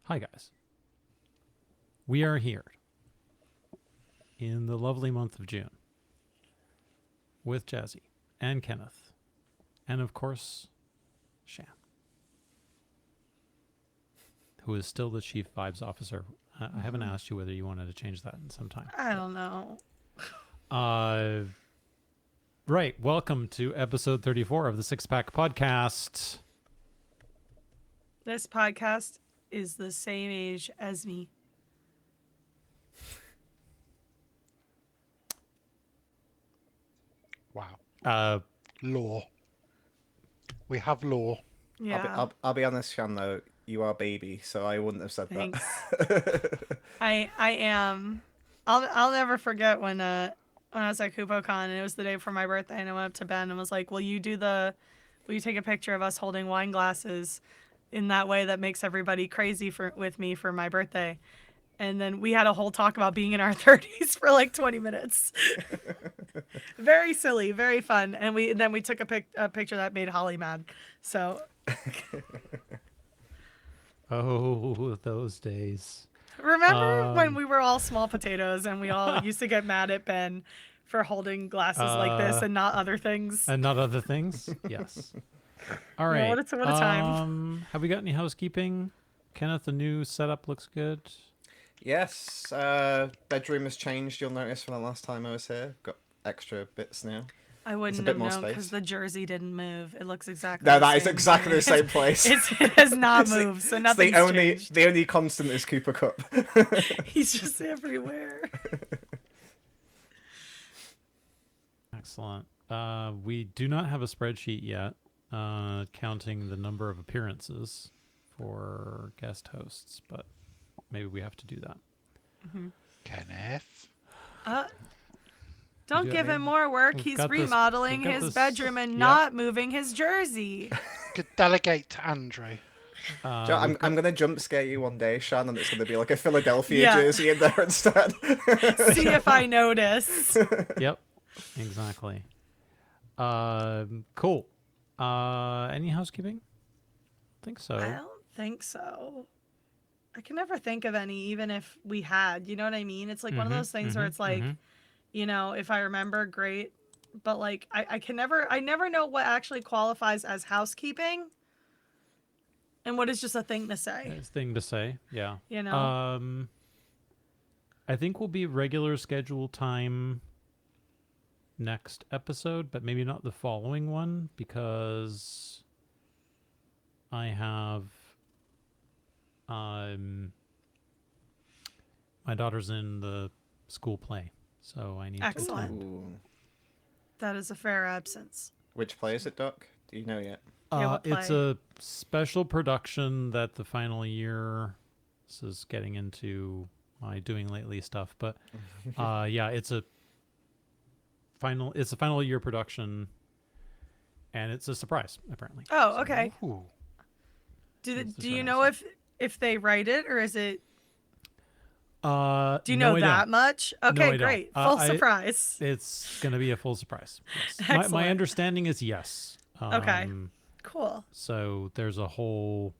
Hi, guys. We are here in the lovely month of June with Jazzy and Kenneth and, of course, Shan, who is still the Chief Vibes Officer. I haven't asked you whether you wanted to change that in some time. I don't know. Right. Welcome to episode 34 of the SixPackPodcast. This podcast is the same age as me. Wow. Law. We have law. Yeah. I'll be honest, Shan, though. You are baby, so I wouldn't have said Thanks. that. I am. I'll never forget when I was at KupoCon and it was the day for my birthday and I went up to Ben and was like, will you take a picture of us holding wine glasses in that way that makes everybody crazy with me for my birthday? And then we had a whole talk about being in our 30s for like 20 minutes. Very silly, very fun. And we took a picture that made Holly mad. So Oh, those days. remember when we were all small potatoes and we all used to get mad at Ben for holding glasses like this and not other things? And not other things? Yes. All right. Yeah, what a time. Have we got any housekeeping? Kenneth, the new setup looks good. Yes, bedroom has changed, you'll notice, from the last time I was here. Got extra bits now. I wouldn't bit have more known because space. the jersey didn't move. It looks exactly No, the that is same. exactly the same place. It has not It's the- moved, so nothing's changed. The only constant is Cooper Cup. He's just everywhere. Excellent. We do not have a spreadsheet yet counting the number of appearances for guest hosts, but maybe we have to do that. Kenneth. Don't do give it. him more work. We've He's got this- remodeling we've got his this- bedroom and yeah. not moving his jersey. Could delegate to Andrew. I'm gonna jump scare you one day, Shan, and it's gonna be like a Philadelphia Yeah. jersey in there instead. See if I notice. Yep, exactly. Cool. Any housekeeping? I think so. I don't think so. I can never think of any, even if we had. You know what I mean? It's like one of those things where it's like, you know, if I remember, great. But like, I never know what actually qualifies as housekeeping and what is just a thing to say. Nice thing to say. Yeah. You know? I think we'll be regular schedule time next episode, but maybe not the following one because I have my daughter's in the school play, so I need Excellent. to Ooh. That is a fair absence. Which play is it, Doc? Do you know yet? Yeah, what it's play? a special production that the final year. This is getting into my doing lately stuff, but yeah, it's a final year production, and it's a surprise apparently. Oh, okay. Ooh. It's Do you just know if they write it or is it? Do Do you know that much? Okay, I don't. great. Full I- surprise. It's gonna be a full surprise. Yes. Excellent. My understanding is yes. Okay. Cool. So there's a whole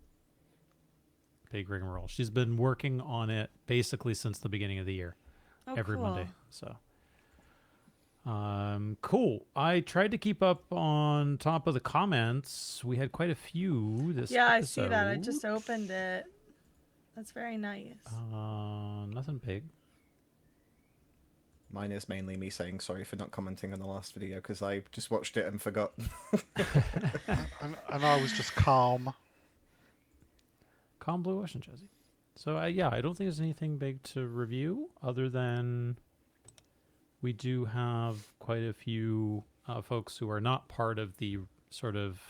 big rigmarole. She's been working on it basically since the beginning of the year, Oh, every cool. Monday. So, cool. I tried to keep up on top of the comments. We had quite a few this Yeah, I episode. see that. I just opened it. That's very nice. Nothing big. Mine is mainly me saying sorry for not commenting on the last video because I just watched it and forgot. And I was just calm. Calm Blue Ocean, Jazzy. So, yeah, I don't think there's anything big to review other than we do have quite a few folks who are not part of the sort of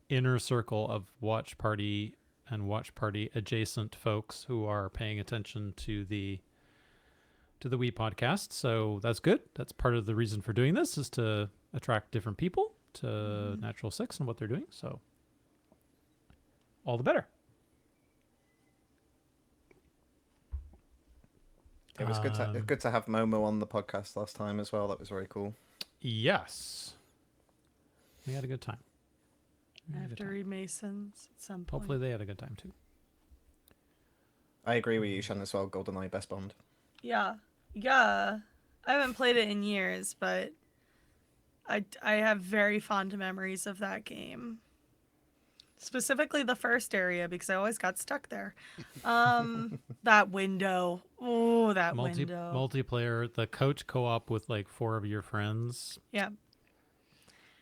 inner circle of Watch Party and Watch Party adjacent folks who are paying attention to the Wii podcast. So that's good. That's part of the reason for doing this is to attract different people to Natural Six and what they're doing. So all the better. It was good to have Momo on the podcast last time as well. That was very cool. Yes. We had a good time. I have to read Masons at some point. Hopefully they had a good time too. I agree with you, Shan, as well. GoldenEye, best Bond. Yeah. Yeah. I haven't played it in years, but I have very fond memories of that game. Specifically the first area because I always got stuck there. That window. Oh, that window. Multiplayer, the couch co-op with like 4 of your friends. Yeah.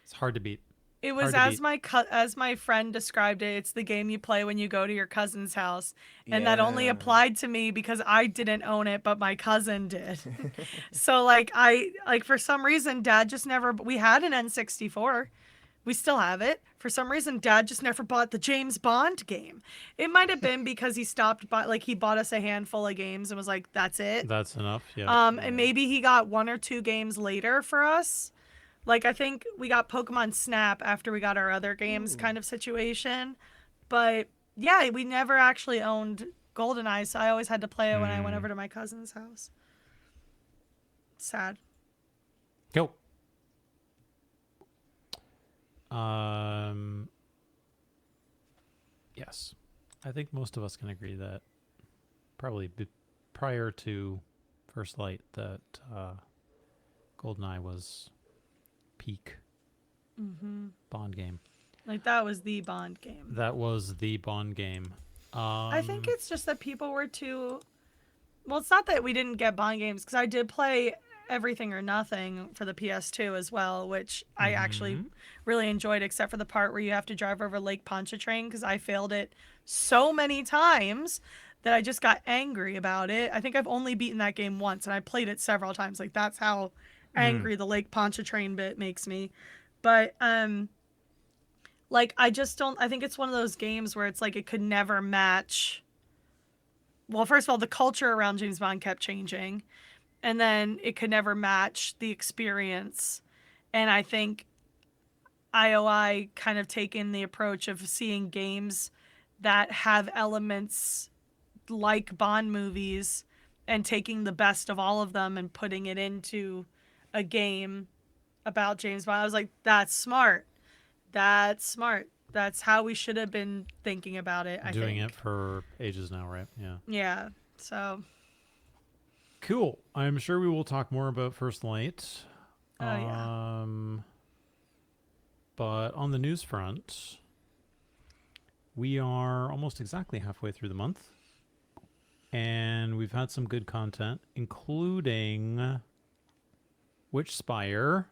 It's hard to beat. It was Hard to as my friend described it. It's the game you play when you go to your cousin's house, and that only applied to me because I didn't own it, but my cousin did. So like for some reason, Dad just never. We had an N64. We still have it. For some reason, Dad just never bought the James Bond game. It might have been because he stopped by, like he bought us a handful of games and was like, "That's it." That's enough. Yeah. And maybe he got 1 or 2 games later for us. Like, I think we got Pokemon Snap after we got our other games kind of situation. But, yeah, we never actually owned GoldenEye, so I always had to play it when I went over to my cousin's house. Sad. Go. Yes. I think most of us can agree that probably prior to First Light that GoldenEye was peak Bond game. Like, that was the Bond game. That was the Bond game. I think it's just that people were too... Well, it's not that we didn't get Bond games, because I did play Everything or Nothing for the PS2 as well, which I actually really enjoyed, except for the part where you have to drive over Lake Pontchartrain, because I failed it so many times that I just got angry about it. I think I've only beaten that game once, and I played it several times. Like, that's how angry the Lake Pontchartrain bit makes me. But, like, I just don't... I think it's one of those games where it's like it could never match... Well, first of all, the culture around James Bond kept changing. And then it could never match the experience. And I think IOI kind of taken the approach of seeing games that have elements like Bond movies and taking the best of all of them and putting it into a game about James Bond. I was like, that's smart. That's smart. That's how we should have been thinking about it, I think. Doing it for ages now, right? Yeah. Yeah. So... Cool. I'm sure we will talk more about First Light. Oh, yeah. But on the news front, we are almost exactly halfway through the month. And we've had some good content, including Witchspire.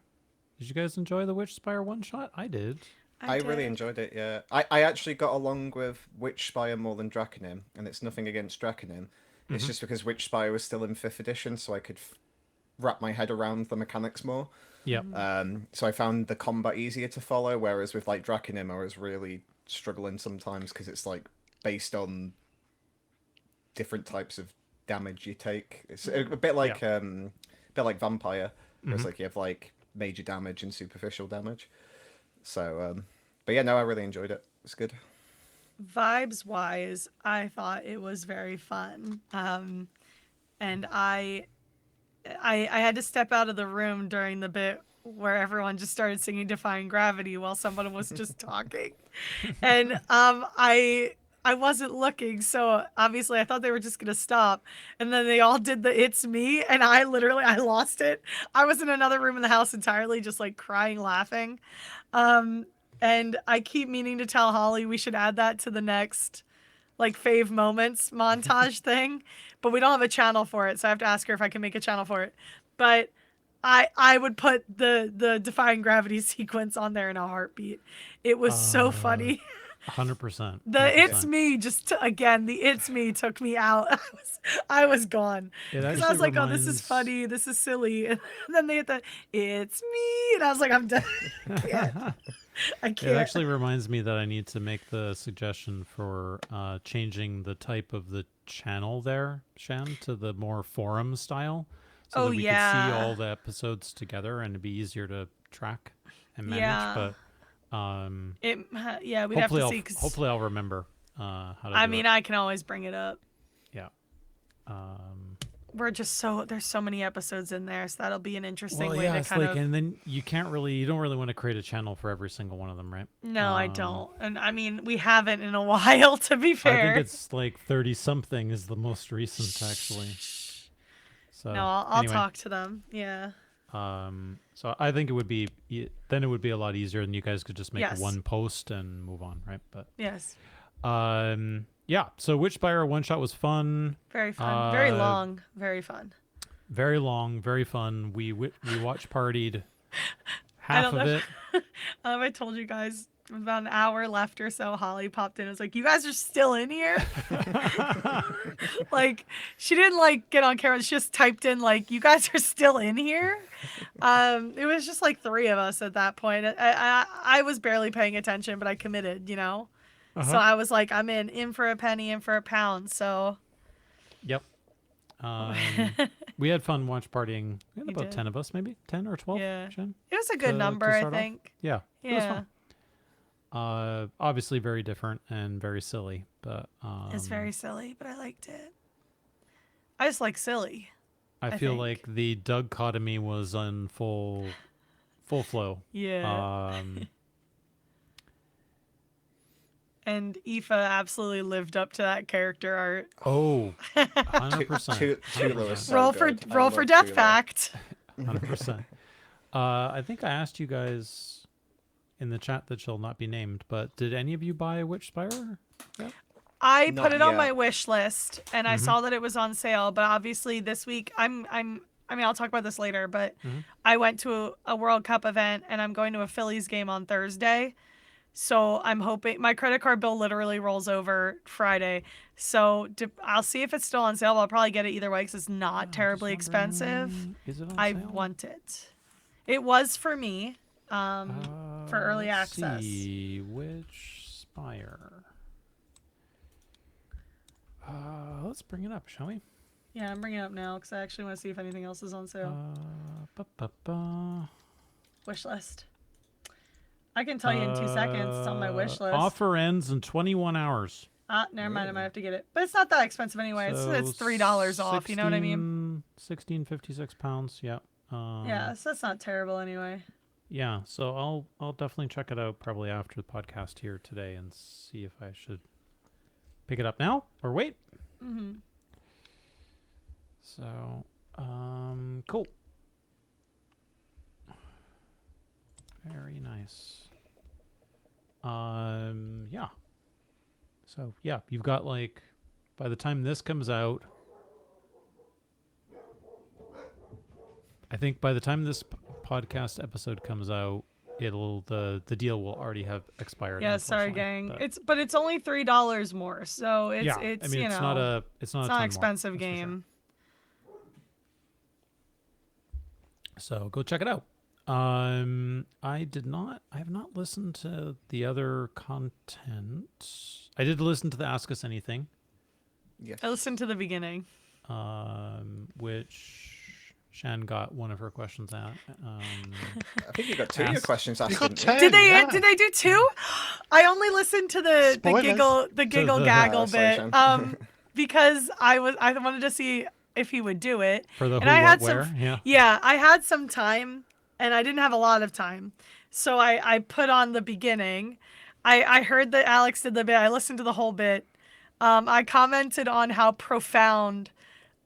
Did you guys enjoy the Witchspire one-shot? I did. I really enjoyed it, yeah. I actually got along with Witchspire more than DrKagon, and it's nothing against DrKagon. It's just because Witchspire was still in 5th edition, so I could wrap my head around the mechanics more. Yep. So I found the combat easier to follow, whereas with like DrKagon, I was really struggling sometimes because it's like based on different types of damage you take. It's a bit like Vampire, where it's like you have like major damage and superficial damage. So, but yeah, no, I really enjoyed it. It's good. Vibes wise, I thought it was very fun. And I had to step out of the room during the bit where everyone just started singing Defying Gravity while someone was just talking. And I wasn't looking, so obviously I thought they were just gonna stop. And then they all did the "It's me," and I lost it. I was in another room in the house entirely, just like crying, laughing. And I keep meaning to tell Holly we should add that to the next like fave moments montage thing, but we don't have a channel for it, so I have to ask her if I can make a channel for it. But I would put the Defying Gravity sequence on there in a heartbeat. It was so funny. 100%. The "It's me" the "It's me" took me out. I was gone. Because I was like, oh, this is funny, this is silly. And then they hit the "It's me," and I was like, I'm done. I can't. It actually reminds me that I need to make the suggestion for changing the type of the channel there, Shan, to the more forum style. So that we could see all the episodes together and it'd be easier to track and manage. But we'd have to see. Hopefully I'll remember how to do it. I can always bring it up. Yeah. we're just there's so many episodes in there, so that'll be an interesting Well, way yeah, to it's kind like, of. and then you don't really want to create a channel for every single one of them, right? No, I don't, and I mean we haven't in a while. To be fair, I think it's like 30 something is the most recent actually. So no, I'll anyway, talk to them. Yeah. so I think it would be then it would be a lot easier, and you guys could just make Yes. one post and move on, right? But Yes. yeah. So Witchspire one shot was fun. Very fun. Very long. Very fun. Very long, very fun. We watch partied half don't of know. it. I told you guys about an hour left or so. Holly popped in and was like, "You guys are still in here?" Like she didn't like get on camera. She just typed in like, "You guys are still in here." It was just like 3 of us at that point. I was barely paying attention, but I committed, you know. So I was like, I'm in for a penny, in for a pound. So. Yep. We had fun watch partying. We had We about did. 10 of us, maybe 10 or 12. Yeah. Jen? It was a good To number, I start off? think. Yeah. It was Yeah. fun. Obviously very different and very silly, but It's very silly, but I liked it. I just like silly. I I feel think. like the Doug-cotomy was on full flow. Yeah. And Aoife absolutely lived up to that character art. Oh, 100%. Tula was so roll good. I roll love for death Tula. fact. 100%. I think I asked you guys in the chat that shall not be named, but did any of you buy Witchspire? I Not put it on yet. my wish list, and I saw that it was on sale. But obviously, this week I mean, I'll talk about this later. But I went to a World Cup event, and I'm going to a Phillies game on Thursday. So I'm hoping my credit card bill literally rolls over Friday. So I'll see if it's still on sale. But I'll probably get it either way because it's not terribly expensive. Is it on I sale? want it. It was for me, for early Let's access. see, Witchspire. Let's bring it up, shall we? Yeah, I'm bringing it up now because I actually want to see if anything else is on sale. Wish list. I can tell you in 2 seconds. It's on my wish list. Offer ends in 21 hours. Never mind. I might have to get it, but it's not that expensive anyway. So It's $3 off. You know what I mean? 16.56 pounds. Yeah. Yeah, so that's not terrible anyway. Yeah. So I'll definitely check it out probably after the podcast here today and see if I should pick it up now or wait. Mm-hmm. So, cool. Very nice. Yeah. So, yeah, you've got like, by the time this comes out, I think by the time this podcast episode comes out, the deal will already have expired. Yeah, sorry, unfortunately, gang. but It's only $3 more, so it's yeah, it's I mean, you it's know not a it's ton not more, an expensive that's for sure. game. So go check it out. I have not listened to the other content. I did listen to the Ask Us Anything, Yes. I listened to the beginning. which Shan got one of her questions at. I think you got 2 of your Ask- questions asked. You got didn't you? 10. Did they yeah. did they do 2? I only listened to the Spoilers. giggle the- gaggle sorry, bit Shan. because I wanted to see if he would do it. for the And who, I what, had where. some Yeah. Yeah, I had some time and I didn't have a lot of time. So I put on the beginning. I heard that Alex did the bit. I listened to the whole bit. I commented on how profound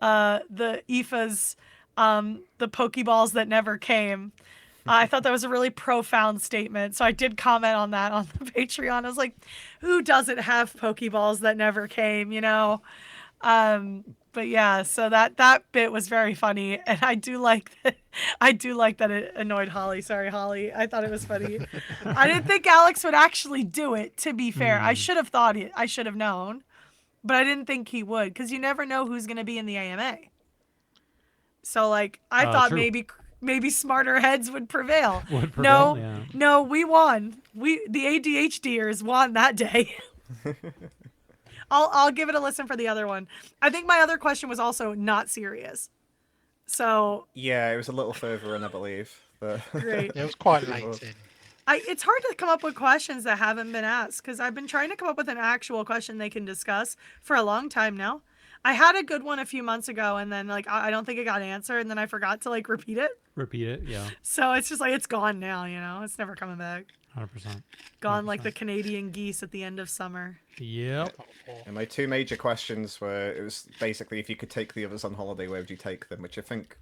the Aoife's the Pokeballs that never came. I thought that was a really profound statement. So I did comment on that on the Patreon. I was like, who doesn't have Pokeballs that never came, you know? But yeah, so that bit was very funny, and I do like that it annoyed Holly. Sorry, Holly. I thought it was funny. I didn't think Alex would actually do it, to be fair. I should have thought it. I should have known. But I didn't think he would, because you never know who's going to be in the AMA. So like I thought True. maybe smarter heads would prevail. Would prevail, No, yeah. no, we won. The ADHDers won that day. I'll give it a listen for the other one. I think my other question was also not serious. So Yeah, it was a little further in, I believe. But great. Yeah, it was quite late in. It's hard to come up with questions that haven't been asked because I've been trying to come up with an actual question they can discuss for a long time now. I had a good one a few months ago, and then like I don't think it got answered, and then I forgot to like repeat it. Repeat it, yeah, So it's just like it's gone now. It's never coming back. 100%. Gone like the Canadian geese at the end of summer. Yep. And my two major questions were, it was basically if you could take the others on holiday, where would you take them? Which I think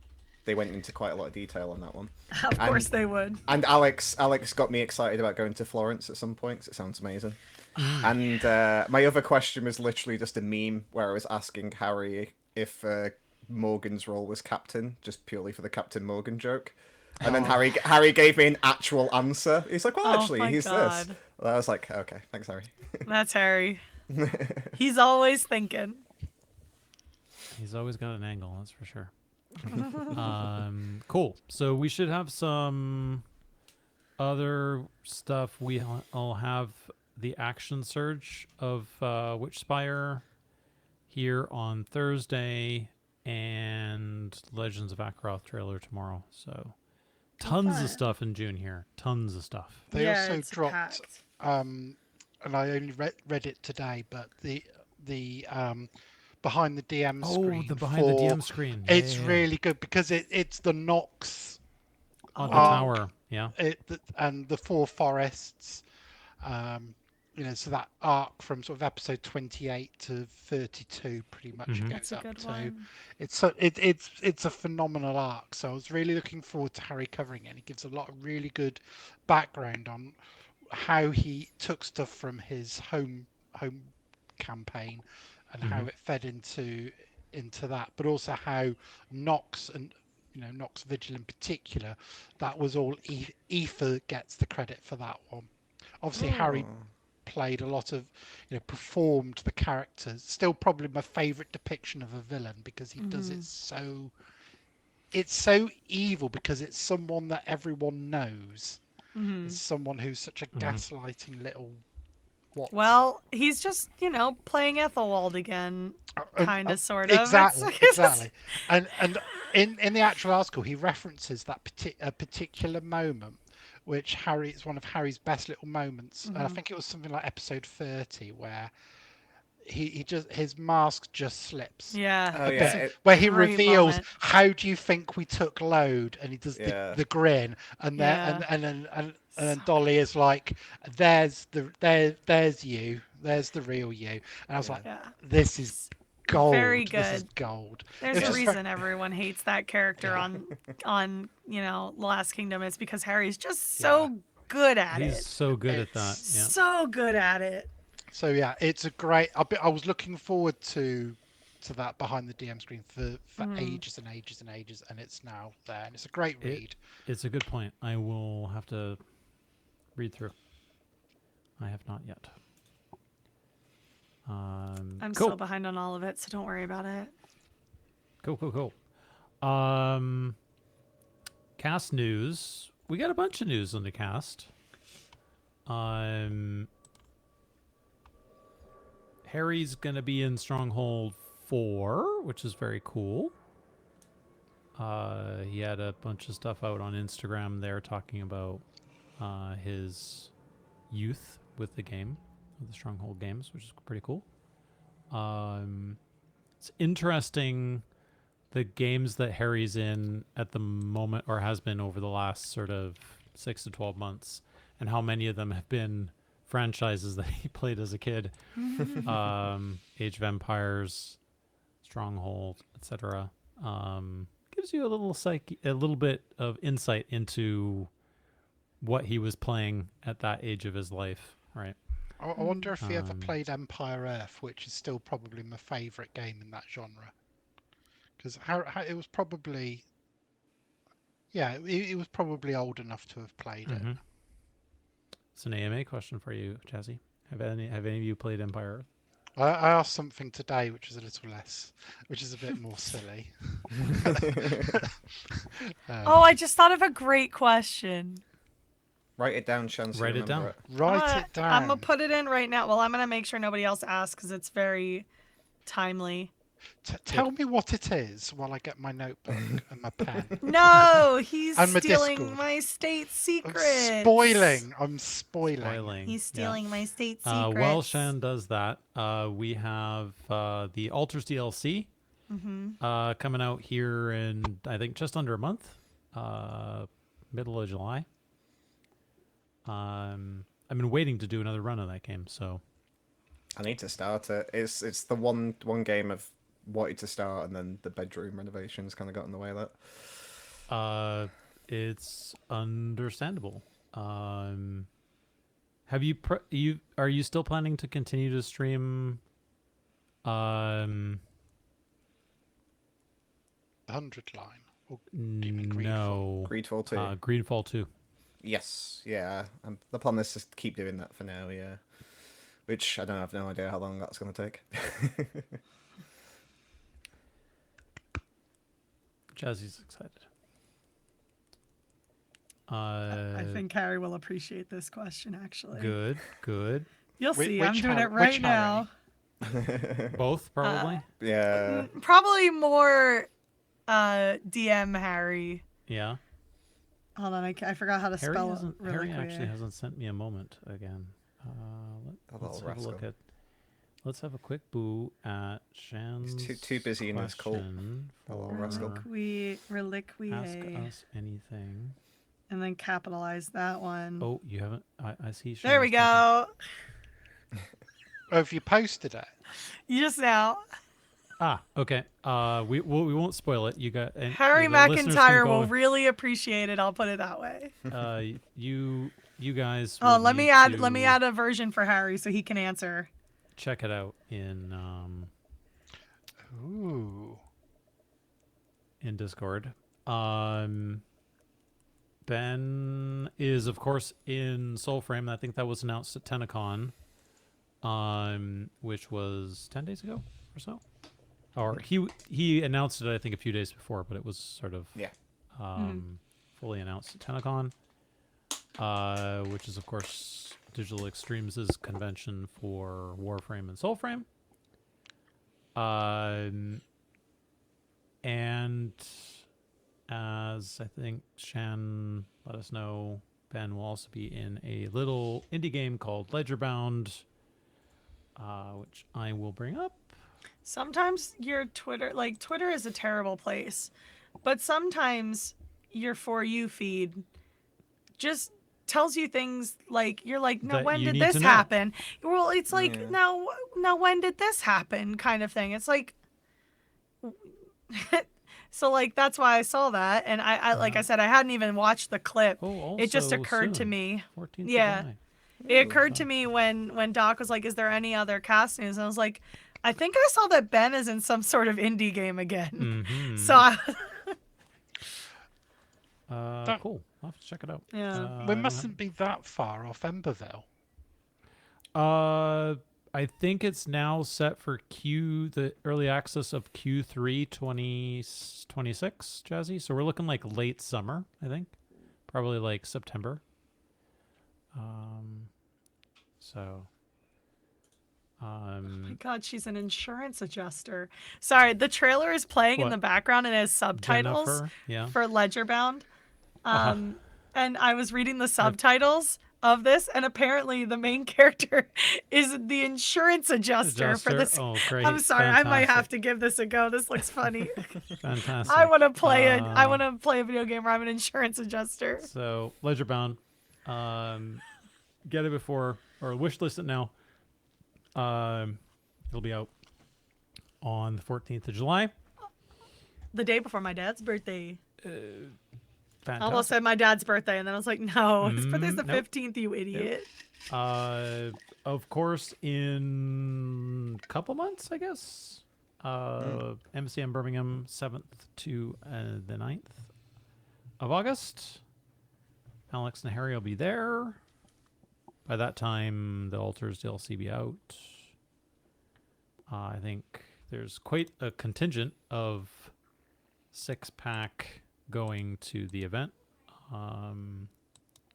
they went into quite a lot of detail on that one. Of course they would. And Alex got me excited about going to Florence at some point 'cause it sounds amazing. And my other question was literally just a meme where I was asking Harry if Morgan's role was captain, just purely for the Captain Morgan joke. And then Harry gave me an actual answer. He's like, well, Oh actually, my he's God. this. Well, I was like, okay, thanks, Harry. That's Harry. He's always thinking. He's always got an angle, that's for sure. Cool. So we should have some other stuff. I'll have the action surge of Witchspire here on Thursday and Legends of Akaroth trailer tomorrow. So tons of stuff in June here. Tons of stuff. They also it's dropped, packed. and I only read it today, but the behind the DM screen. Oh, the behind the DM screen. It's Yeah. really good because it's the Nox On the arc, tower. Yeah. and the four forests. So that arc from sort of episode 28 to 32 pretty much Mhm. goes That's a up good to. one. It's a phenomenal arc. So I was really looking forward to Harry covering it. And he gives a lot of really good background on how he took stuff from his home campaign and how it fed into that, but also how Nox and Nox Vigil in particular, that was all Aoife gets the credit for that one. Obviously, Harry played a lot of, performed the characters. Still, probably my favourite depiction of a villain because he does it so. It's so evil because it's someone that everyone knows. It's someone who's such a gaslighting little. Well, he's just, playing Ethelwald again, kind of, sort of. Exactly. And in the actual article, he references that particular moment, which it's one of Harry's best little moments. And I think it was something like episode 30, where his mask just slips. Yeah. Oh, yeah. Where he great reveals, moment. how do you think we took load? And he does the grin, and then Dolly is like, there's you, there's the real you. And I was like, this is gold. Very This is good. gold. There's It's a just reason everyone hates that character on Last Kingdom. It's because Harry's just so good at it. He's so good at that. Yeah. So good at it. So yeah, it's a great. I was looking forward to that behind the DM screen for ages and ages and ages, and it's now there, and it's a great read. It's a good point. I will have to read through. I have not yet. I'm cool. still behind on all of it, so don't worry about it. Cool. Cast news. We got a bunch of news on the cast. Harry's gonna be in Stronghold 4, which is very cool. He had a bunch of stuff out on Instagram there talking about his youth with the game, with the Stronghold games, which is pretty cool. It's interesting the games that Harry's in at the moment, or has been over the last sort of 6 to 12 months, and how many of them have been franchises that he played as a kid. Age of Empires, Stronghold, etc. Gives you a little bit of insight into what he was playing at that age of his life, right? I wonder if he ever played Empire Earth, which is still probably my favourite game in that genre. Because it was probably, he was probably old enough to have played it. It's an AMA question for you, Jazzy. Have any of you played Empire Earth? I asked something today, which is a little less, which is a bit more silly. I just thought of a great question. Write it down, Shan. Write it down. Write it down. I'm going to put it in right now. Well, I'm going to make sure nobody else asks because it's very timely. Tell me what it is while I get my notebook and my pen. No, he's And my stealing Discord. my state I'm secrets. spoiling. I'm spoiling. Spoiling. He's yeah. stealing my state secrets. While Shan does that, we have the Alters DLC coming out here in, I think, just under a month, middle of July. I've been waiting to do another run of that game, so I need to start it. It's the one game I've wanted to start, and then the bedroom renovations kind of got in the way of that. it's understandable. Have you are you still planning to continue to stream? 100 line. Or do you mean Greedfall? No, Greedfall 2. Greedfall 2. Yes, yeah. The plan is to keep doing that for now, yeah. Which I don't have no idea how long that's going to take. Jazzy's excited. I think Harry will appreciate this question, actually. Good. You'll see. I'm Which doing Harry? it right Which now. Both probably. Yeah. Probably more DM Harry. Yeah. Hold on, I forgot how to Harry spell hasn't. it. Harry actually hasn't sent me a moment again. Let's have a look at. Let's have a quick boo at Shan's. He's too busy in his cult. That little rascal. Reliquie. Ask us anything. And then capitalize that one. Oh, you haven't. I see. There we Shan's typing. go. Oh, have you posted it? You just now. Okay. We won't spoil it. You got Harry the listeners can McIntyre go will really appreciate it. I'll put it that way. You guys. Oh, will let me need add to a version for Harry so he can answer. check it out in Ooh. Discord. Ben is of course in Soulframe. I think that was announced at TennaCon, which was 10 days ago or so. Or he announced it I think a few days before, but it was sort of fully announced at TennaCon, which is of course Digital Extremes' convention for Warframe and Soulframe. And as I think Shan let us know, Ben will also be in a little indie game called Ledgerbound, which I will bring up. Sometimes your Twitter is a terrible place, but sometimes your For You feed just tells you things like, you're like, no, That when you did need this to know. happen? Well, it's like, Yeah. now when did this happen kind of thing. It's like, so like, that's why I saw that. And I like I said, I hadn't even watched the clip. Oh, It just also occurred to soon, me. 14th Yeah. of July. It occurred to me when Doc was like, is there any other cast news? And I was like, I think I saw that Ben is in some sort of indie game again. Mhm. So I, Cool. I'll have to check it out. yeah. We mustn't be that far off Emberville. I think it's now set for the early access of Q3 2026, Jazzy. So we're looking like late summer, I think. Probably like September. Oh my God, she's an insurance adjuster. Sorry, the trailer is playing in What? the background and it has subtitles Jennifer, yeah. for Ledgerbound. And I was reading the subtitles of this, and apparently the main character is the insurance adjuster for this. Oh, great. I'm sorry, I might have Fantastic. to give this a go. This looks funny. Fantastic. I want to play it. I want to play a video game where I'm an insurance adjuster. So Ledgerbound, get it before or wishlist it now. It'll be out on the 14th of July. The day before my dad's birthday. I Fantastic. almost said my dad's birthday, and then I was like, no, his birthday's the nope. 15th, you idiot. Of course, in a couple months, I guess. MCM Birmingham, 7th to the 9th of August. Alex and Harry will be there. By that time, the Alters DLC will be out. I think there's quite a contingent of six-pack going to the event.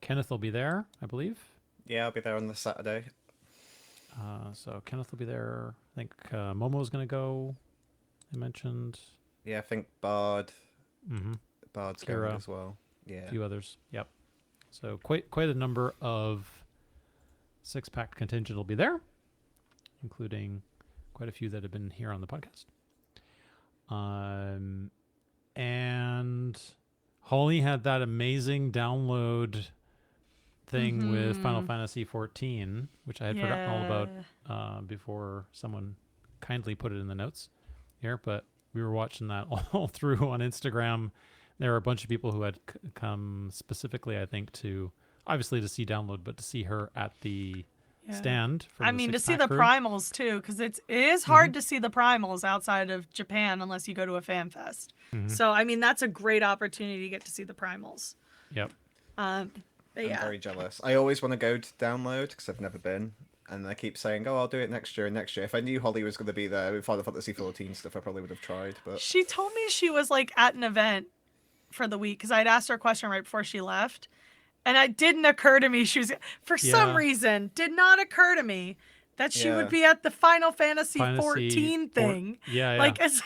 Kenneth will be there, I believe. Yeah, I'll be there on the Saturday. So Kenneth will be there. I think Momo's going to go. I mentioned. Yeah, I think Bard's Kira. going as well. Yeah. A few others. Yep. So quite a number of six-pack contingent will be there, including quite a few that have been here on the podcast. And Holly had that amazing download thing with Final Fantasy 14, which I had forgotten all about before someone kindly put it in the notes here. But we were watching that all through on Instagram. There were a bunch of people who had come specifically, I think, to obviously to see download, but to see her at the stand. I mean, to see the primals too, because it is hard to see the primals outside of Japan unless you go to a fan fest. So I mean, that's a great opportunity to get to see the primals. Yep. I'm very jealous. I always want to go to download because I've never been, and I keep saying, "Oh, I'll do it next year and next year." If I knew Holly was going to be there with Final Fantasy 14 stuff, I probably would have tried. But she told me she was like at an event for the week because I'd asked her a question right before she left, and it didn't occur to me she was for some reason did not occur to me that she would be at the Final Fantasy 14 thing. Like it's.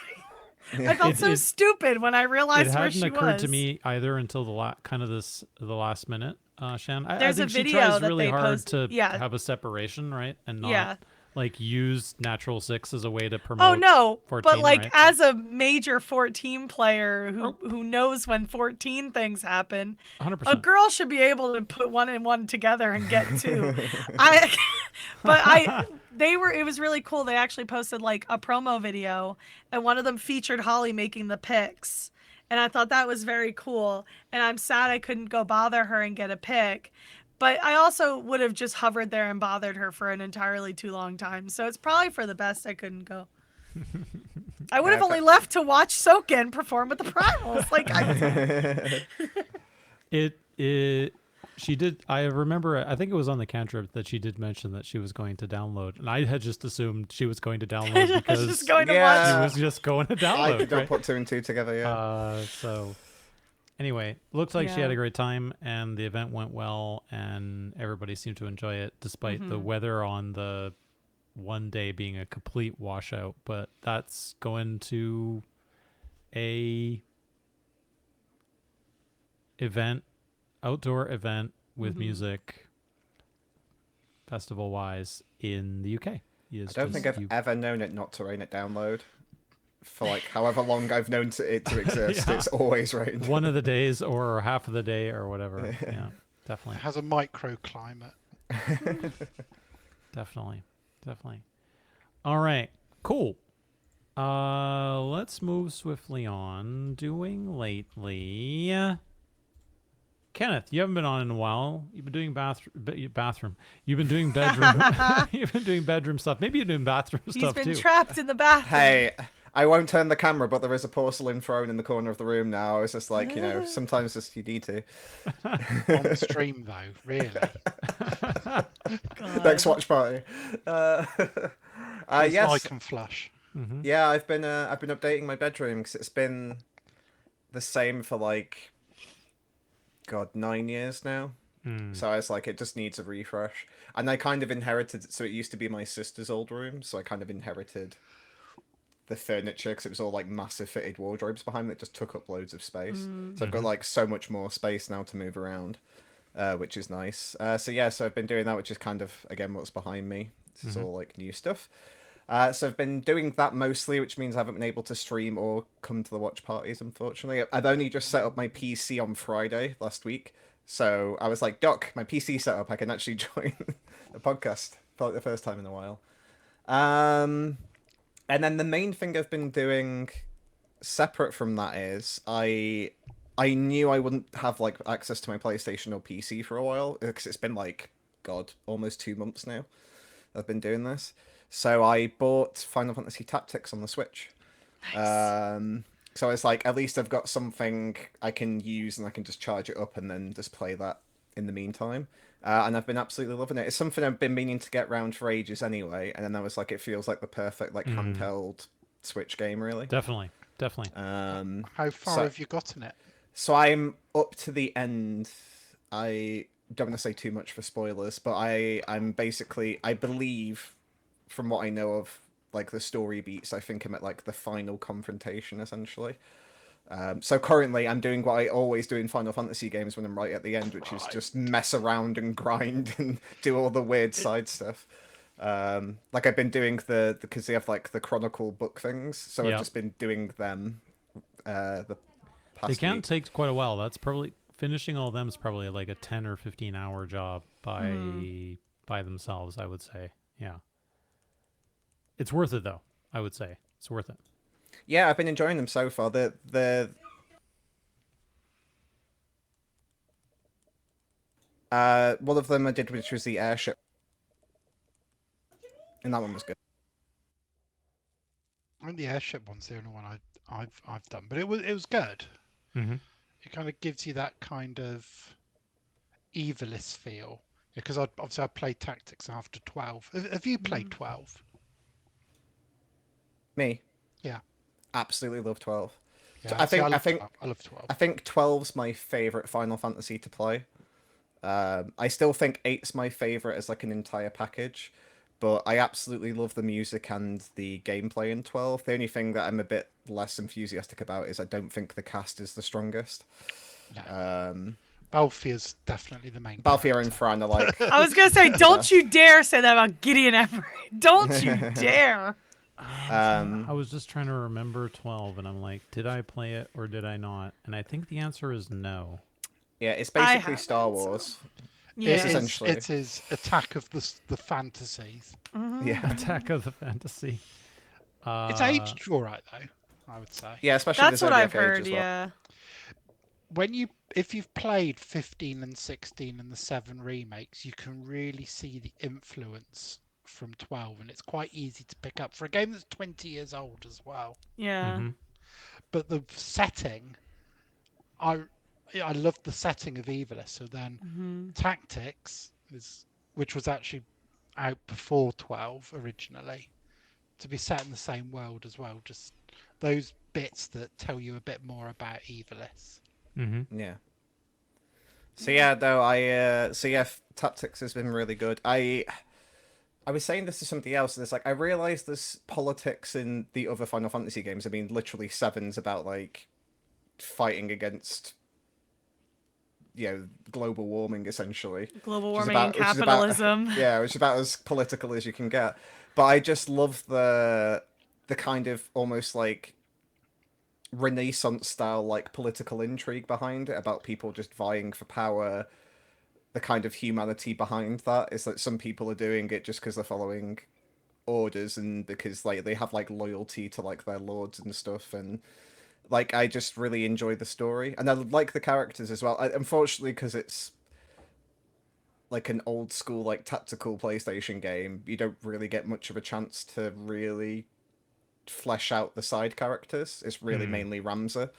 I felt so stupid when I realized where she was. It hadn't occurred to me either until the last minute, Shan. There's I think a video she tries that really they hard post, to have a separation, right? And not like use Natural 6 as a way to promote 14, but like right? as a major 14 player who knows when 14 things happen, 100%. a girl should be able to put one and one together and get two. It was really cool. They actually posted like a promo video, and one of them featured Holly making the pics. And I thought that was very cool. And I'm sad I couldn't go bother her and get a pic. But I also would have just hovered there and bothered her for an entirely too long time. So it's probably for the best I couldn't go. I would have only left to watch Soken perform with the primals. She did. I remember. I think it was on the cantrip that she did mention that she was going to download, and I had just assumed she was going to download because she was just going to download. I did not put two and two together. Yeah. So anyway, looked like she had a great time, and the event went well, and everybody seemed to enjoy it, despite the weather on the one day being a complete washout. But that's going to a outdoor event with music, festival-wise, in the UK. I don't think I've ever known it not to rain at download. For like however long I've known it to exist, it's always rained. One of the days or half of the day or whatever. Yeah, definitely. It has a microclimate. Definitely. All right, cool. Let's move swiftly on. Doing lately... Kenneth, you haven't been on in a while. You've been doing bathroom. You've been doing bedroom. You've been doing bedroom stuff. Maybe you're doing bathroom stuff too. He's been trapped in the bathroom. Hey, I won't turn the camera, but there is a porcelain throne in the corner of the room now. It's just like, sometimes just you need to. On the stream though, really. Next watch party. Yes. I can flush. Yeah, I've been updating my bedroom because it's been the same for like 9 years now. So I was like, it just needs a refresh. And I kind of inherited, so it used to be my sister's old room, so I kind of inherited the furniture because it was all like massive fitted wardrobes behind me that just took up loads of space. So I've got like so much more space now to move around, which is nice. So I've been doing that, which is kind of again what's behind me. This is all like new stuff. So I've been doing that mostly, which means I haven't been able to stream or come to the watch parties, unfortunately. I've only just set up my PC on Friday last week. So I was like, Doc, my PC set up, I can actually join the podcast for like the first time in a while. And then the main thing I've been doing separate from that is I knew I wouldn't have like access to my PlayStation or PC for a while because it's been like, almost 2 months now I've been doing this. So I bought Final Fantasy Tactics on the Switch. Nice. So it's like, at least I've got something I can use and I can just charge it up and then just play that in the meantime. And I've been absolutely loving it. It's something I've been meaning to get round for ages anyway. And then I was like, it feels like the perfect like handheld Switch game, really. Definitely. How far have you gotten it? So I'm up to the end. I don't want to say too much for spoilers, but I'm basically, I believe, from what I know of like the story beats, I think I'm at like the final confrontation essentially. So currently I'm doing what I always do in Final Fantasy games when I'm right at the end, which is just mess around and grind and do all the weird side stuff. Like I've been doing because they have like the Chronicle book things, so I've Yep. just been doing them the past They can week. take quite a while. That's probably finishing all of them is probably like a 10 or 15 hour job by themselves, I would say. Yeah. It's worth it though, I would say. It's worth it. Yeah, I've been enjoying them so far. One of them I did, which was the airship, and that one was good. I think the airship one's the only one I've done, but it was good. Mm-hmm. It kind of gives you that kind of evilist feel. Because obviously I played Tactics after 12. Have you played 12? Me, Yeah. absolutely love 12. Yeah. I see, think I love think 12. I love 12. I think 12's my favorite Final Fantasy to play. I still think 8's my favorite as like an entire package, but I absolutely love the music and the gameplay in 12. The only thing that I'm a bit less enthusiastic about is I don't think the cast is the strongest. No. Balfier's definitely the main Balthier and character. Fran are like, I was gonna say, don't you dare say that about Gideon Everett. Don't you dare. I was just trying to remember 12, and I'm like, did I play it or did I not? And I think the answer is no. yeah, it's I basically Star haven't, so- Wars. Yeah. essentially- It is Attack of the Fantasies. Yeah, Attack of the Fantasy. It's aged all right though, I would say. yeah, especially That's the what Zodiac I've heard, Age as well. yeah. If you've played 15 and 16 and the 7 remakes, you can really see the influence from 12, and it's quite easy to pick up for a game that's 20 years old as well. Yeah. Mm-hmm. But the setting, I love the setting of Evilus. So then Tactics which was actually out before 12 originally, to be set in the same world as well. Just those bits that tell you a bit more about Evilus. Mm-hmm. Yeah. So yeah, though Tactics has been really good. I was saying this to somebody else. There's like I realized there's politics in the other Final Fantasy games. I mean, literally Seven's about like fighting against, global warming essentially. Global Which is warming and which is about- capitalism. yeah, which is about as political as you can get. But I just love the kind of almost like Renaissance style like political intrigue behind it, about people just vying for power. The kind of humanity behind that is that some people are doing it just because they're following orders and because like they have like loyalty to like their lords and stuff. And like I just really enjoy the story, and I like the characters as well. Unfortunately, because it's like an old school like tactical PlayStation game, you don't really get much of a chance to really flesh out the side characters. It's really mainly Ramza,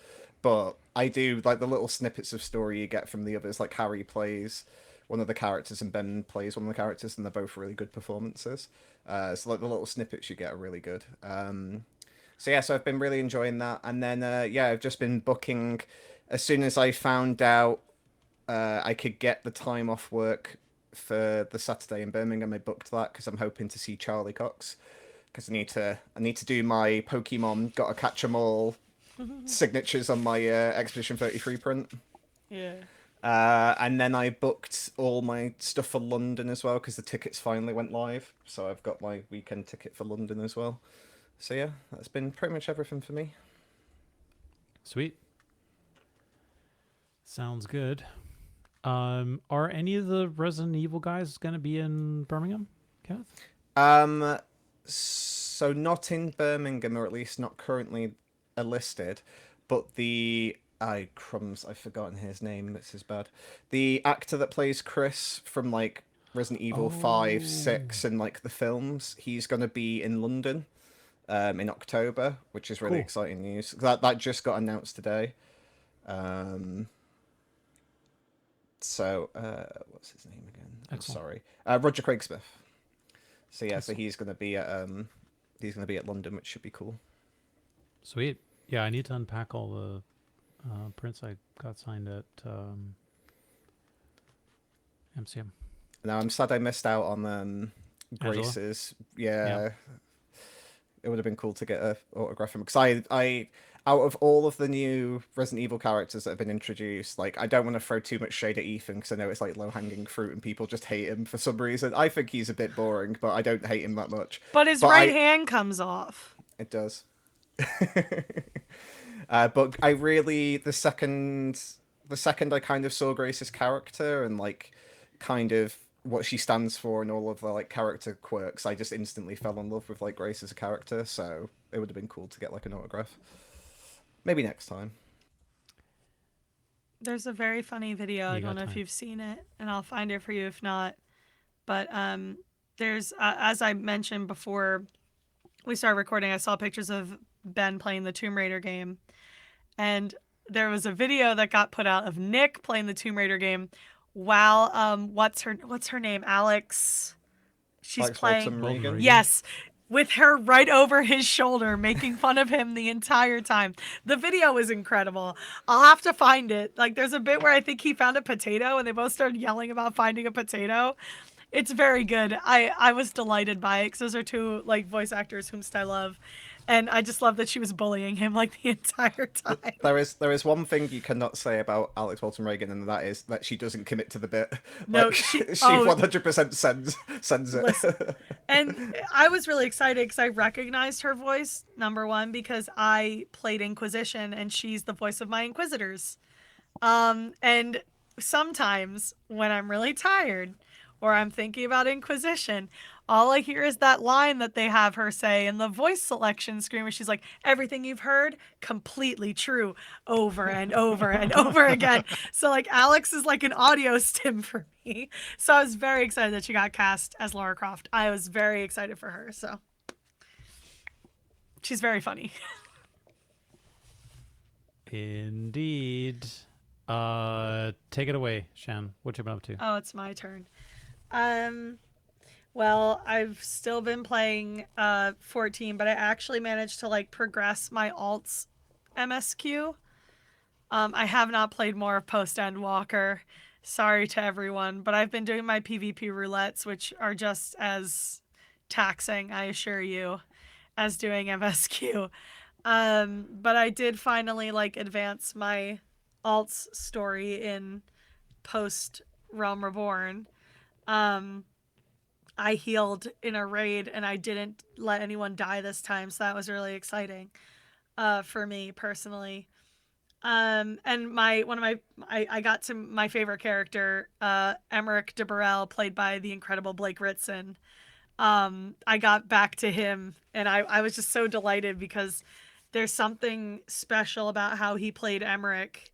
but I do like the little snippets of story you get from the others. Like Harry plays one of the characters and Ben plays one of the characters, and they're both really good performances. So like the little snippets you get are really good. So I've been really enjoying that, and then I've just been booking. As soon as I found out I could get the time off work for the Saturday in Birmingham, I booked that because I'm hoping to see Charlie Cox. Because I need to do my Pokemon Gotta Catch 'Em All signatures on my Expedition 33 print. Yeah. And then I booked all my stuff for London as well because the tickets finally went live. So I've got my weekend ticket for London as well. So yeah, that's been pretty much everything for me. Sweet. Sounds good. Are any of the Resident Evil guys going to be in Birmingham, Kenneth? So not in Birmingham, or at least not currently listed, but crumbs, I've forgotten his name. This is bad. The actor that plays Chris from like Resident Evil 5, 6, and like the films, he's gonna be in London, in October, which is really Cool. exciting news. That just got announced today. So what's his name again? I'm Excellent. sorry, Roger Craig Smith. So yeah, Excellent. so he's gonna be at London, which should be cool. Sweet. Yeah, I need to unpack all the prints I got signed at MCM. Now I'm sad I missed out on Angela? Grace's. Yeah, it would have been cool to get a autograph from, because I out of all of the new Resident Evil characters that have been introduced, like, I don't want to throw too much shade at Ethan because I know it's like low hanging fruit and people just hate him for some reason. I think he's a bit boring, but I don't hate him that much. But his right hand comes off. It does. But I really, the second I kind of saw Grace's character and like kind of what she stands for and all of the like character quirks, I just instantly fell in love with like Grace as a character. So it would have been cool to get like an autograph. Maybe next time. There's a very funny video. I don't know if you've seen it, and I'll find it for you if not. But there's, as I mentioned before we started recording, I saw pictures of Ben playing the Tomb Raider game. And there was a video that got put out of Nick playing the Tomb Raider game while, what's her name? Alex. She's playing. Yes. With her right over his shoulder, making fun of him the entire time. The video is incredible. I'll have to find it. Like, there's a bit where I think he found a potato and they both started yelling about finding a potato. It's very good. I was delighted by it because those are two, like, voice actors whom I love. And I just love that she was bullying him, like, the entire time. There is one thing you cannot say about Alex Walton Reagan, and that is that she doesn't commit to the bit. No, like, she 100% sends it. Listen, and I was really excited because I recognized her voice, number one, because I played Inquisition, and she's the voice of my Inquisitors. And sometimes when I'm really tired or I'm thinking about Inquisition, all I hear is that line that they have her say in the voice selection screen where she's like, everything you've heard, completely true, over and over and over again. So, like, Alex is like an audio stim for me. So I was very excited that she got cast as Lara Croft. I was very excited for her. So she's very funny. Indeed. Take it away, Shan. What you been up to? Oh, it's my turn. Well, I've still been playing 14, but I actually managed to like progress my alts MSQ. I have not played more of Post End Walker. Sorry to everyone, but I've been doing my PvP roulettes, which are just as taxing, I assure you, as doing MSQ. But I did finally like advance my alts story in Post Realm Reborn. I healed in a raid and I didn't let anyone die this time, so that was really exciting for me personally. And I got to my favorite character, Emmerich de Burrell, played by the incredible Blake Ritson. I got back to him and I was just so delighted because there's something special about how he played Emmerich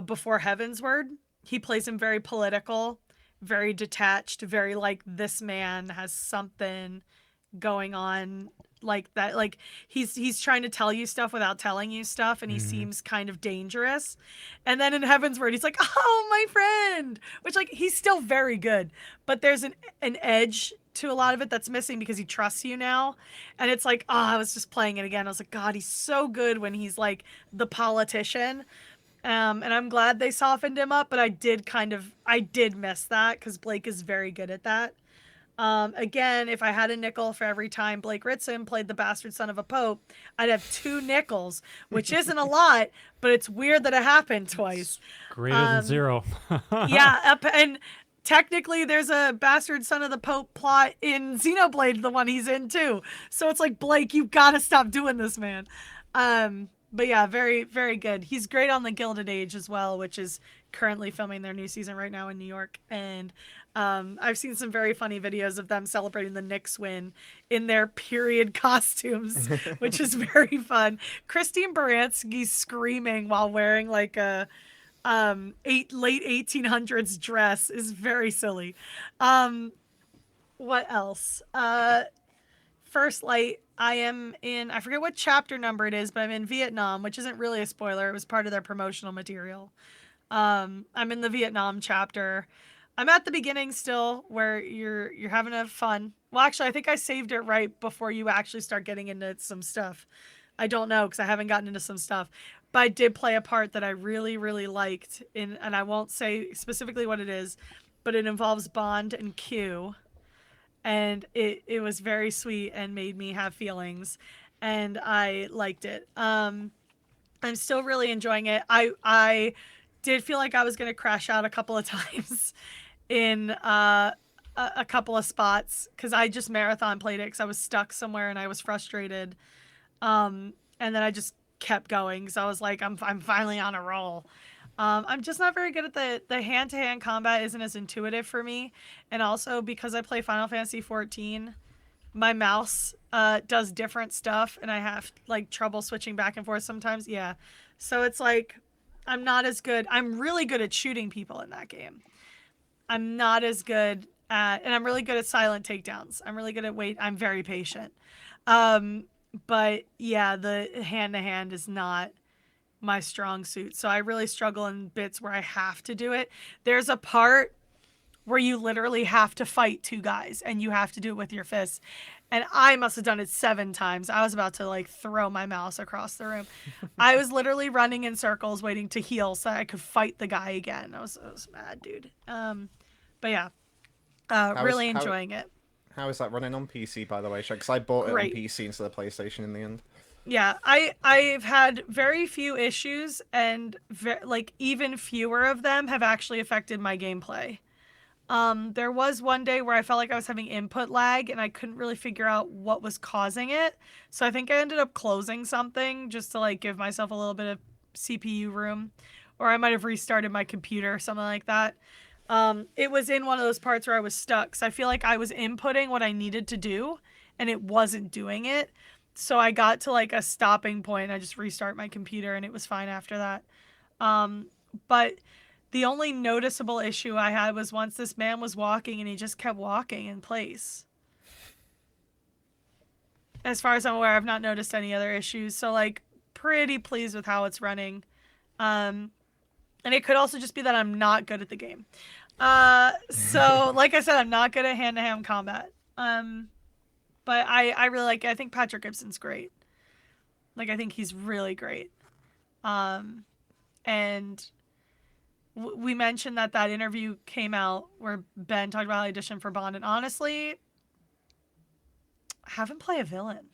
before Heavensward. He plays him very political, very detached, very like, this man has something going on like that. Like he's trying to tell you stuff without telling you stuff, and he seems kind of dangerous. And then in Heavensward, he's like, oh, my friend, which, like, he's still very good, but there's an edge to a lot of it that's missing because he trusts you now. And it's like, I was just playing it again. I was like, God, he's so good when he's like the politician. And I'm glad they softened him up, but I did miss that because Blake is very good at that. Again, if I had a nickel for every time Blake Ritson played the bastard son of a pope, I'd have 2 nickels, which isn't a lot, but it's weird that it happened twice. Greater than 0. Yeah, and technically there's a bastard son of the pope plot in Xenoblade, the one he's in too. So it's like, Blake, you gotta stop doing this, man. But yeah, very, very good. He's great on the Gilded Age as well, which is currently filming their new season right now in New York. And I've seen some very funny videos of them celebrating the Knicks win in their period costumes, which is very fun. Christine Baranski screaming while wearing like a late 1800s dress is very silly. What else? First Light, I am in, I forget what chapter number it is, but I'm in Vietnam, which isn't really a spoiler. It was part of their promotional material. I'm in the Vietnam chapter. I'm at the beginning still, where you're having a fun. Well, actually, I think I saved it right before you actually start getting into some stuff. I don't know, because I haven't gotten into some stuff. But I did play a part that I really, really liked, and I won't say specifically what it is, but it involves Bond and Q. and it was very sweet and made me have feelings, and I liked it. I'm still really enjoying it. I did feel like I was gonna crash out a couple of times in a couple of spots because I just marathon played it because I was stuck somewhere and I was frustrated. And then I just kept going because I was like, I'm finally on a roll. I'm just not very good at the hand-to-hand combat isn't as intuitive for me, and also because I play Final Fantasy 14, my mouse does different stuff, and I have like trouble switching back and forth sometimes. Yeah, so it's like I'm not as good. I'm really good at shooting people in that game. I'm not as good at, and I'm really good at silent takedowns. I'm really good at wait. I'm very patient. Um, but yeah, the hand to hand is not my strong suit. So I really struggle in bits where I have to do it. There's a part where you literally have to fight two guys and you have to do it with your fists. And I must have done it 7 times. I was about to like throw my mouse across the room. I was literally running in circles waiting to heal so I could fight the guy again. I was mad, dude. But yeah, really enjoying it. How is that running on PC, by the way? Because I bought it on Great. PC instead of PlayStation in the end. Yeah, I've had very few issues, and like even fewer of them have actually affected my gameplay. There was one day where I felt like I was having input lag, and I couldn't really figure out what was causing it. So I think I ended up closing something just to like give myself a little bit of CPU room, or I might have restarted my computer or something like that. It was in one of those parts where I was stuck. So I feel like I was inputting what I needed to do, and it wasn't doing it. So I got to like a stopping point. I just restart my computer and it was fine after that. But the only noticeable issue I had was once this man was walking and he just kept walking in place. As far as I'm aware, I've not noticed any other issues. So like pretty pleased with how it's running. And it could also just be that I'm not good at the game. So like I said, I'm not good at hand-to-hand combat. But I really like it. I think Patrick Gibson's great. Like, I think he's really great. And we mentioned that interview came out where Ben talked about how he auditioned for Bond. And honestly, have him play a villain.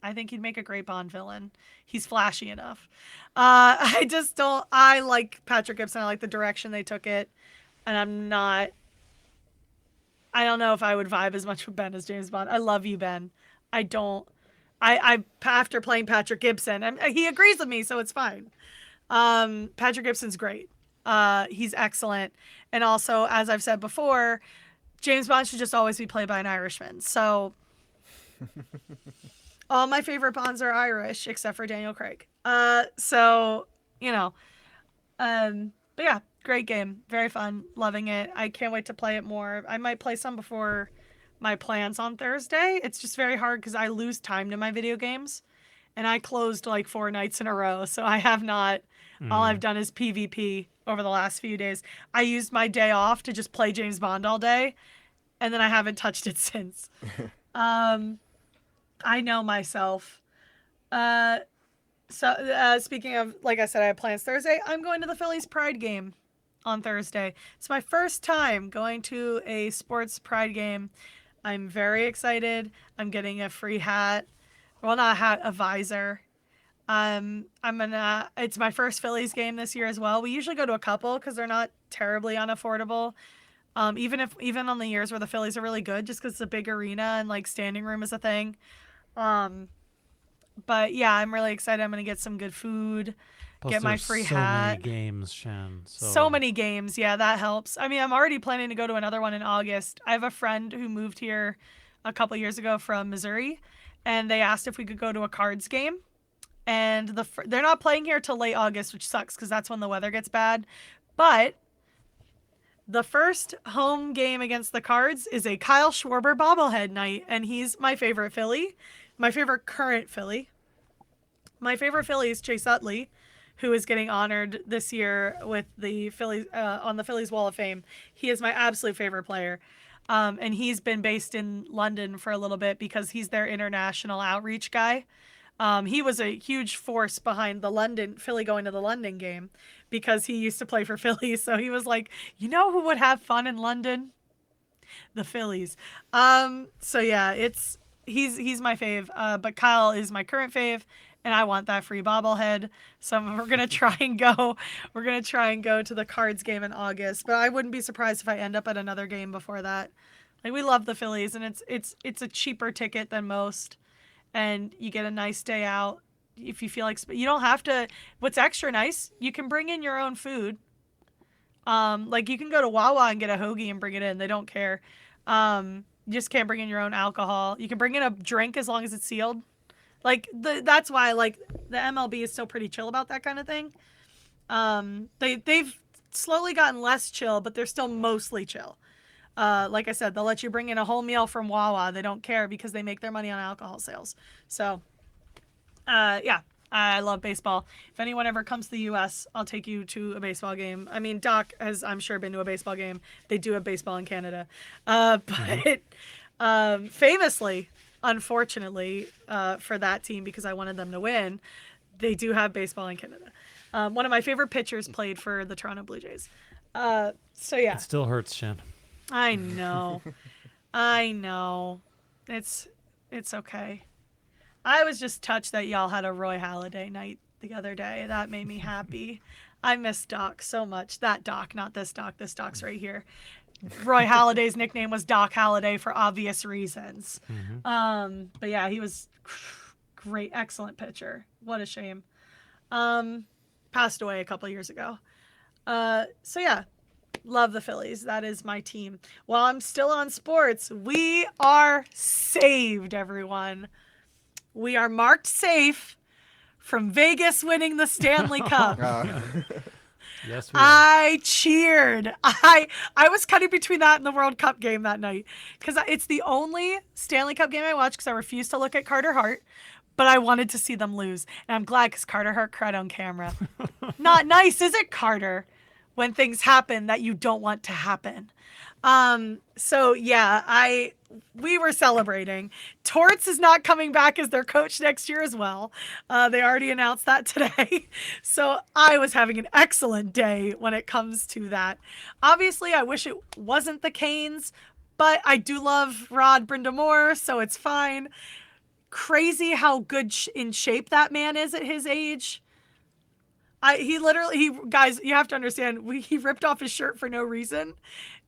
I think he'd make a great Bond villain. He's flashy enough. I just don't... I like Patrick Gibson. I like the direction they took it. And I'm not... I don't know if I would vibe as much with Ben as James Bond. I love you, Ben. I don't. I after playing Patrick Gibson, and he agrees with me, so it's fine. Patrick Gibson's great. He's excellent, and also, as I've said before, James Bond should just always be played by an Irishman. So, all my favorite Bonds are Irish, except for Daniel Craig. So you know, but yeah. Great game. Very fun. Loving it. I can't wait to play it more. I might play some before my plans on Thursday. It's just very hard because I lose time to my video games. And I closed like 4 nights in a row. So I have not. All I've done is PvP over the last few days. I used my day off to just play James Bond all day. And then I haven't touched it since. I know myself. So speaking of, like I said, I have plans Thursday. I'm going to the Phillies Pride game on Thursday. It's my first time going to a sports pride game. I'm very excited. I'm getting a free hat. Well, not a hat, a visor. It's my first Phillies game this year as well. We usually go to a couple because they're not terribly unaffordable. Even on the years where the Phillies are really good, just because it's a big arena and like standing room is a thing. But yeah, I'm really excited. I'm going to get some good food. Plus, get my there's free so hat. many games, Shan. So many games. Yeah, that helps. I mean, I'm already planning to go to another one in August. I have a friend who moved here a couple years ago from Missouri, and they asked if we could go to a cards game. And they're not playing here till late August, which sucks because that's when the weather gets bad. But the first home game against the Cards is a Kyle Schwarber bobblehead night, and he's my favorite Philly, my favorite current Philly. My favorite Philly is Chase Utley, who is getting honored this year with the Phillies on the Phillies Wall of Fame. He is my absolute favorite player. And he's been based in London for a little bit because he's their international outreach guy. He was a huge force behind Philly going to the London game because he used to play for Philly. So he was like, you know who would have fun in London? the Phillies. So yeah, he's my fave. But Kyle is my current fave, and I want that free bobblehead. So we're gonna try and go. We're gonna try and go to the Cards game in August. But I wouldn't be surprised if I end up at another game before that. Like, we love the Phillies, and it's a cheaper ticket than most, and you get a nice day out. If you feel like you don't have to. What's extra nice, you can bring in your own food. Like, you can go to Wawa and get a hoagie and bring it in. They don't care. You just can't bring in your own alcohol. You can bring in a drink as long as it's sealed. Like, that's why, like, the MLB is still pretty chill about that kind of thing. They've slowly gotten less chill, but they're still mostly chill. Like I said, they'll let you bring in a whole meal from Wawa. They don't care because they make their money on alcohol sales. So, yeah, I love baseball. If anyone ever comes to the U.S., I'll take you to a baseball game. I mean, Doc has, I'm sure, been to a baseball game. They do have baseball in Canada. But famously, unfortunately, for that team, because I wanted them to win, they do have baseball in Canada. One of my favorite pitchers played for the Toronto Blue Jays. So, yeah. It still hurts, Shan. I know. I know. It's okay. I was just touched that y'all had a Roy Halladay night the other day. That made me happy. I miss Doc so much. That Doc, not this Doc. This Doc's right here. Roy Halladay's nickname was Doc Halladay for obvious reasons. Mm-hmm. But yeah, he was great, excellent pitcher. What a shame. Passed away a couple years ago. So yeah, love the Phillies. That is my team. While I'm still on sports, we are saved, everyone. We are marked safe from Vegas winning the Stanley Cup. Yes, we are. I cheered. I was cutting between that and the World Cup game that night, because it's the only Stanley Cup game I watched, because I refused to look at Carter Hart, but I wanted to see them lose. And I'm glad, because Carter Hart cried on camera. Not nice, is it, Carter? When things happen that you don't want to happen. So yeah, we were celebrating. Torts is not coming back as their coach next year as well. They already announced that today. So I was having an excellent day when it comes to that. Obviously, I wish it wasn't the Canes, but I do love Rod Brind'Amour, so it's fine. Crazy how good in shape that man is at his age. Guys, you have to understand, he ripped off his shirt for no reason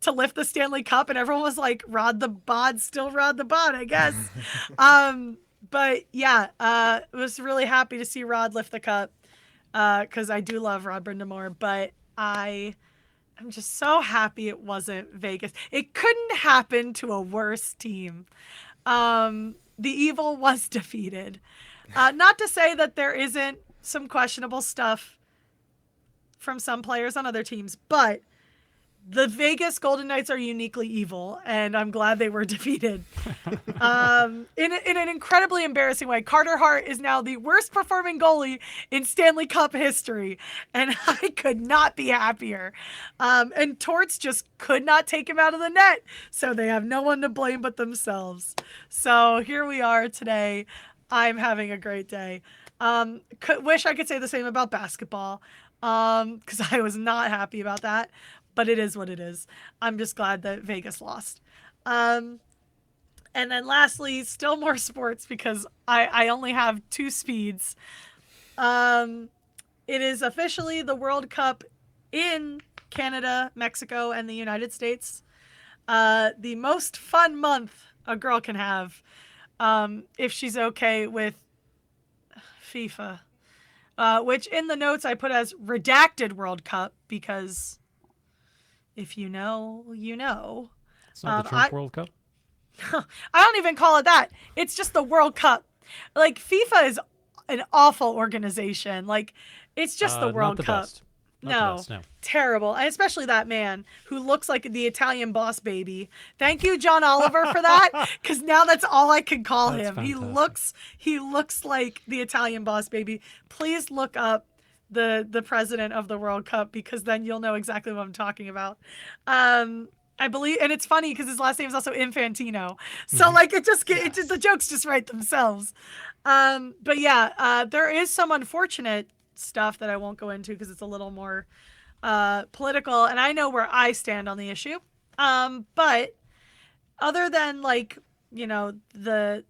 to lift the Stanley Cup, and everyone was like, Rod the bod, still Rod the bod, I guess. But yeah, was really happy to see Rod lift the cup, because I do love Rod Brind'Amour, but I'm just so happy it wasn't Vegas. It couldn't happen to a worse team. The evil was defeated. Not to say that there isn't some questionable stuff from some players on other teams, but the Vegas Golden Knights are uniquely evil, and I'm glad they were defeated. In an incredibly embarrassing way. Carter Hart is now the worst performing goalie in Stanley Cup history, and I could not be happier. And Torts just could not take him out of the net, so they have no one to blame but themselves. So here we are today. I'm having a great day. Wish I could say the same about basketball, because I was not happy about that, but it is what it is. I'm just glad that Vegas lost. And then lastly, still more sports, because I only have 2 speeds. It is officially the World Cup in Canada, Mexico, and the United States. The most fun month a girl can have, if she's okay with FIFA. Which in the notes I put as redacted World Cup, because if you know, you know. It's not the Trump World Cup? I don't even call it that. It's just the World Cup. Like, FIFA is an awful organization. Like, it's just the World Cup. Best. Not the best, no. Terrible. And especially that man who looks like the Italian boss baby. Thank you, John Oliver, for that, because now that's all I can call That's him. fantastic. He looks like the Italian boss baby. Please look up the president of the World Cup, because then you'll know exactly what I'm talking about. I believe, and it's funny because his last name is also Infantino. So like the jokes just write themselves. But yeah, there is some unfortunate stuff that I won't go into because it's a little more political, and I know where I stand on the issue. But other than like, the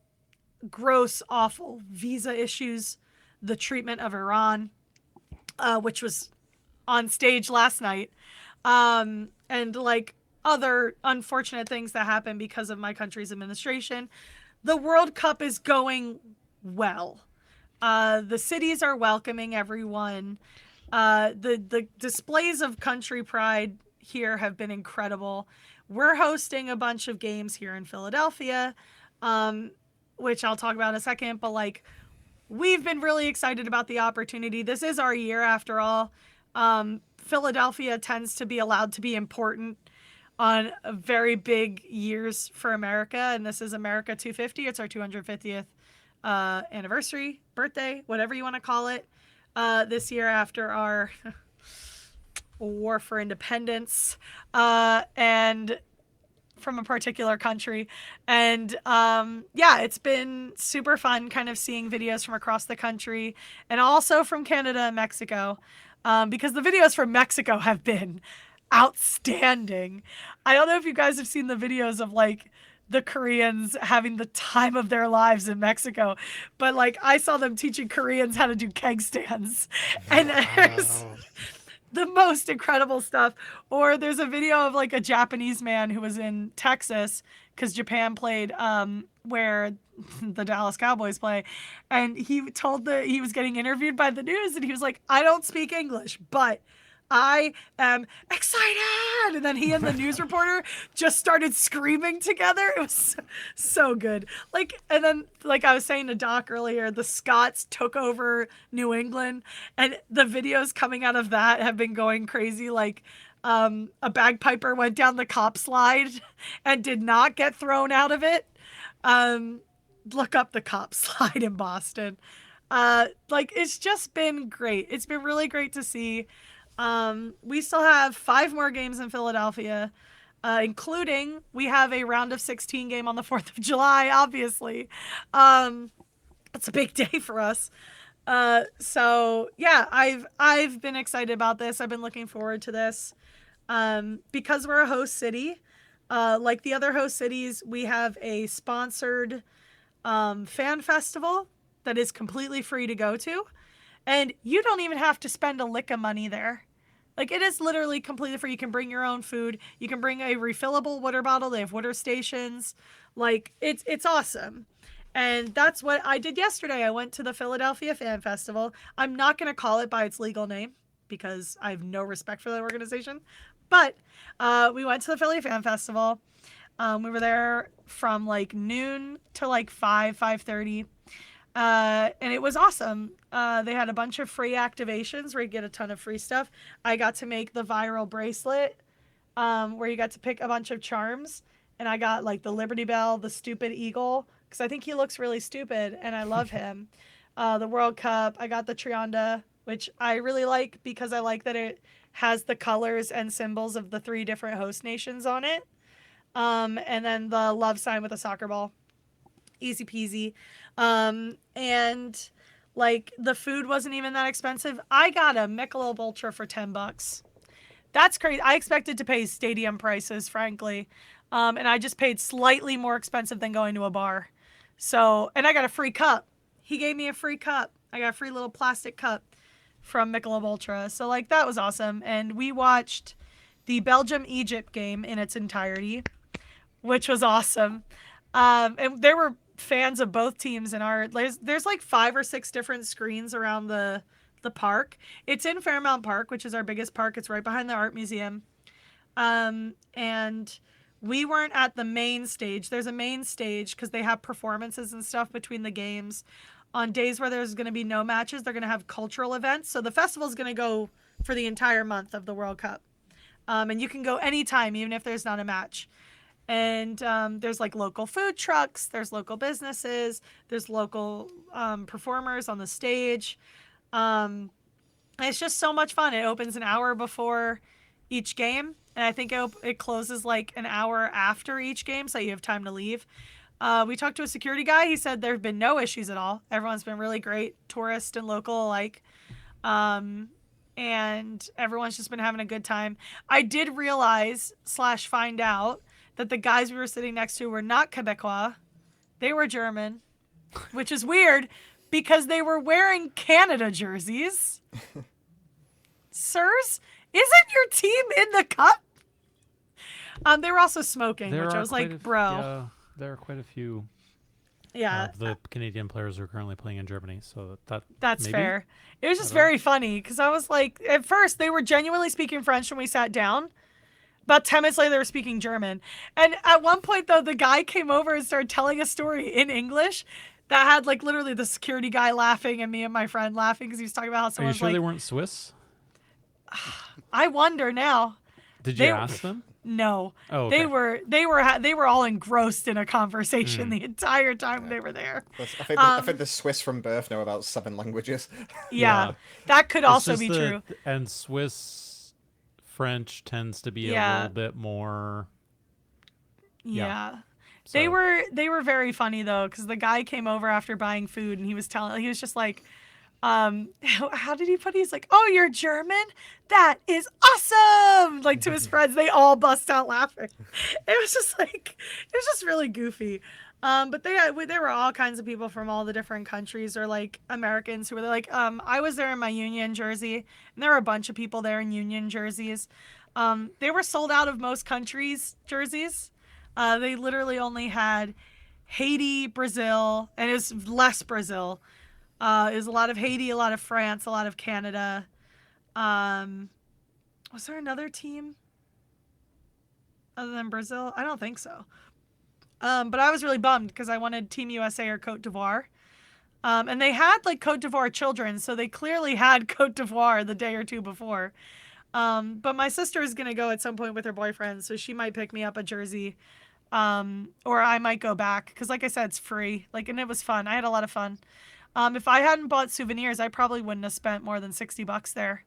gross, awful visa issues, the treatment of Iran, which was on stage last night, and like other unfortunate things that happened because of my country's administration, the World Cup is going well. The cities are welcoming everyone. The displays of country pride here have been incredible. We're hosting a bunch of games here in Philadelphia, which I'll talk about in a second. But like, we've been really excited about the opportunity. This is our year after all. Philadelphia tends to be allowed to be important on very big years for America, and this is America 250. It's our 250th anniversary, birthday, whatever you want to call it, this year after our war for independence, and from a particular country. And yeah, it's been super fun kind of seeing videos from across the country and also from Canada and Mexico, because the videos from Mexico have been outstanding. I don't know if you guys have seen the videos of like the Koreans having the time of their lives in Mexico, but like I saw them teaching Koreans how to do keg stands, and there's the most incredible stuff. Or there's a video of like a Japanese man who was in Texas because Japan played where the Dallas Cowboys play, and he was getting interviewed by the news, and he was like, I don't speak English, but I am excited. And then he and the news reporter just started screaming together. It was so good. Like, and then, like I was saying to Doc earlier, the Scots took over New England, and the videos coming out of that have been going crazy. Like, a bagpiper went down the cop slide and did not get thrown out of it. Look up the cop slide in Boston. Like, it's just been great. It's been really great to see. We still have 5 more games in Philadelphia, including we have a round of 16 game on the 4th of July, obviously. It's a big day for us. So yeah, I've been excited about this. I've been looking forward to this. Because we're a host city, like the other host cities, we have a sponsored fan festival that is completely free to go to. And you don't even have to spend a lick of money there. Like, it is literally completely free. You can bring your own food. You can bring a refillable water bottle. They have water stations. Like, it's awesome. And that's what I did yesterday. I went to the Philadelphia Fan Festival. I'm not going to call it by its legal name because I have no respect for that organization. But we went to the Philly Fan Festival. We were there from like noon to like 5:30. And it was awesome. They had a bunch of free activations where you get a ton of free stuff. I got to make the viral bracelet, where you got to pick a bunch of charms. And I got like the Liberty Bell, the stupid eagle, because I think he looks really stupid and I love him. The World Cup. I got the Trionda, which I really like because I like that it has the colors and symbols of the 3 different host nations on it. And then the love sign with a soccer ball. Easy peasy. And like the food wasn't even that expensive. I got a Michelob Ultra for $10. That's crazy. I expected to pay stadium prices, frankly. And I just paid slightly more expensive than going to a bar. So, and I got a free cup. He gave me a free cup. I got a free little plastic cup from Michelob Ultra. So like that was awesome. And we watched the Belgium-Egypt game in its entirety, which was awesome. And there were fans of both teams in our there's like 5 or 6 different screens around the park. It's in Fairmount Park, which is our biggest park. It's right behind the art museum. And we weren't at the main stage. There's a main stage because they have performances and stuff between the games. On days where there's going to be no matches, they're going to have cultural events. So the festival is going to go for the entire month of the World Cup. And you can go anytime, even if there's not a match. And there's like local food trucks, there's local businesses, there's local performers on the stage. It's just so much fun. It opens an hour before each game, and I think it closes like an hour after each game, so you have time to leave. We talked to a security guy. He said there have been no issues at all. Everyone's been really great, tourist and local alike. And everyone's just been having a good time. I did realize / find out that the guys we were sitting next to were not Quebecois. They were German, which is weird because they were wearing Canada jerseys. Sirs, isn't your team in the cup? They were also smoking, which I was like, bro. Yeah, there are quite a few Yeah. of the Canadian players who are currently playing in Germany, so That's maybe? fair. It was just very funny because I was like, at first they were genuinely speaking French when we sat down. About 10 minutes later, they were speaking German. And at one point, though, the guy came over and started telling a story in English that had like literally the security guy laughing and me and my friend laughing because he was talking about how Are you someone's sure like, they weren't Swiss? I wonder now. Did you They- ask them? No, Oh, okay. they were all engrossed in a conversation the entire time they were there. I think the Swiss from birth know about 7 languages. Yeah, Yeah. that could It's also just be true. And Swiss French tends to be a Yeah. little bit more. Yeah. So, They were very funny though, because the guy came over after buying food and he was just like, how did he put it? He's like, "Oh, you're German? That is awesome!" Like to his friends, they all bust out laughing. It was just really goofy. But there were all kinds of people from all the different countries, or like Americans who were like, I was there in my Union jersey, and there were a bunch of people there in Union jerseys. They were sold out of most countries' jerseys. They literally only had Haiti, Brazil, and it was less Brazil. It was a lot of Haiti, a lot of France, a lot of Canada. Was there another team other than Brazil? I don't think so. But I was really bummed because I wanted Team USA or Cote d'Ivoire. And they had like Cote d'Ivoire children, so they clearly had Cote d'Ivoire the day or two before. But my sister is going to go at some point with her boyfriend, so she might pick me up a jersey. Or I might go back because, like I said, it's free. Like, and it was fun. I had a lot of fun. If I hadn't bought souvenirs, I probably wouldn't have spent more than $60 there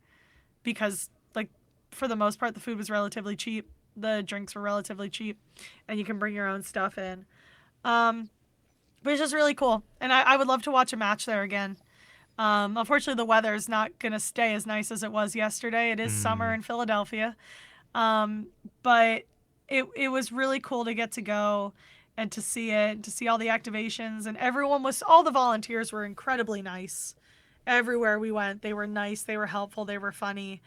because, like, for the most part, the food was relatively cheap. The drinks were relatively cheap, and you can bring your own stuff in. But it's just really cool, and I would love to watch a match there again. Unfortunately, the weather is not going to stay as nice as it was yesterday. It is summer in Philadelphia, but it was really cool to get to go and to see it, to see all the activations, and all the volunteers were incredibly nice. Everywhere we went, they were nice, they were helpful, they were funny.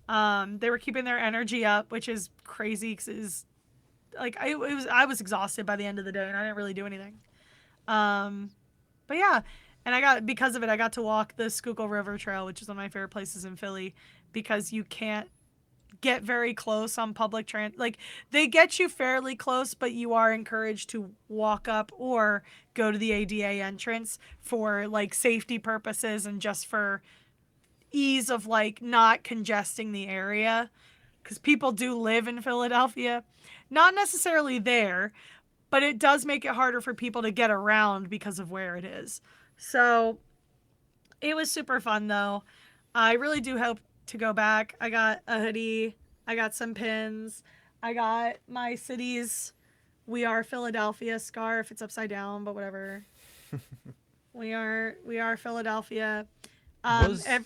They were keeping their energy up, which is crazy because I was exhausted by the end of the day and I didn't really do anything. But yeah, and because of it, I got to walk the Schuylkill River Trail, which is one of my favorite places in Philly, because you can't get very close on public transit. Like, they get you fairly close, but you are encouraged to walk up or go to the ADA entrance for like safety purposes and just for ease of like not congesting the area, because people do live in Philadelphia, not necessarily there, but it does make it harder for people to get around because of where it is. So it was super fun though. I really do hope to go back. I got a hoodie, I got some pins, I got my city's "We Are Philadelphia" scarf. It's upside down, but whatever. we are Philadelphia. Go ahead.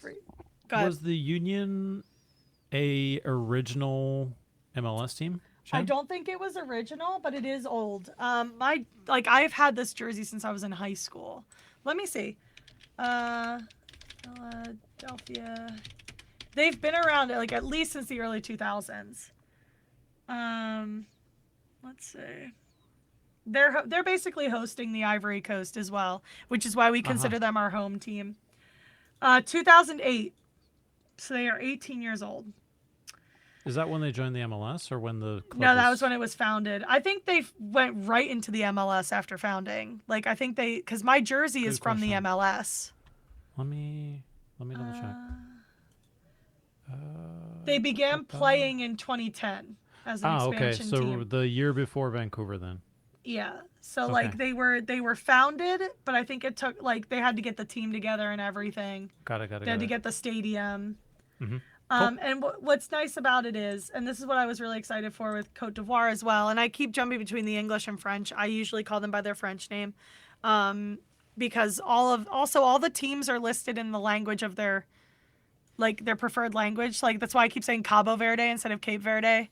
Was the Union a original MLS team? I Shan? don't think it was original, but it is old. I've had this jersey since I was in high school. Let me see. Philadelphia. They've been around like at least since the early 2000s. Let's see. They're basically hosting the Ivory Coast as well, which is why we consider them our home team. 2008. So they are 18 years old. Is that when they joined the MLS or when the club No, that was when it was founded. I think they went right into the MLS after founding. Like, I think because my jersey is Good from the question. MLS. Let me double check. They began playing in 2010 as an okay. expansion So team. the year before Vancouver, then. Yeah. So Okay. like they were founded, but I think it took like they had to get the team together and everything. Got it. They had to get the stadium. Mm-hmm. And what's nice about it is, and this is what I was really excited for with Cote d'Ivoire as well, and I keep jumping between the English and French. I usually call them by their French name, because all the teams are listed in the language of their preferred language. Like, that's why I keep saying Cabo Verde instead of Cape Verde.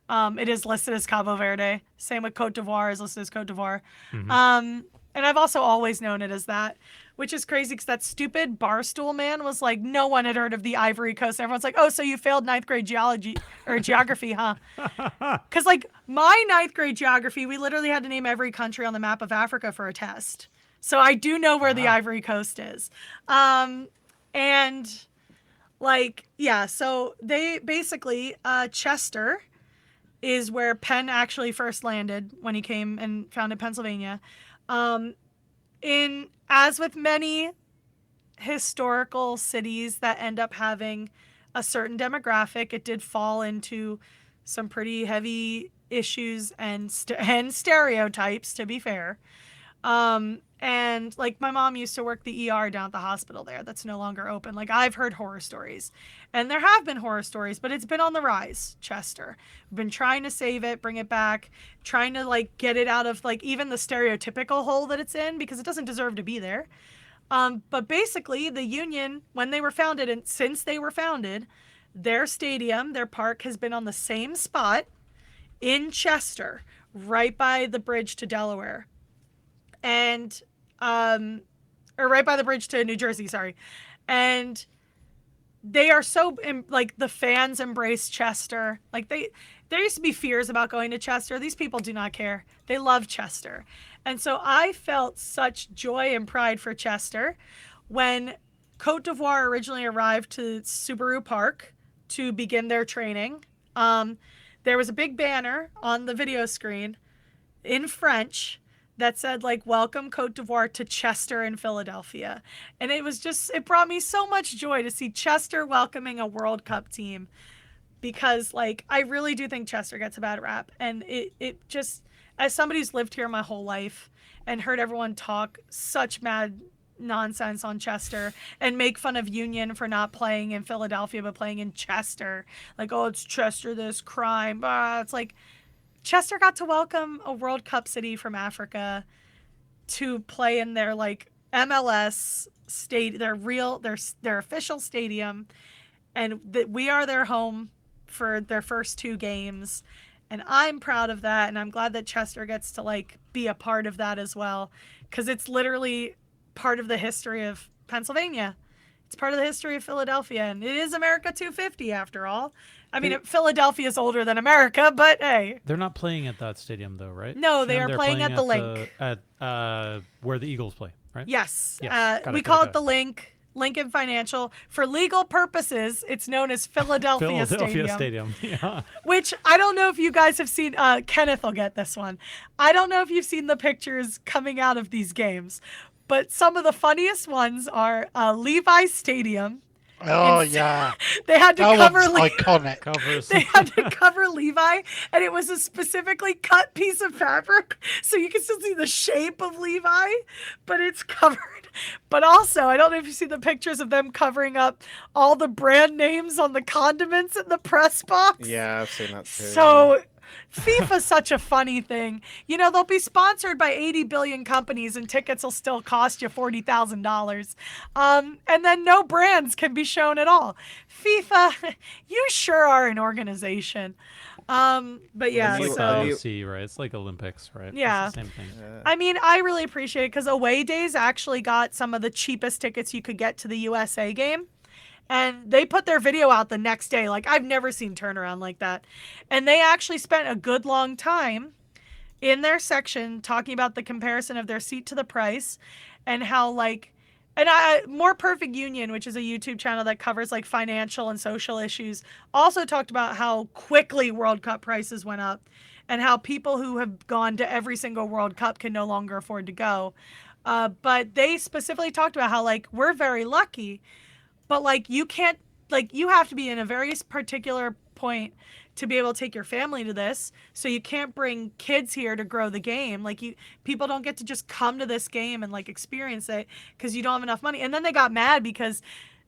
it is listed as Cabo Verde. Same with Cote d'Ivoire is listed as Cote d'Ivoire. Mhm. And I've also always known it as that, which is crazy because that stupid Barstool man was like, no one had heard of the Ivory Coast. And everyone's like, oh, so you failed ninth grade geography, huh? Because like my ninth grade geography, we literally had to name every country on the map of Africa for a test. So I do know where the Ivory Coast is. And like, yeah, so they basically, Chester is where Penn actually first landed when he came and founded Pennsylvania. As with many historical cities that end up having a certain demographic, it did fall into some pretty heavy issues and stereotypes, to be fair. And like my mom used to work the ER down at the hospital there that's no longer open. Like I've heard horror stories, and there have been horror stories, but it's been on the rise, Chester. We've been trying to save it, bring it back, trying to like get it out of like even the stereotypical hole that it's in, because it doesn't deserve to be there. But basically the Union, when they were founded and since they were founded, their stadium, their park has been on the same spot in Chester, right by the bridge to Delaware. And or right by the bridge to New Jersey, sorry. And they are so like the fans embrace Chester. Like there used to be fears about going to Chester. These people do not care. They love Chester. And so I felt such joy and pride for Chester when Cote d'Ivoire originally arrived to Subaru Park to begin their training. There was a big banner on the video screen in French that said like, welcome Cote d'Ivoire to Chester in Philadelphia. And it was just, it brought me so much joy to see Chester welcoming a World Cup team, because like, I really do think Chester gets a bad rap. And it just, as somebody who's lived here my whole life and heard everyone talk such mad nonsense on Chester and make fun of Union for not playing in Philadelphia, but playing in Chester, like, oh, it's Chester, this crime. It's like, Chester got to welcome a World Cup city from Africa to play in their like MLS state, their official stadium, and that we are their home for their first 2 games. And I'm proud of that, and I'm glad that Chester gets to like be a part of that as well, because it's literally part of the history of Pennsylvania. It's part of the history of Philadelphia, and it is America 250 after all. I mean, Philadelphia is older than America, but hey. They're not playing at that stadium, though, right? No, they Shan? are playing at the Link. At where the Eagles play, right? Yes. We call it the Link, Lincoln Financial. For legal purposes, it's known as Philadelphia Stadium. Yeah. Which I don't know if you guys have seen. Kenneth will get this one. I don't know if you've seen the pictures coming out of these games, but some of the funniest ones are Levi Stadium. Oh yeah, they had to cover iconic. They had to cover Levi, and it was a specifically cut piece of fabric, so you can still see the shape of Levi, but it's covered. But also, I don't know if you see the pictures of them covering up all the brand names on the condiments in the press box. Yeah, I've seen that too. So FIFA's such a funny thing. You know, they'll be sponsored by 80 billion companies and tickets will still cost you $40,000. And then no brands can be shown at all. FIFA, you sure are an organization. But yeah, it's like so IOC, right? It's like Olympics, right? Yeah. It's the same thing. I mean, I really appreciate it because Away Days actually got some of the cheapest tickets you could get to the USA game. And they put their video out the next day. Like, I've never seen turnaround like that. And they actually spent a good long time in their section talking about the comparison of their seat to the price and how, like, More Perfect Union, which is a YouTube channel that covers, like, financial and social issues, also talked about how quickly World Cup prices went up and how people who have gone to every single World Cup can no longer afford to go. But they specifically talked about how, like, we're very lucky. But, like, you can't, like, you have to be in a very particular point to be able to take your family to this. So you can't bring kids here to grow the game. Like, people don't get to just come to this game and, like, experience it because you don't have enough money. And then they got mad because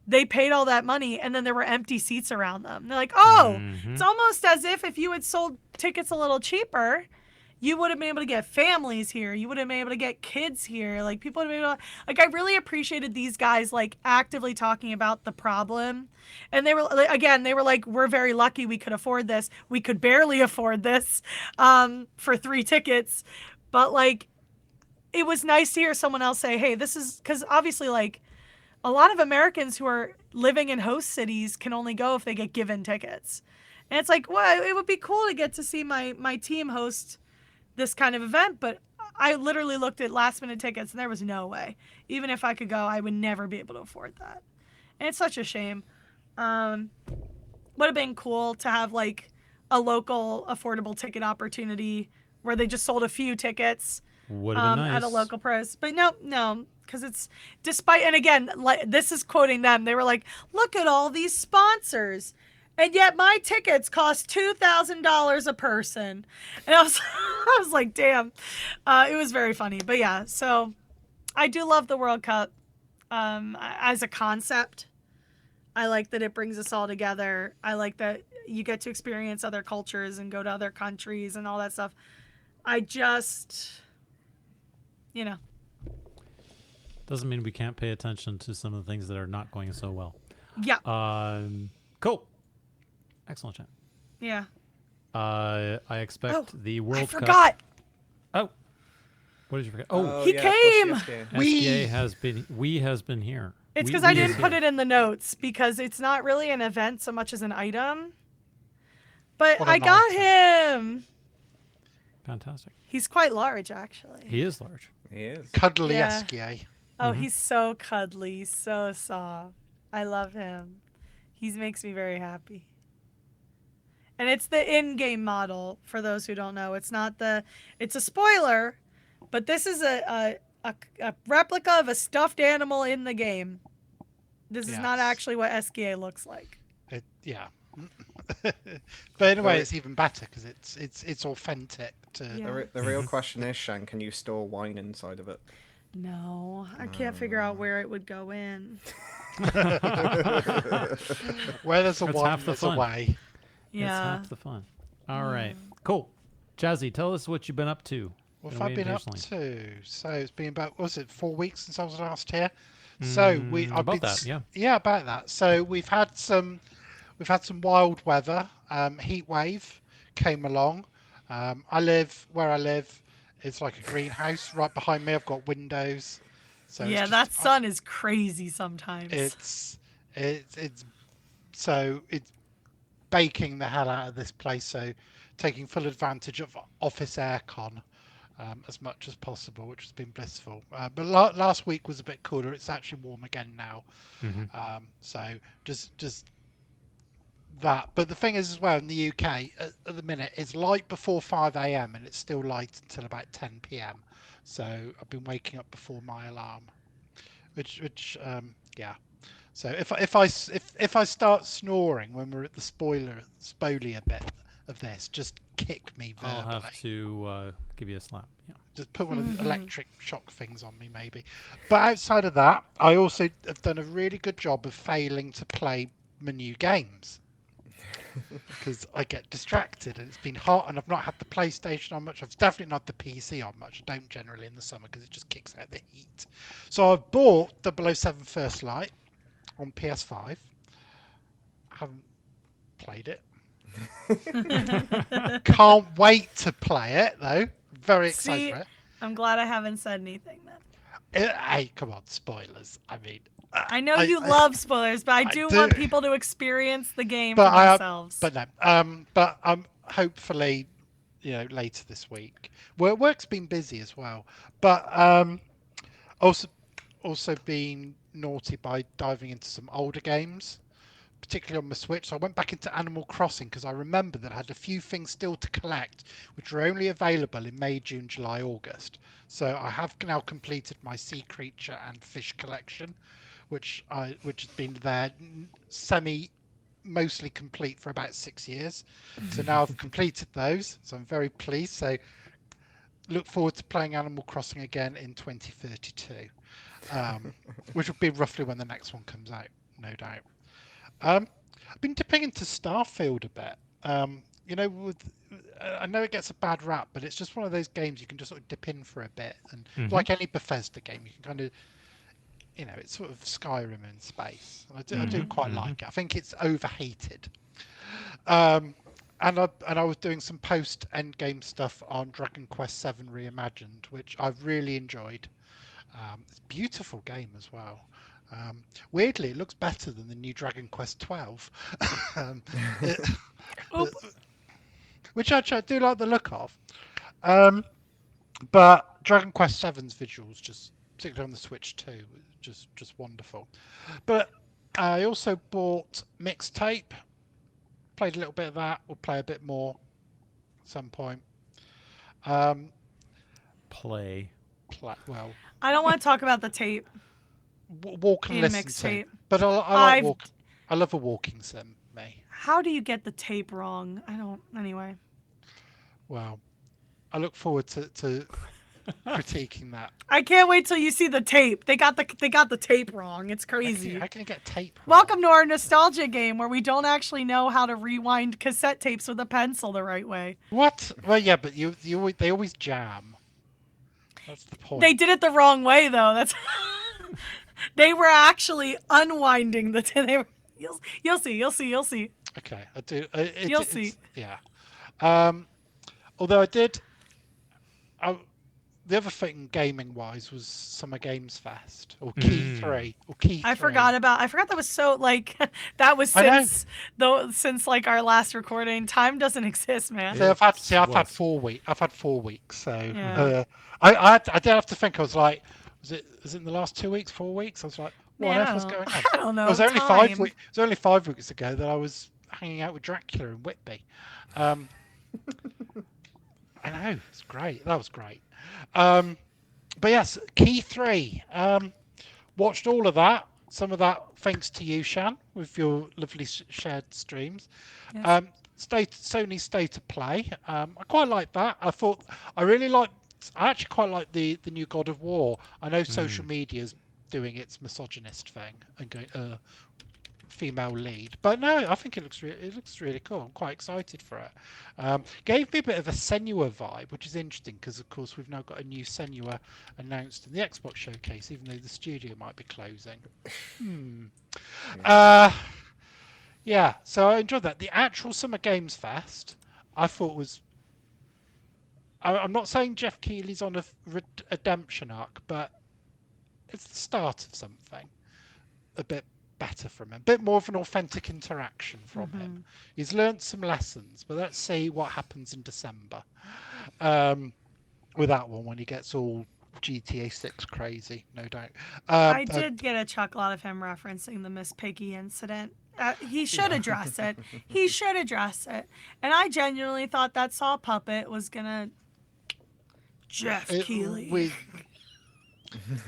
they paid all that money and then there were empty seats around them. They're like, oh, it's almost as if you had sold tickets a little cheaper, you would have been able to get families here. You would have been able to get kids here. Like, people would have been able to, like, I really appreciated these guys, like, actively talking about the problem. And they were, like, again, they were like, we're very lucky we could afford this. We could barely afford this for 3 tickets. But, like, it was nice to hear someone else say, hey, this is, because obviously, like, a lot of Americans who are living in host cities can only go if they get given tickets. And it's like, well, it would be cool to get to see my team host this kind of event, but I literally looked at last minute tickets and there was no way. Even if I could go, I would never be able to afford that. And it's such a shame. Would have been cool to have like a local affordable ticket opportunity where they just sold a few tickets Would have been nice. at a local price. But no, because it's despite, and again, like, this is quoting them. They were like, look at all these sponsors. And yet my tickets cost $2,000 a person. And I was like, damn. It was very funny. But yeah, so I do love the World Cup as a concept. I like that it brings us all together. I like that you get to experience other cultures and go to other countries and all that stuff. I just, Doesn't mean we can't pay attention to some of the things that are not going so well. Yeah. Cool. Excellent chat. Yeah. I expect the World I Cup. forgot. Oh. What did you forget? Oh, He yeah, of course, came! SGA has been here. It's because I didn't put it in the notes because it's not really an event so much as an item. But What I an got item. him. Fantastic. He's quite large, actually. He is large. He is. Cuddly Yeah. SGA. Oh, he's so cuddly, so soft. I love him. He makes me very happy. And it's the in-game model, for those who don't know. It's a spoiler, but this is a replica of a stuffed animal in the game. This is not Yes. actually what SGA looks like. Yeah. But in a way, Right. it's even better because it's authentic to. Yeah. The real question is, Shan, can you store wine inside of it? No, I can't figure out where it would go in. Where there's a That's one, half the there's a fun. way. It's Yeah. half the fun. All right. Cool. Jazzy, tell us what you've been up to. What Been have I waiting been up patiently. to? So it's been about, was it 4 weeks since I was last here? So I've about been, that, yeah. Yeah, about that. So we've had some wild weather. Heat wave came along. Where I live, it's like a greenhouse. Right behind me, I've got windows. So Yeah, it's that just, sun is crazy sometimes. it's baking the hell out of this place. So taking full advantage of office aircon. As much as possible, which has been blissful. But last week was a bit cooler. It's actually warm again now. So just that. But the thing is, as well, in the UK at the minute, it's light before 5 a.m. and it's still light until about 10 p.m. So I've been waking up before my alarm, which yeah. So if I start snoring when we're at the spoiler bit of this, just kick me verbally. I'll have to give you a slap. Yeah. Just put one of the electric shock things on me, maybe. But outside of that, I also have done a really good job of failing to play my new games because I get distracted and it's been hot and I've not had the PlayStation on much. I've definitely not the PC on much. I don't generally in the summer because it just kicks out the heat. So I've bought 007 First Light on PS5. I haven't played it. Can't wait to play it though. Very excited See, for it. I'm glad I haven't said anything then. Hey, come on, spoilers. I mean, I know you love spoilers, but I do want people to experience the game for themselves. But no, but hopefully, later this week. Work's been busy as well, but also been naughty by diving into some older games, particularly on my Switch. So I went back into Animal Crossing because I remember that I had a few things still to collect, which were only available in May, June, July, August. So I have now completed my sea creature and fish collection, which has been there mostly complete for about 6 years. So now I've completed those. So I'm very pleased. So look forward to playing Animal Crossing again in 2032, which will be roughly when the next one comes out, no doubt. I've been dipping into Starfield a bit. you know, I know it gets a bad rap, but it's just one of those games you can just sort of dip in for a bit, and like any Bethesda game, you can kind of, you know, it's sort of Skyrim in space. And I do quite like it. I think it's overhated. And I was doing some post endgame stuff on Dragon Quest VII Reimagined, which I've really enjoyed. It's a beautiful game as well. Weirdly, it looks better than the new Dragon Quest 12, which actually I do like the look of. But Dragon Quest VII's visuals, just particularly on the Switch 2, just wonderful. But I also bought Mixtape. Played a little bit of that. We'll play a bit more at some point. Well, I don't want to talk about the tape. Walk and In listen Mixtape. to. But I love a walking sim, me. How do you get the tape wrong? I don't. Anyway. Well, I look forward to critiquing that. I can't wait till you see the tape. They got the tape wrong. It's crazy. How can you get tape wrong? Welcome to our nostalgia game where we don't actually know how to rewind cassette tapes with a pencil the right way. What? Well, yeah, but they always jam. That's the point. They did it the wrong way though. That's they were actually unwinding the tape. You'll see. Okay, I do. You'll see. Yeah. Although the other thing gaming-wise was Summer Games Fest or Key 3 or Key 3. I forgot that was so like that was since like our last recording. Time doesn't exist, man. So I've had 4 weeks. I've had 4 weeks. So I did have to think. I was like, was it in the last 2 weeks, 4 weeks? I was like, what on earth was going on? I don't know. It was only 5 weeks. It was only 5 weeks ago that I was hanging out with Dracula in Whitby. I know, it's great. That was great. But yes, Key 3. Watched all of that. Some of that thanks to you, Shan, with your lovely shared streams. Yes. Sony State of Play. I quite like that. I actually quite like the new God of War. I know social media's doing its misogynist thing and going, female lead, but no, I think it looks really cool. I'm quite excited for it. Gave me a bit of a Senua vibe, which is interesting because of course we've now got a new Senua announced in the Xbox showcase, even though the studio might be closing. Yeah, so I enjoyed that. The actual Summer Games Fest, I thought was. I'm not saying Jeff Keighley's on a redemption arc, but it's the start of something a bit better from him, a bit more of an authentic interaction from him. He's learnt some lessons, but let's see what happens in December with that one when he gets all GTA 6 crazy, no doubt. I did get a chuckle out of him referencing the Miss Piggy incident. He should address it. He should address it. And I genuinely thought that Saw puppet was gonna Jeff Keighley.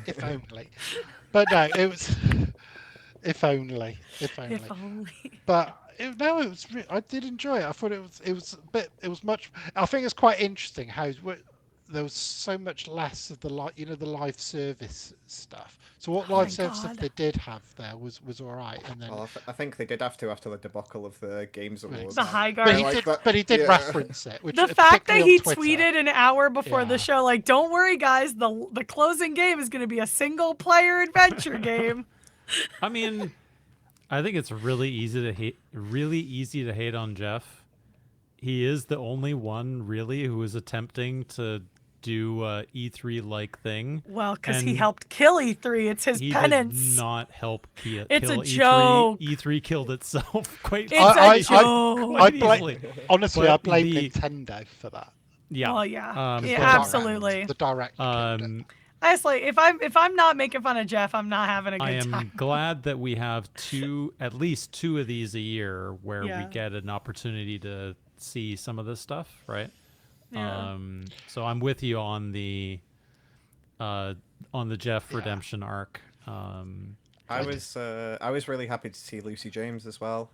If only. But no, it was. If only. But I did enjoy it. I thought it was a bit. It was much. I think it's quite interesting how there was so much less of the live service stuff. So what live service stuff they did have there was all right. And then I think they did have to after the debacle of the Games Awards. The High Guard. But he did reference it. Which, the fact that he Twitter, tweeted an hour before the show, like, "Don't worry, guys. The closing game is going to be a single player adventure game." I mean, I think it's really easy to hate on Jeff. He is the only one really who is attempting to do a E3 like thing. Well, because he helped kill E3. It's his penance. He did not help kill it's a E3. joke. E3 killed itself quite joke. Honestly, I blame Nintendo for that. Yeah. Well, yeah. Absolutely. The direct. Honestly, if I'm not making fun of Jeff, I'm not having a good time. I am glad that we have at least two of these a year where we get an opportunity to see some of this stuff, right? Yeah. So I'm with you on the Jeff redemption arc. I was really happy to see Lucy James as well.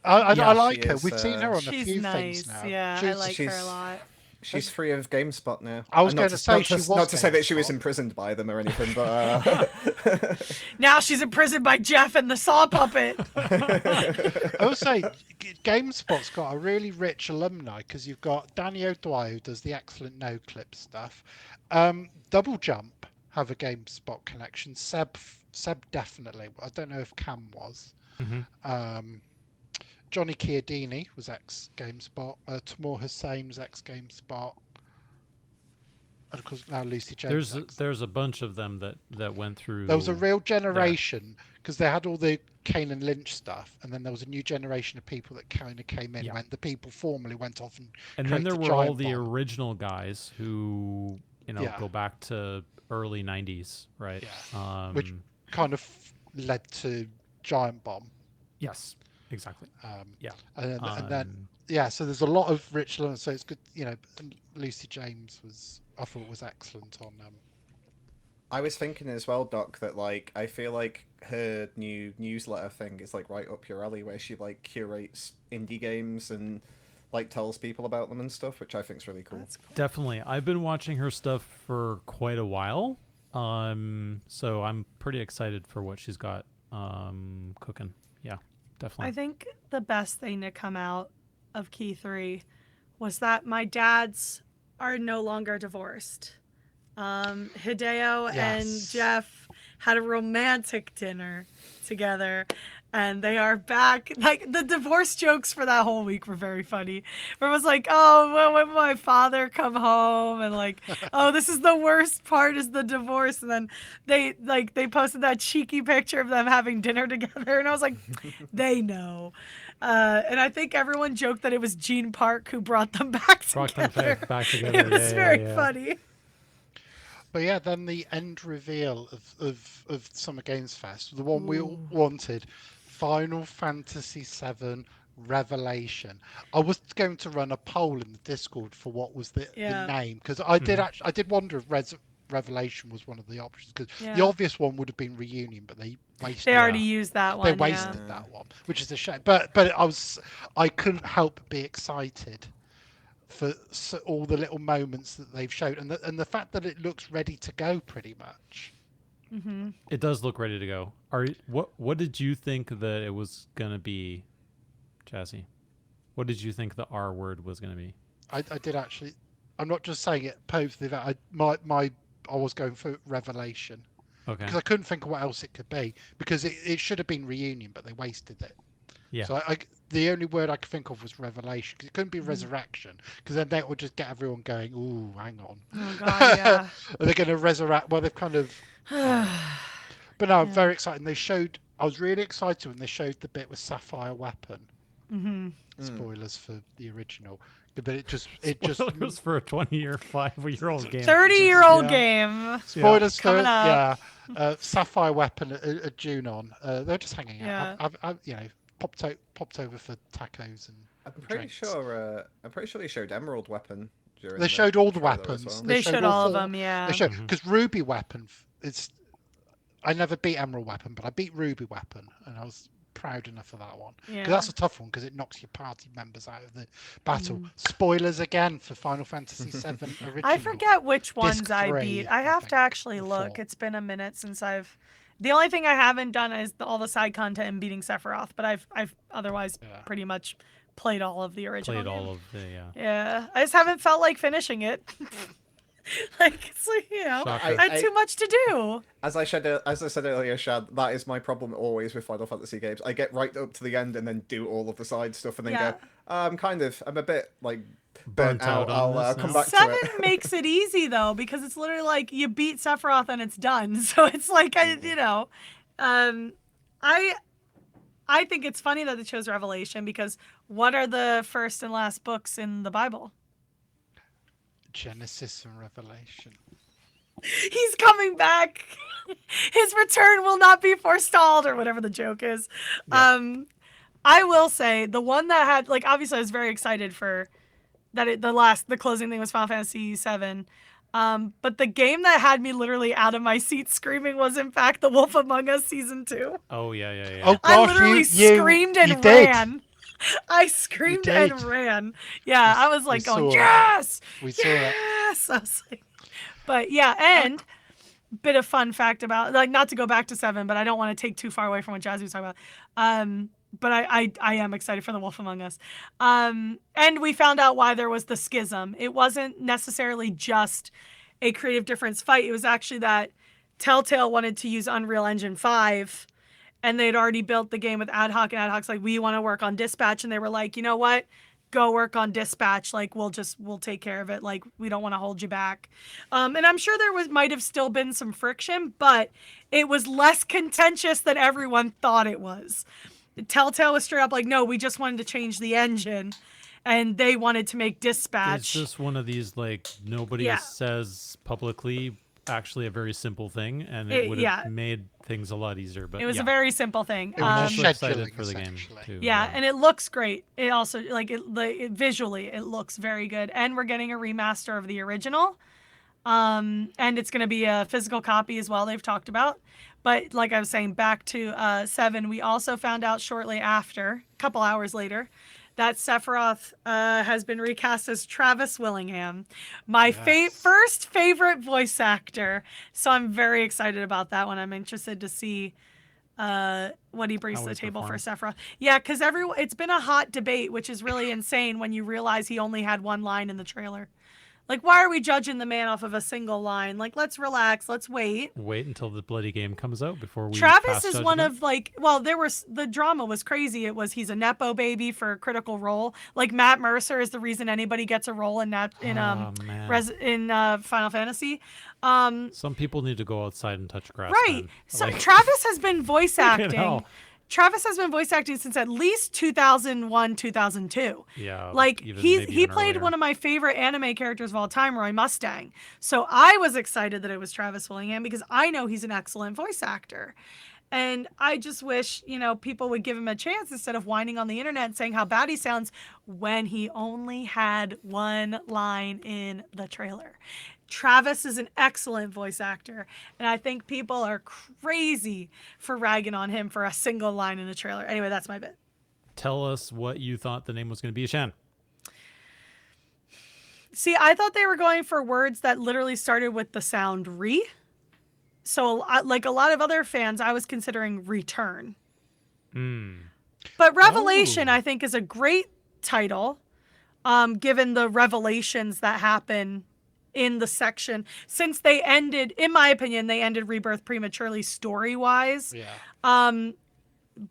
I like her. We've seen her on a few nice. things now. Yeah, I like her a lot. She's free of GameSpot now. I was And going to say she was not to say that she was GameSpot. imprisoned by them or anything, but Now she's imprisoned by Jeff and the Saw Puppet. I would say GameSpot's got a really rich alumni because you've got Danny O'Dwyer who does the excellent no clip stuff. Double Jump have a GameSpot connection. Seb definitely. I don't know if Cam was. Johnny Chiodini was ex GameSpot. Tamor Hussain was ex GameSpot. And of course now Lucy James. There's a bunch of them that went through. There was a real generation because they had all the Kane and Lynch stuff, and then there was a new generation of people that kind of came in when the people formally went off and then there created were all Giant the Bomb. original guys who go back to early 90s, right? Yeah. Which kind of led to Giant Bomb. Yes, exactly. And then so there's a lot of rich learners. So it's good, and Lucy James I thought was excellent on. I was thinking as well, Doc, that I feel like her new newsletter thing is right up your alley, where she curates indie games and tells people about them and stuff, which I think is really cool. Definitely, I've been watching her stuff for quite a while, so I'm pretty excited for what she's got cooking. Yeah, definitely. I think the best thing to come out of Key 3 was that my dads are no longer divorced. Hideo and Jeff had a romantic dinner together, and they are back. The divorce jokes for that whole week were very funny. Where it was when my father come home, and oh, this is the worst part is the divorce, and then they posted that cheeky picture of them having dinner together, and I was like, they know. And I think everyone joked that it was Gene Park who brought them back together. It was very funny. But yeah, then the end reveal of Summer Games Fest, the one we all wanted, Final Fantasy VII Revelation. I was going to run a poll in the Discord for what was the name, because I did wonder if Revelation was one of the options, because the obvious one would have been Reunion, but they wasted. They already used that one. They wasted that one, which is a shame. But I couldn't help but be excited for all the little moments that they've showed, and the fact that it looks ready to go pretty much. Mm-hmm. It does look ready to go. What did you think that it was gonna be, Jazzy? What did you think the R word was gonna be? I did actually. I'm not just saying it post the event. I was going for Revelation. Okay. Because I couldn't think of what else it could be, because it should have been Reunion, but they wasted it. Yeah. So the only word I could think of was Revelation, because it couldn't be Resurrection, because then that would just get everyone going, ooh, hang on. Oh, God, yeah. Are they going to resurrect? Well, they've kind of... But no, I'm very excited. I was really excited when they showed the bit with Sapphire Weapon. Mm-hmm. Spoilers for the original. But it just Spoilers for a 5-year-old game. 30-year-old game. Spoilers coming up. Sapphire Weapon at Junon. They're just hanging out. I've popped over for tacos and I'm pretty sure they showed Emerald Weapon during. They showed all the weapons. Well. They showed all of them. Yeah. They showed because Ruby Weapon. I never beat Emerald Weapon, but I beat Ruby Weapon, and I was proud enough of that one. Because that's a tough one, because it knocks your party members out of the battle. Spoilers again for Final Fantasy VII Original. I forget which ones Disc I 3, beat. I have to actually look. 4. It's been a minute since I've. The only thing I haven't done is all the side content and beating Sephiroth, but I've otherwise pretty much played all of the original. Played all game. of the Yeah, I just haven't felt like finishing it. It's Shocker. I had too much to do. As I said earlier, Shad, that is my problem always with Final Fantasy games. I get right up to the end and then do all of the side stuff and then go, I'm a bit burnt out. I'll come back to it. 7 makes it easy though, because it's literally like you beat Sephiroth and it's done. So it's like I think it's funny that they chose Revelation, because what are the first and last books in the Bible? Genesis and Revelation. He's coming back. His return will not be forestalled, or whatever the joke is. Yeah. I will say the one that had obviously I was very excited for that. The closing thing was Final Fantasy VII. But the game that had me literally out of my seat screaming was in fact The Wolf Among Us Season 2. Oh yeah. Oh gosh, I literally screamed and ran. I screamed did. and ran. Yeah, I was like going, saw it. yes! We saw that. Yes! I was like, but yeah, and bit of fun fact about, like, not to go back to 7, but I don't want to take too far away from what Jazzy was talking about. But I am excited for The Wolf Among Us. And we found out why there was the schism. It wasn't necessarily just a creative difference fight. It was actually that Telltale wanted to use Unreal Engine 5, and they'd already built the game with Ad Hoc, and Ad Hoc's like, we want to work on Dispatch, and they were like, you know what? Go work on Dispatch. Like, we'll take care of it. Like, we don't want to hold you back. And I'm sure there might have still been some friction, but it was less contentious than everyone thought it was. Telltale was straight up like, no, we just wanted to change the engine, and they wanted to make Dispatch. It's just one of these, like, nobody says publicly actually a very simple thing, and it would have made things a lot easier. But it was a very simple thing. It was I'm excited scheduling, for the game essentially. too. Yeah, and it looks great. It also, like, visually, it looks very good. And we're getting a remaster of the original. And it's going to be a physical copy as well, they've talked about. But like I was saying, back to 7, we also found out shortly after, a couple hours later, that Sephiroth has been recast as Travis Willingham, my first favorite voice actor. So I'm very excited about that one. I'm interested to see what he brings to the table for Sephiroth. Yeah, because it's been a hot debate, which is really insane when you realize he only had one line in the trailer. Like, why are we judging the man off of a single line? Like, let's relax. Let's wait. Wait until the bloody game comes out before we Travis pass is judgment. one of, like, well, the drama was crazy. It was, he's a Nepo baby for Critical Role. Like, Matt Mercer is the reason anybody gets a role in Final Fantasy. Some people need to go outside and touch grass. Right. Man. So Like, Travis has been voice acting. hell. Travis has been voice acting since at least 2001, 2002. Yeah. Like, maybe he even played earlier. one of my favorite anime characters of all time, Roy Mustang. So I was excited that it was Travis Willingham because I know he's an excellent voice actor. And I just wish, people would give him a chance instead of whining on the internet and saying how bad he sounds when he only had one line in the trailer. Travis is an excellent voice actor, and I think people are crazy for ragging on him for a single line in the trailer. Anyway, that's my bit. Tell us what you thought the name was going to be, Shan. See, I thought they were going for words that literally started with the sound re. So, like a lot of other fans, I was considering return. But Revelation, I think, is a great title, given the revelations that happen in the section. Since they ended, in my opinion, they ended Rebirth prematurely story-wise. Yeah.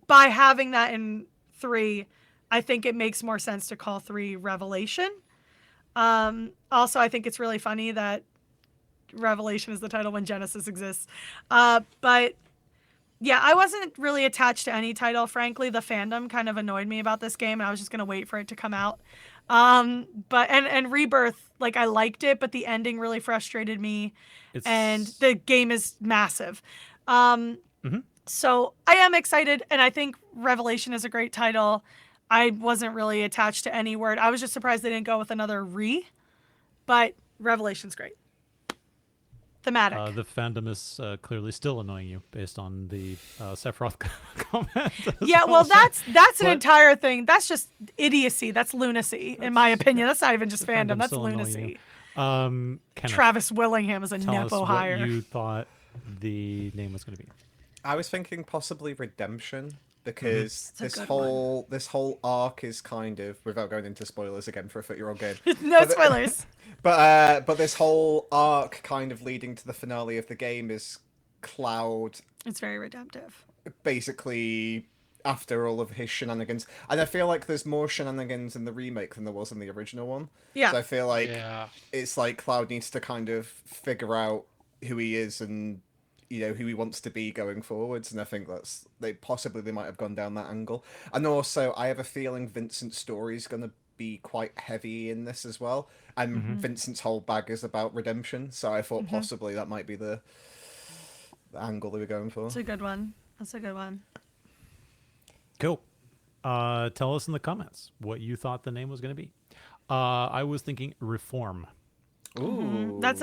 By having that in 3, I think it makes more sense to call 3 Revelation. Also, I think it's really funny that Revelation is the title when Genesis exists. But yeah, I wasn't really attached to any title, frankly. The fandom kind of annoyed me about this game, and I was just going to wait for it to come out. But Rebirth, like, I liked it, but the ending really frustrated me. And the game is massive. So I am excited, and I think Revelation is a great title. I wasn't really attached to any word. I was just surprised they didn't go with another but Revelation's great. Thematic. The fandom is clearly still annoying you based on the Sephiroth comment. Yeah, well, that's an entire thing. That's just idiocy. That's lunacy, in my opinion. That's not even just fandom. That's lunacy. Travis Willingham is a tell Nepo us hire. what you thought the name was going to be. I was thinking possibly Redemption, because That's a this good whole arc is kind of, without going into spoilers again for a 30-year-old game. No spoilers. But this whole arc kind of leading to the finale of the game is Cloud It's very redemptive. basically after all of his shenanigans. And I feel like there's more shenanigans in the remake than there was in the original one. Yeah. So I feel like it's like Cloud needs to kind of figure out who he is and who he wants to be going forwards, and I think they might have gone down that angle. And also, I have a feeling Vincent's story is going to be quite heavy in this as well, and Vincent's whole bag is about redemption, so I thought possibly that might be the angle they were going for. That's a good one. Cool. Tell us in the comments what you thought the name was going to be. I was thinking Reform. Ooh. That's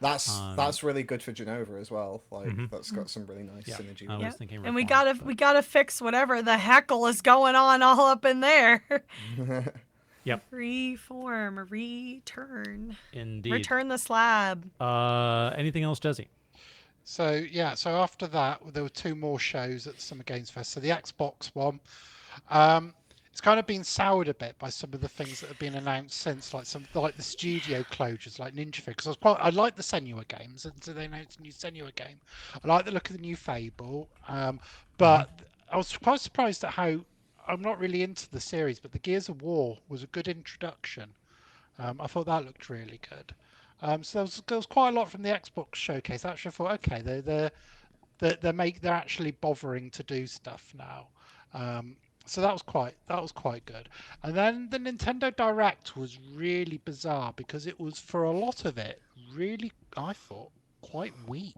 That's really good for Genova as well. Like that's got some really nice Yeah, synergy. I with was it. thinking And we Reformed, gotta fix whatever the heckle is going on all up in there. Yep, Reform, return, indeed. return the slab. Anything else, Jazzy? So after that, there were 2 more shows at the Summer Games Fest. So the Xbox one, it's kind of been soured a bit by some of the things that have been announced since, like the studio closures, like Ninja Fig. Because I like the Senua games, and so they announced a new Senua game. I like the look of the new Fable, but I was quite surprised at how I'm not really into the series, but the Gears of War was a good introduction. I thought that looked really good. So there was quite a lot from the Xbox showcase. I actually thought, okay, they're actually bothering to do stuff now. So that was quite good. And then the Nintendo Direct was really bizarre because it was, for a lot of it, really, I thought, quite weak.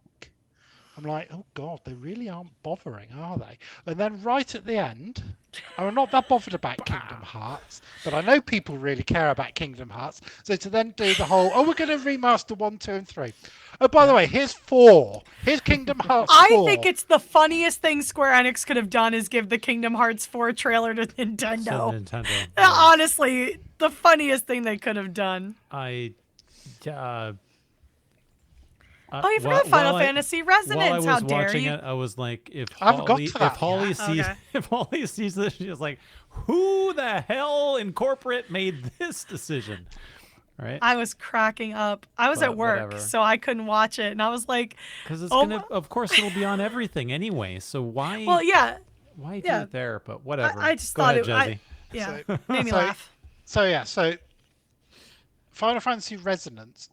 I'm like, oh God, they really aren't bothering, are they? And then right at the end, I'm not that bothered about Kingdom Hearts, but I know people really care about Kingdom Hearts. So to then do the whole, we're going to remaster 1, 2, and 3. Oh, by the way, here's 4. Here's Kingdom Hearts 4. I think it's the funniest thing Square Enix could have done is give the Kingdom Hearts 4 trailer to Nintendo. So Nintendo. Yeah. Honestly, the funniest thing they could have done. Oh, you forgot Final Fantasy Resonance. While I was How dare watching you? it, I was like, if I haven't got Holly, to that if Holly yet. sees, Okay. if Holly sees this, she's like, who the hell in corporate made this decision? Right? I was cracking up. I was But at work, whatever. so I couldn't watch it, and I was like, Because it's Oh gonna, of course, it'll be on everything anyway. So why? "Well, yeah, Why do yeah. it there? But whatever. I just Go thought ahead, it. Jazzy. Yeah, So- made me so- laugh." So Final Fantasy Resonance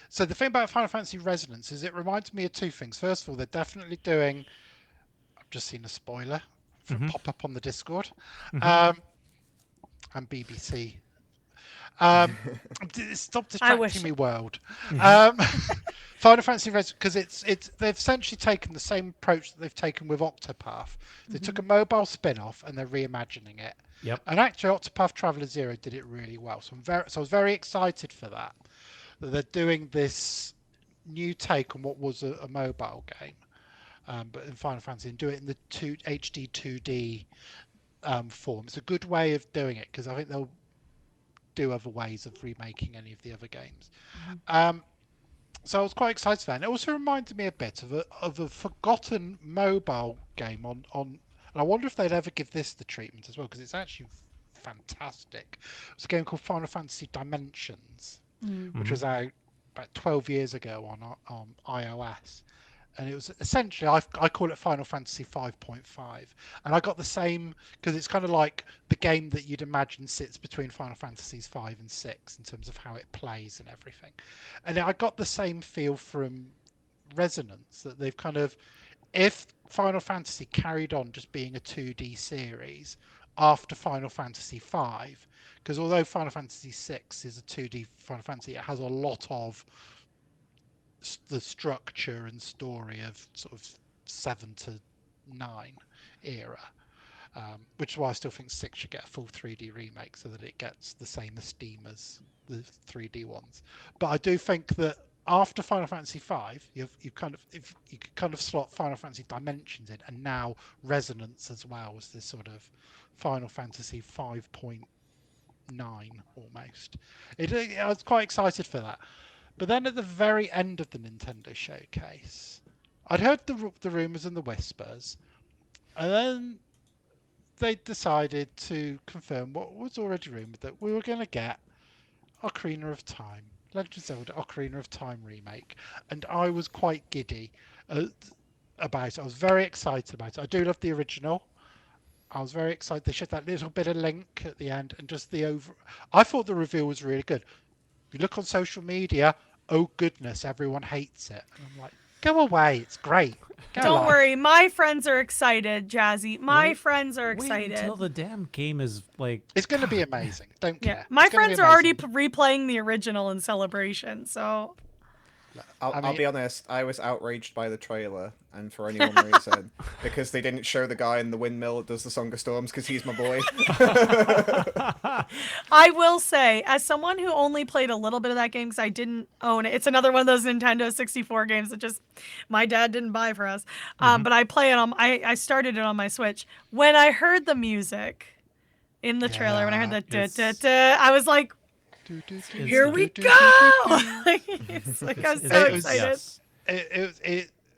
so the thing about Final Fantasy Resonance is it reminds me of 2 things. First of all, they're definitely doing, I've just seen a spoiler from Pop Up on the Discord, and BBC. Stop distracting me, world. Final Fantasy Resonance, because they've essentially taken the same approach that they've taken with Octopath. They took a mobile spin-off and they're reimagining it. Yep. And actually, Octopath Traveler 0 did it really well. So I was very excited for that. That they're doing this new take on what was a mobile game, but in Final Fantasy, and do it in the HD 2D form. It's a good way of doing it because I think they'll do other ways of remaking any of the other games. So I was quite excited for that. And it also reminded me a bit of a forgotten mobile game on. And I wonder if they'd ever give this the treatment as well, because it's actually fantastic. It's a game called Final Fantasy Dimensions, which was out about 12 years ago on iOS. And it was essentially, I call it Final Fantasy 5.5. And I got the same, because it's kind of like the game that you'd imagine sits between Final Fantasies 5 and 6 in terms of how it plays and everything. And I got the same feel from Resonance, that they've kind of, if Final Fantasy carried on just being a 2D series after Final Fantasy 5, because although Final Fantasy 6 is a 2D Final Fantasy, it has a lot of the structure and story of sort of 7 to 9 era, which is why I still think 6 should get a full 3D remake so that it gets the same esteem as the 3D ones. But I do think that after Final Fantasy 5, you could kind of slot Final Fantasy Dimensions in, and now Resonance as well as this sort of Final Fantasy 5.9 almost. I was quite excited for that. But then at the very end of the Nintendo showcase, I'd heard the rumours and the whispers, and then they decided to confirm what was already rumoured, that we were going to get Ocarina of Time, Legend of Zelda Ocarina of Time remake. And I was quite giddy about it. I was very excited about it. I do love the original. I was very excited. They showed that little bit of Link at the end, and just I thought the reveal was really good. If you look on social media, oh goodness, everyone hates it. And I'm like, go away, it's great. Go Don't on. worry, my friends are excited, Jazzy. My Wait- friends are Wait excited. until the damn game is like. It's going to be amazing. Don't Yeah, care. my It's gonna be friends are already amazing. replaying the original in celebration, so I'll be honest, I was outraged by the trailer, and for only one reason, because they didn't show the guy in the windmill that does the Song of Storms, because he's my boy. I will say, as someone who only played a little bit of that game because I didn't own it, it's another one of those Nintendo 64 games that just my dad didn't buy for us. But I play it on. I started it on my Switch. When I heard the music in the trailer, when I heard the da da da, I was like, "Here we go!" It's like I'm so excited. Yes.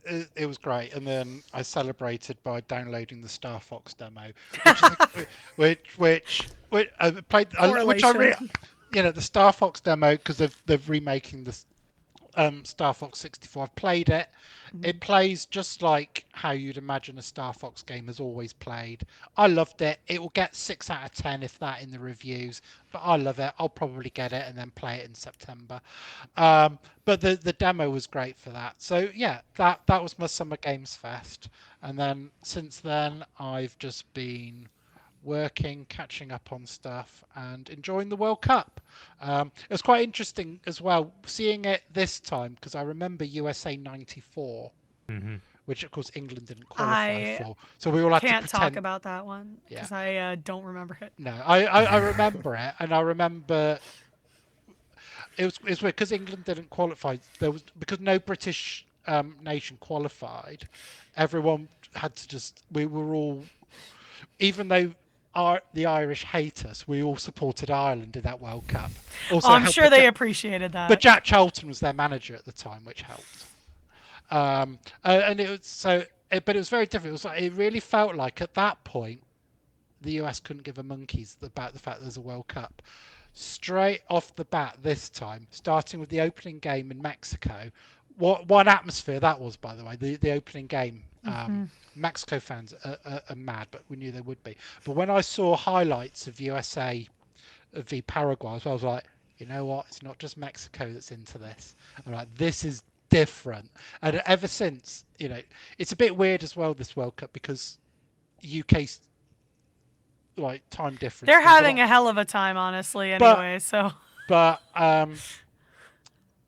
It was great, and then I celebrated by downloading the Star Fox demo, which I played, the Star Fox demo because they're remaking the Star Fox 64. I've played it. It plays just like how you'd imagine a Star Fox game has always played. I loved it. It will get 6 out of 10 if that in the reviews, but I love it. I'll probably get it and then play it in September. But the demo was great for that. So yeah, that was my Summer Games Fest. And then since then, I've just been working, catching up on stuff, and enjoying the World Cup. It was quite interesting as well seeing it this time because I remember USA '94, which of course England didn't qualify for. So we all had to pretend. Can't talk about that one because I don't remember it. No, I remember it, and I remember it's weird because England didn't qualify. Because no British nation qualified. Everyone had to we were all, even though the Irish hate us, we all supported Ireland in that World Cup. Also, I'm sure they appreciated that. But Jack Charlton was their manager at the time, which helped. And it was but it was very different. It was it really felt like at that point, the US couldn't give a monkeys about the fact there's a World Cup. Straight off the bat this time, starting with the opening game in Mexico. What atmosphere that was, by the way, the opening game. Mexico fans are mad, but we knew they would be. But when I saw highlights of USA v Paraguay, I was like, you know what? It's not just Mexico that's into this. I'm like, this is different. And ever since, it's a bit weird as well, this World Cup, because UK's time difference. They're having a hell of a time, honestly, anyway. But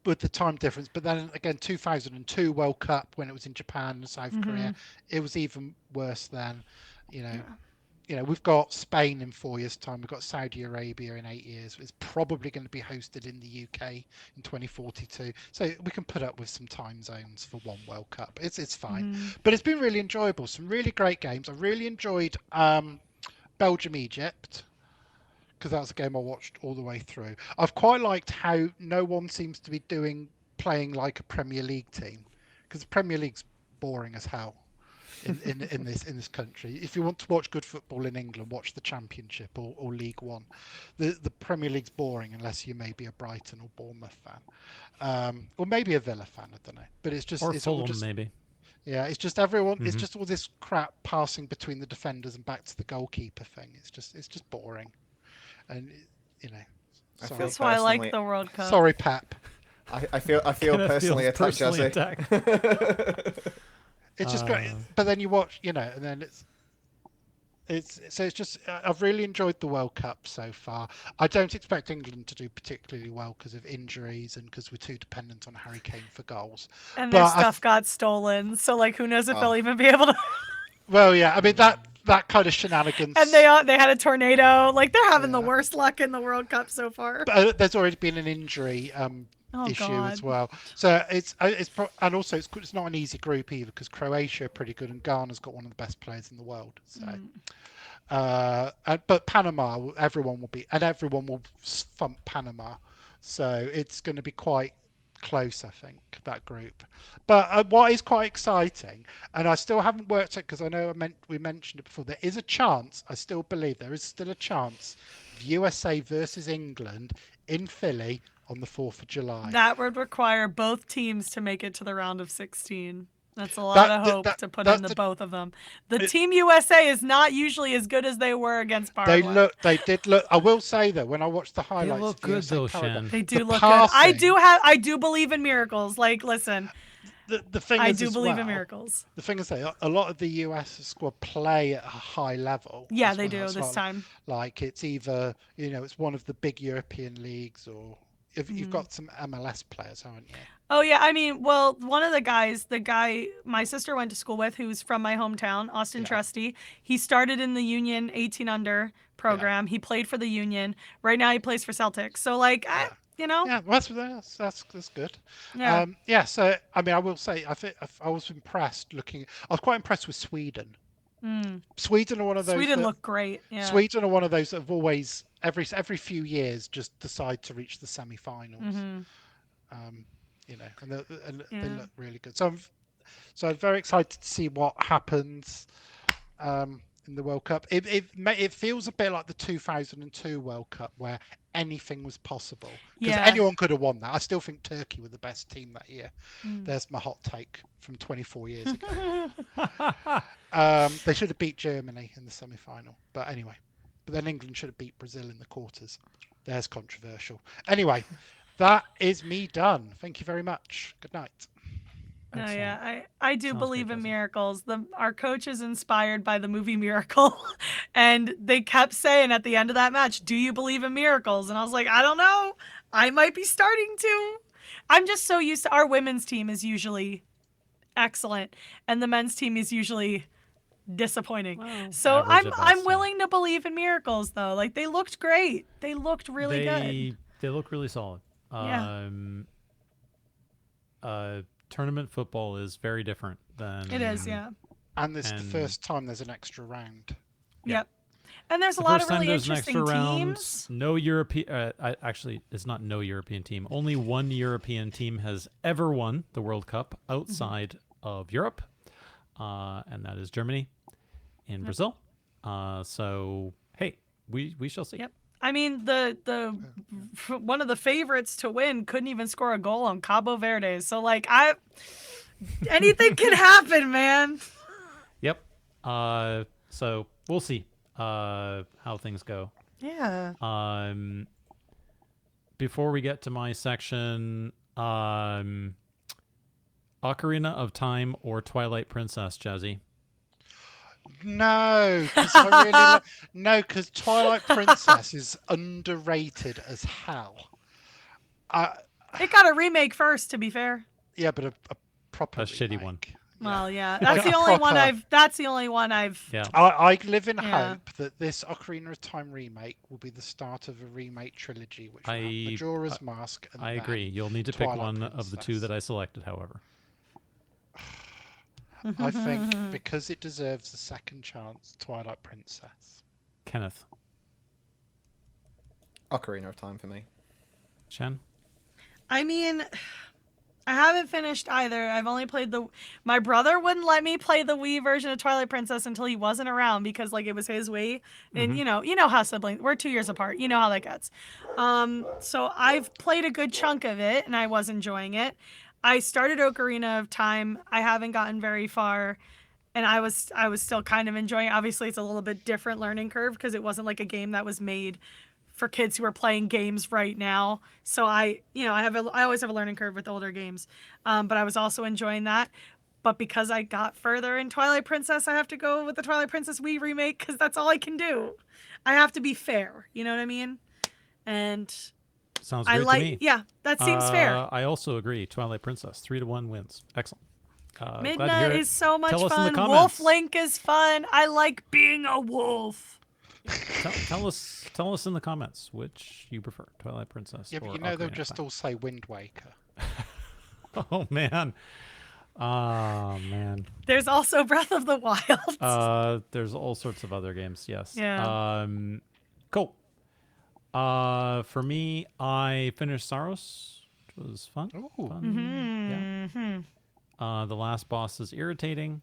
with the time difference, but then again, 2002 World Cup when it was in Japan and South Korea, it was even worse then. We've got Spain in 4 years' time. We've got Saudi Arabia in 8 years. It's probably going to be hosted in the UK in 2042. So we can put up with some time zones for one World Cup. It's fine. But it's been really enjoyable. Some really great games. I really enjoyed Belgium, Egypt, because that was a game I watched all the way through. I've quite liked how no one seems to be playing like a Premier League team, because the Premier League's boring as hell in this country. If you want to watch good football in England, watch the Championship or League One. The Premier League's boring unless you may be a Brighton or Bournemouth fan, or maybe a Villa fan. I don't know, but it's Fulham, maybe. Yeah, it's just everyone. It's just all this crap passing between the defenders and back to the goalkeeper thing. It's just boring. And that's why I like the World Cup. Sorry, Pep. I feel personally attacked, Jazzy. It's just great, but then you watch, and then it's just I've really enjoyed the World Cup so far. I don't expect England to do particularly well because of injuries and because we're too dependent on Harry Kane for goals. And their stuff got stolen, so who knows if they'll even be able to. Well, yeah, I mean that kind of shenanigans. And they had a tornado. They're having the worst luck in the World Cup so far. But there's already been an injury issue as well. So it's and also it's not an easy group either because Croatia are pretty good and Ghana's got one of the best players in the world. So, but Panama, everyone will thump Panama. So it's going to be quite close, I think, that group. But what is quite exciting, and I still haven't worked it because I know we mentioned it before, there is a chance, I still believe there is still a chance of USA versus England in Philly on the 4th of July. That would require both teams to make it to the round of 16. That's a lot of hope to put into both of them. Team USA is not usually as good as they were against Paraguay. They did look. I will say though, when I watched the highlights, they look good though, Shan. They do look good. I do believe in miracles. Listen. The thing is, I do believe in miracles. The thing is, a lot of the US squad play at a high level. Yeah, they do this time. It's either it's one of the big European leagues or You've got some MLS players, haven't you? Oh yeah, I mean, well, one of the guy my sister went to school with, who's from my hometown, Austin Yeah. Trusty. He started in the Union 18 under program. He played for the Union. Right now, he plays for Celtics. So like, you know, Yeah, well, that's good. yeah. So I mean, I will say, I was impressed looking. I was quite impressed with Sweden. Sweden are one of those. Sweden looked great. Yeah. Sweden are one of those that have always every few years just decide to reach the semi-finals. You know, and they look really good. So I'm very excited to see what happens in the World Cup. It feels a bit like the 2002 World Cup where anything was possible because anyone could have won that. I still think Turkey were the best team that year. There's my hot take from 24 years ago. They should have beat Germany in the semi-final, but anyway. But then England should have beat Brazil in the quarters. There's controversial. Anyway, that is me done. Thank you very much. Good night. No, yeah, I do Sounds believe great, in Jazzy. miracles. Our coach is inspired by the movie Miracle, and they kept saying at the end of that match, "Do you believe in miracles?" And I was like, I don't know. I might be starting to. I'm just so used to our women's team is usually excellent, and the men's team is usually disappointing. Well, So average at best, I'm yeah. willing to believe in miracles though. Like they looked great. They looked really good. They look really solid. Yeah. Tournament football is very different than It is, yeah. And this is the first time there's an extra round. Yep. And there's The a lot first of time really there's an interesting extra round. teams. No European. Actually, it's not no European team. Only one European team has ever won the World Cup outside of Europe, and that is Germany in Brazil. So hey, we shall see. Yep. I mean, the one of the favorites to win couldn't even score a goal on Cabo Verde. So like anything can happen, man. Yep. So we'll see how things go. Yeah. Before we get to my section, Ocarina of Time or Twilight Princess, Jazzy? No, because Twilight Princess is underrated as hell. It got a remake first, to be fair. Yeah, but a proper A shitty one. remake. Well, yeah. Like That's a the only one proper- That's the only one I've. Yeah. I live in Yeah. hope that this Ocarina of Time remake will be the start of a remake trilogy, which will have I- Majora's Mask. And I then agree. You'll need to pick Twilight one of the two Princess. that I selected, however. I think because it deserves a second chance, Twilight Princess. Kenneth. Ocarina of Time for me. Shan? I mean, I haven't finished either. I've only played my brother wouldn't let me play the Wii version of Twilight Princess until he wasn't around because like it was his Wii. And you know how siblings, we're 2 years apart. You know how that gets. So I've played a good chunk of it and I was enjoying it. I started Ocarina of Time. I haven't gotten very far and I was still kind of enjoying it. Obviously it's a little bit different learning curve because it wasn't like a game that was made for kids who are playing games right now. So I always have a learning curve with older games. But I was also enjoying that. But because I got further in Twilight Princess, I have to go with the Twilight Princess Wii remake because that's all I can do. I have to be fair. You know what I mean? And Sounds I great like, to me. yeah, that seems fair. I also agree. Twilight Princess, 3-1 wins. Excellent. Glad to hear Midna it. is so much Tell us in the fun. comments. Wolf Link is fun. I like being a wolf. Tell us in the comments which you prefer, Twilight Princess Yeah, or but you know they'll Ocarina of just Time. all say Wind Waker. Oh man. Oh man. There's also Breath of the Wild. There's all sorts of other games, yes. Yeah. Cool. For me, I finished Saros, which was fun. Ooh. Yeah. The last boss is irritating.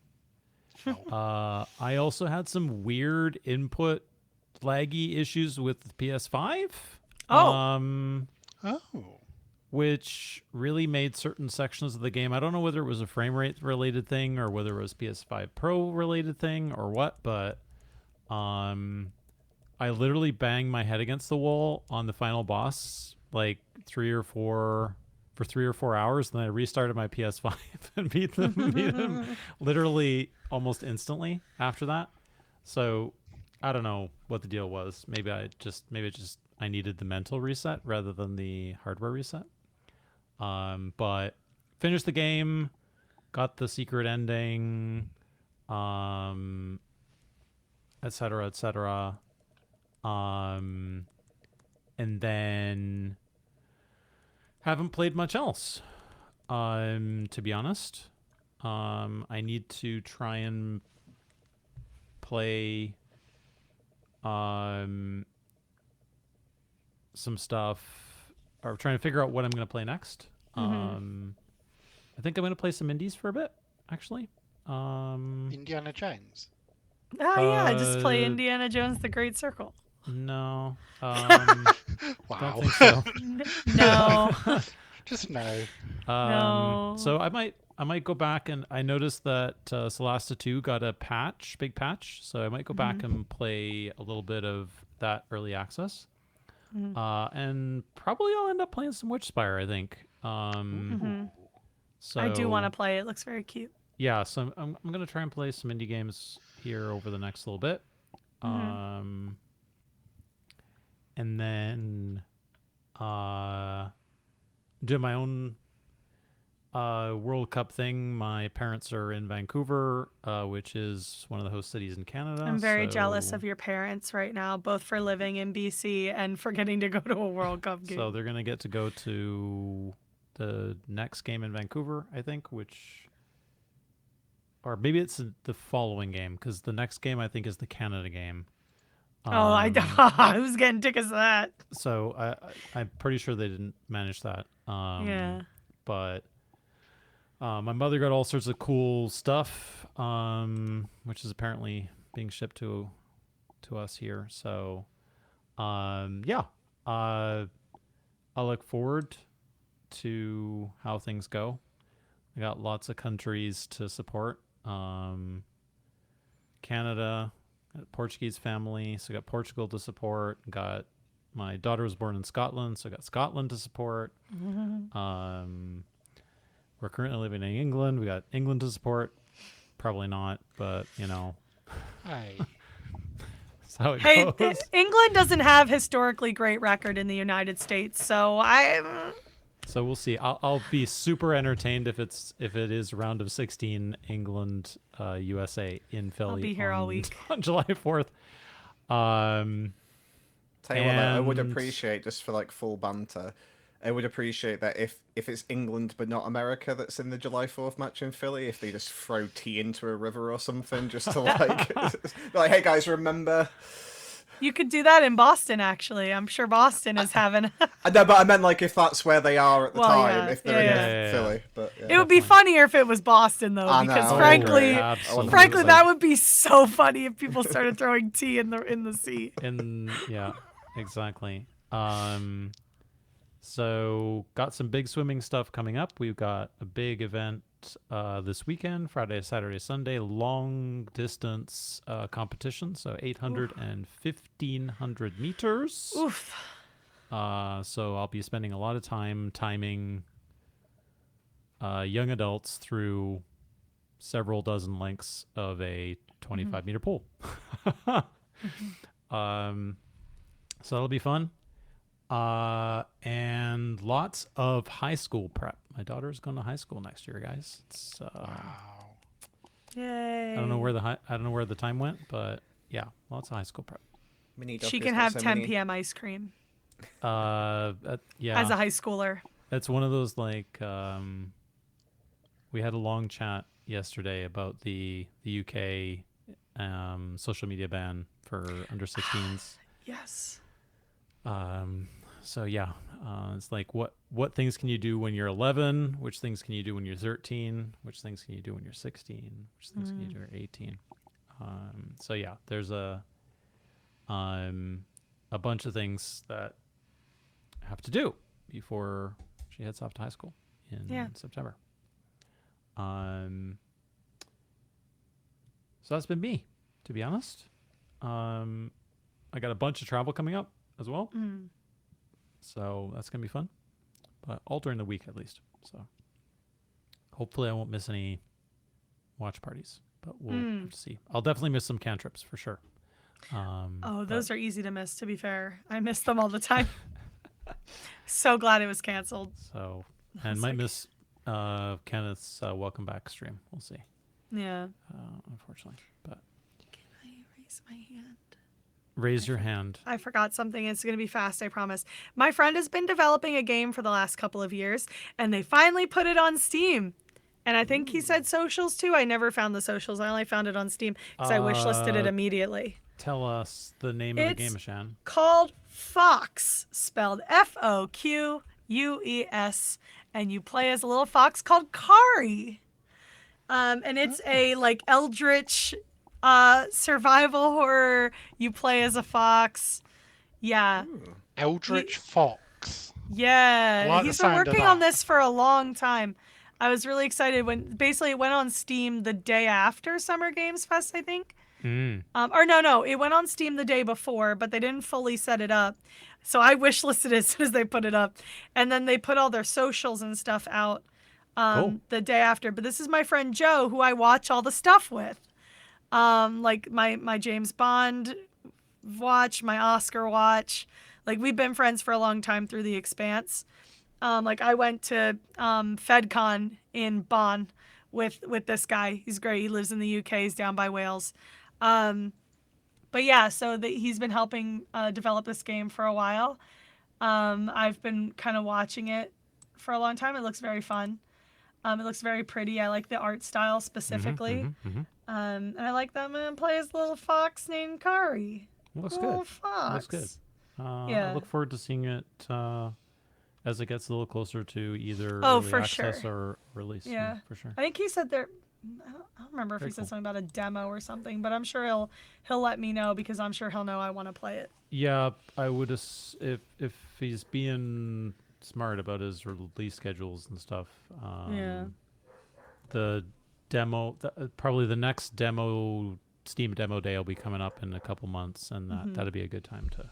I also had some weird input laggy issues with the PS5. Oh. Oh. Which really made certain sections of the game. I don't know whether it was a frame rate related thing or whether it was PS5 Pro related thing or what, but I literally banged my head against the wall on the final boss like 3 or 4 hours, and then I restarted my PS5 and beat them literally almost instantly after that. So I don't know what the deal was. Maybe I just I needed the mental reset rather than the hardware reset. But finished the game, got the secret ending, et cetera, et cetera. And then haven't played much else. To be honest, I need to try and play some stuff, or trying to figure out what I'm going to play next. I think I'm going to play some indies for a bit, actually. Indiana Jones. Oh yeah, just play Uh, Indiana Jones: The Great Circle. No, Wow. don't think so. No, Just no. No. So I might go back, and I noticed that Solasta 2 got a big patch. So I might go back and play a little bit of that early access. And probably I'll end up playing some Witchspire, I think. So I do want to play. It looks very cute. Yeah, so I'm gonna try and play some indie games here over the next little bit. And then do my own World Cup thing. My parents are in Vancouver, which is one of the host cities in Canada. I'm very jealous of your parents right now, both for living in BC and for getting to go to a World Cup game. So they're gonna get to go to the next game in Vancouver, I think, or maybe it's the following game, because the next game I think is the Canada game. I was getting tickets to that. So I'm pretty sure they didn't manage that. Yeah. But my mother got all sorts of cool stuff, which is apparently being shipped to us here. So, yeah, I look forward to how things go. I got lots of countries to support. Canada, Portuguese family, so I got Portugal to support. Got my daughter was born in Scotland, so I got Scotland to support. We're currently living in England. We got England to support. Probably not, but you know, Hey. that's how it Hey, goes. England doesn't have historically great record in the United States, so So we'll see. I'll be super entertained if it is round of 16 England USA in Philly. I'll be here all week on July 4th. Tell you what, I would and- appreciate, just for like full banter, I would appreciate that if it's England but not America that's in the July 4th match in Philly, if they just throw tea into a river or something, just to like, like, hey guys, remember? You could do that in Boston, actually. I'm sure Boston is having. No, but I meant like if that's where they are at the Well, time, yeah, if they're yeah. in Philly. But yeah. It would be funnier if it was Boston, though, I know, because I frankly, agree. Absolutely. frankly, that would be so funny if people started throwing tea in the sea. Yeah, exactly. So got some big swimming stuff coming up. We've got a big event this weekend, Friday, Saturday, Sunday, long distance competition. So 800 and 1,500 meters. Oof. So I'll be spending a lot of time timing young adults through several dozen lengths of a 25 meter pool. So that'll be fun. And lots of high school prep. My daughter's going to high school next year, guys. It's Wow. Yay. I don't know where the time went, but yeah, lots of high school prep. She can have 10 p.m. ice cream Yeah, as a high schooler. it's one of those like we had a long chat yesterday about the UK social media ban for under 16s. Yes. So yeah, it's like what things can you do when you're 11? Which things can you do when you're 13? Which things can you do when you're 16? Which things can you do when you're 18? So yeah, there's a bunch of things that have to do before she heads off to high school in September. So that's been me, to be honest. I got a bunch of travel coming up as well. So that's going to be fun, but all during the week at least. So hopefully I won't miss any watch parties, but we'll have to see. I'll definitely miss some cantrips for sure. Oh, those are easy to miss, to be fair. I miss them all the time. So glad it was canceled. So, and might miss Kenneth's welcome back stream. We'll see. Yeah. Unfortunately, but Can I raise my hand? raise your hand. I forgot something. It's going to be fast, I promise. My friend has been developing a game for the last couple of years, and they finally put it on Steam. And I think he said socials too. I never found the socials. I only found it on Steam because I wishlisted it immediately. Tell us the name of the game, Shan. Called Fox, spelled Foques, and you play as a little fox called Kari. And it's a like eldritch survival horror. You play as a fox. Yeah. Eldritch Fox. Yeah. I like the He's been sound of working on that. this for a long time. I was really excited when basically it went on Steam the day after Summer Games Fest, I think. Or no, it went on Steam the day before, but they didn't fully set it up. So I wishlisted it as soon as they put it up. And then they put all their socials and stuff out the day after. But this is my friend Joe, who I watch all the stuff with. Like my James Bond watch, my Oscar watch. Like we've been friends for a long time through The Expanse. Like I went to FedCon in Bonn with this guy. He's great. He lives in the UK. He's down by Wales. But yeah, so he's been helping develop this game for a while. I've been kind of watching it for a long time. It looks very fun. It looks very pretty. I like the art style specifically. And I like that I'm going to play as a little fox named Kari. Looks little good. Fox. Looks good. Yeah. I look forward to seeing it as it gets a little closer to either Oh, early for access sure. or release. Yeah. For sure. I think he said there. I don't remember if Very he said cool. something about a demo or something, but I'm sure he'll let me know because I'm sure he'll know I want to play it. Yeah, I would if he's being smart about his release schedules and stuff. Yeah. The demo, probably the next demo, Steam demo day will be coming up in a couple months, and that'd be a good time for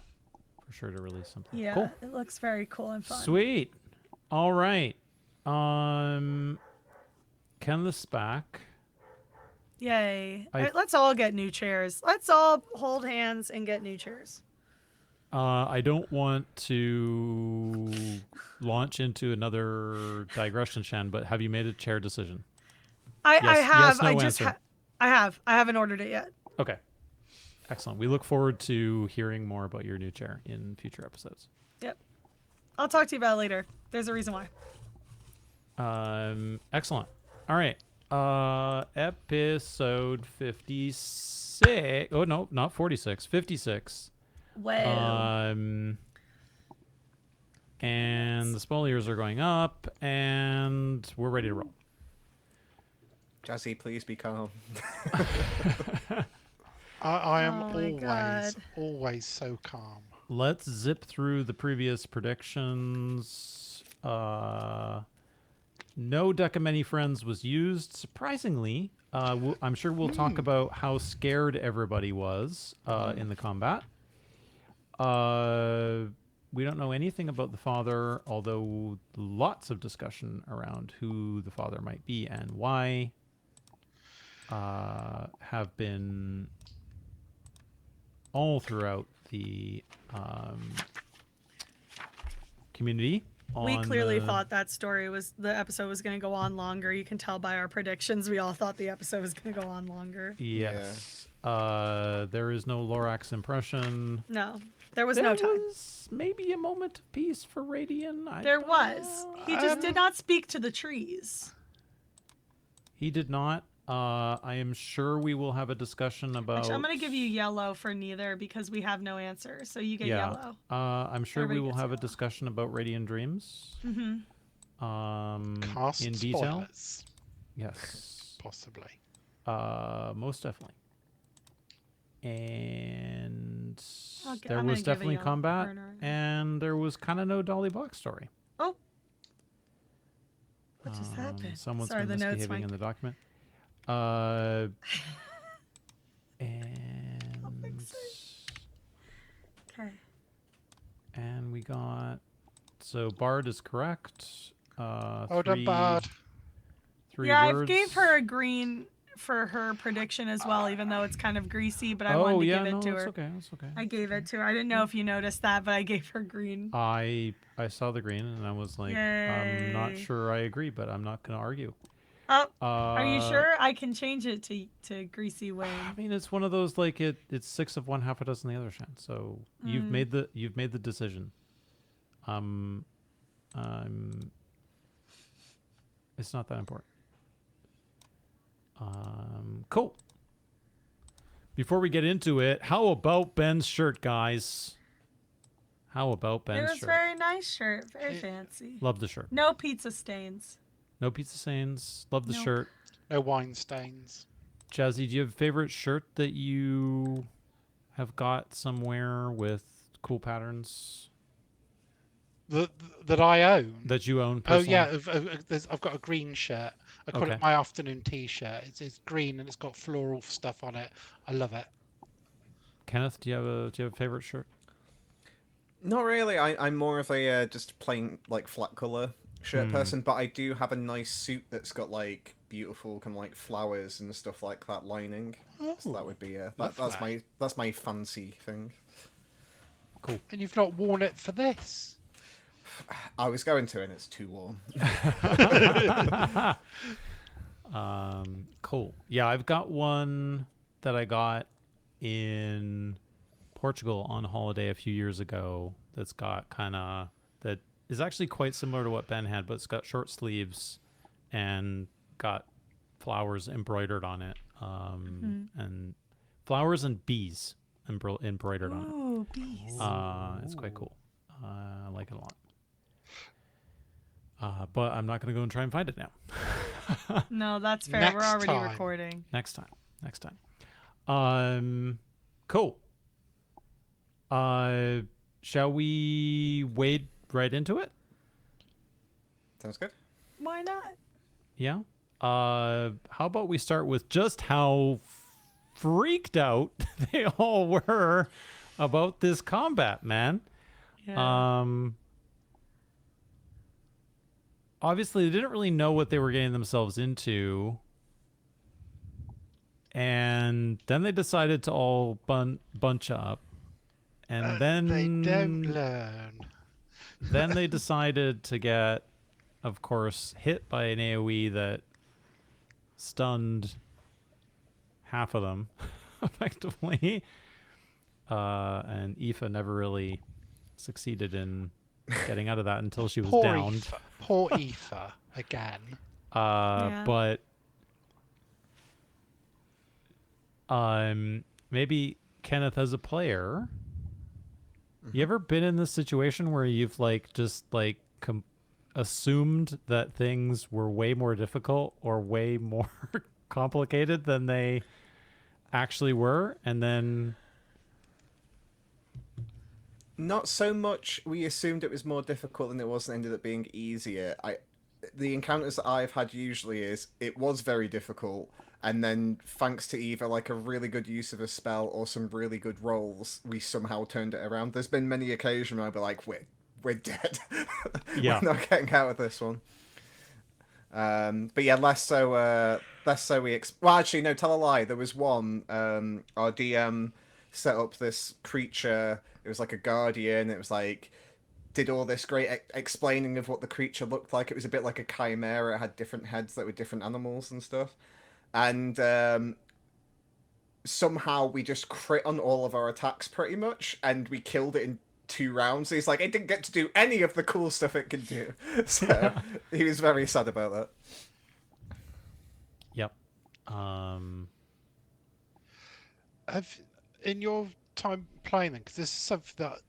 sure to release something. Yeah, Cool. it looks very cool and fun. Sweet. All right. Kenneth's back. Yay! All right, let's all get new chairs. Let's all hold hands and get new chairs. I don't want to launch into another digression, Shan, but have you made a chair decision? I have. Yes, no I just answer. I haven't ordered it yet. Okay. Excellent. We look forward to hearing more about your new chair in future episodes. Yep. I'll talk to you about it later. There's a reason why. Excellent. All right. Episode 56. Oh, no, not 46. 56. Well. And the spoilers are going up, and we're ready to roll. Jazzy, please be calm. I am Oh my God. always so calm. Let's zip through the previous predictions. No Deck of Many Friends was used. Surprisingly, I'm sure we'll talk about how scared everybody was in the combat. We don't know anything about the father, although lots of discussion around who the father might be and why have been all throughout the community. We clearly thought that the episode was going to go on longer. You can tell by our predictions. We all thought the episode was going to go on longer. Yes. There is no Lorax impression. No, there was no time. Was maybe a moment of peace for Radian. There was. He just did not speak to the trees. He did not. I am sure we will have a discussion about. Actually, I'm going to give you yellow for neither because we have no answer. So you get yellow. I'm sure Everybody we will gets have a yellow. discussion about Radiant Dreams. Cast in detail. spoilers, Yes. possibly. Most definitely. And there I'm was gonna give a definitely yellow combat, burner. and there was kind of no Dolly Box story. Oh. What just happened? Someone's Sorry, been the notes misbehaving went. in the document. Okay. And we got, so Bard is correct. Oh, done bad. Three Yeah, words. I gave her a green for her prediction as well, even though it's kind of greasy, but I wanted to give it to that's her. okay. That's okay. I gave it to her. I didn't know if you noticed that, but I gave her green. I saw the green and I was like, I'm not Yay. sure I agree, but I'm not gonna argue. Oh, are you Uh, sure? I can change it to greasy win. I mean, it's one of those like it's 6 of one, half a dozen the other, Shan. So you've made the decision. It's not that important. Cool. Before we get into it, how about Ben's shirt, guys? How about It Ben's was shirt? very nice shirt, very fancy. Love the shirt. No pizza stains. No pizza stains. Love the Nope. shirt. No wine stains. Jazzy, do you have a favorite shirt that you have got somewhere with cool patterns That I own. that you own Oh personally? yeah, I've got a green shirt. I call Okay. it my afternoon T-shirt. It's green and it's got floral stuff on it. I love it. Kenneth, do you have a favorite shirt? Not really. I'm more of a just plain like flat color shirt person, but I do have a nice suit that's got like beautiful kind of like flowers and stuff like that lining. So that would be that's my fancy thing. Cool. And you've not worn it for this. I was going to, and it's too warm. Cool. Yeah, I've got one that I got in Portugal on holiday a few years ago. That's got that is actually quite similar to what Ben had, but it's got short sleeves and got flowers embroidered on it, and flowers and bees embroidered on it. Ooh, bees. It's quite cool. I like it a lot. But I'm not going to go and try and find it now. No, that's fair. We're Next already time. recording. Next time. Cool. Shall we wade right into it? Sounds good. Why not? Yeah. How about we start with just how freaked out they all were about this combat, man. Yeah. Obviously, they didn't really know what they were getting themselves into. And then they decided to all bunch up. And then They don't learn. Then they decided to get, of course, hit by an AoE that stunned half of them, effectively. And Aoife never really succeeded in getting out of that until she was downed. Poor Aoife again. Yeah. But maybe Kenneth, as a player, you ever been in this situation where you've like just like assumed that things were way more difficult or way more complicated than they actually were, and then Not so much. We assumed it was more difficult than it was, and ended up being easier. The encounters that I've had usually is it was very difficult, and then thanks to either like a really good use of a spell or some really good rolls, we somehow turned it around. There's been many occasions where I'll be like, we're dead. Yeah. We're not getting out of this one. But yeah, less so well, actually, no, tell a lie. There was one, our DM set up this creature. It was like a guardian. It was like, did all this great explaining of what the creature looked like. It was a bit like a chimera. It had different heads that were different animals and stuff. And somehow we just crit on all of our attacks pretty much, and we killed it in 2 rounds. He's like, it didn't get to do any of the cool stuff it could do. So he was very sad about that. Yep. In your time playing them, because this is something that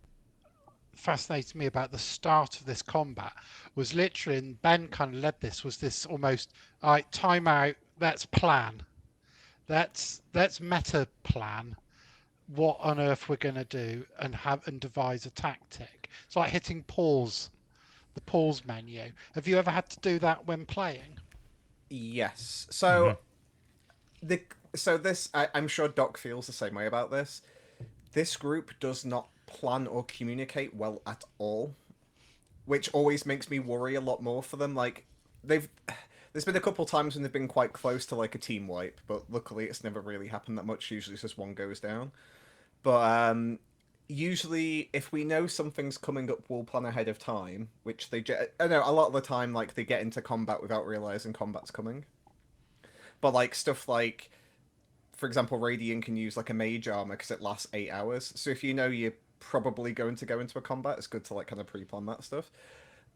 fascinated me about the start of this combat, was literally, and Ben kind of led this, was this almost, all right, time out, let's plan. Let's meta plan what on earth we're going to do and devise a tactic. It's like hitting pause, the pause menu. Have you ever had to do that when playing? Yes. So I'm sure Doc feels the same way about this. This group does not plan or communicate well at all, which always makes me worry a lot more for them. Like they've There's been a couple times when they've been quite close to like a team wipe, but luckily it's never really happened that much. Usually it's just one goes down. But usually, if we know something's coming up, we'll plan ahead of time. Which I know a lot of the time, like they get into combat without realizing combat's coming. But like stuff like, for example, Radiant can use like a mage armor because it lasts 8 hours. So if you know you're probably going to go into a combat, it's good to like kind of pre-plan that stuff.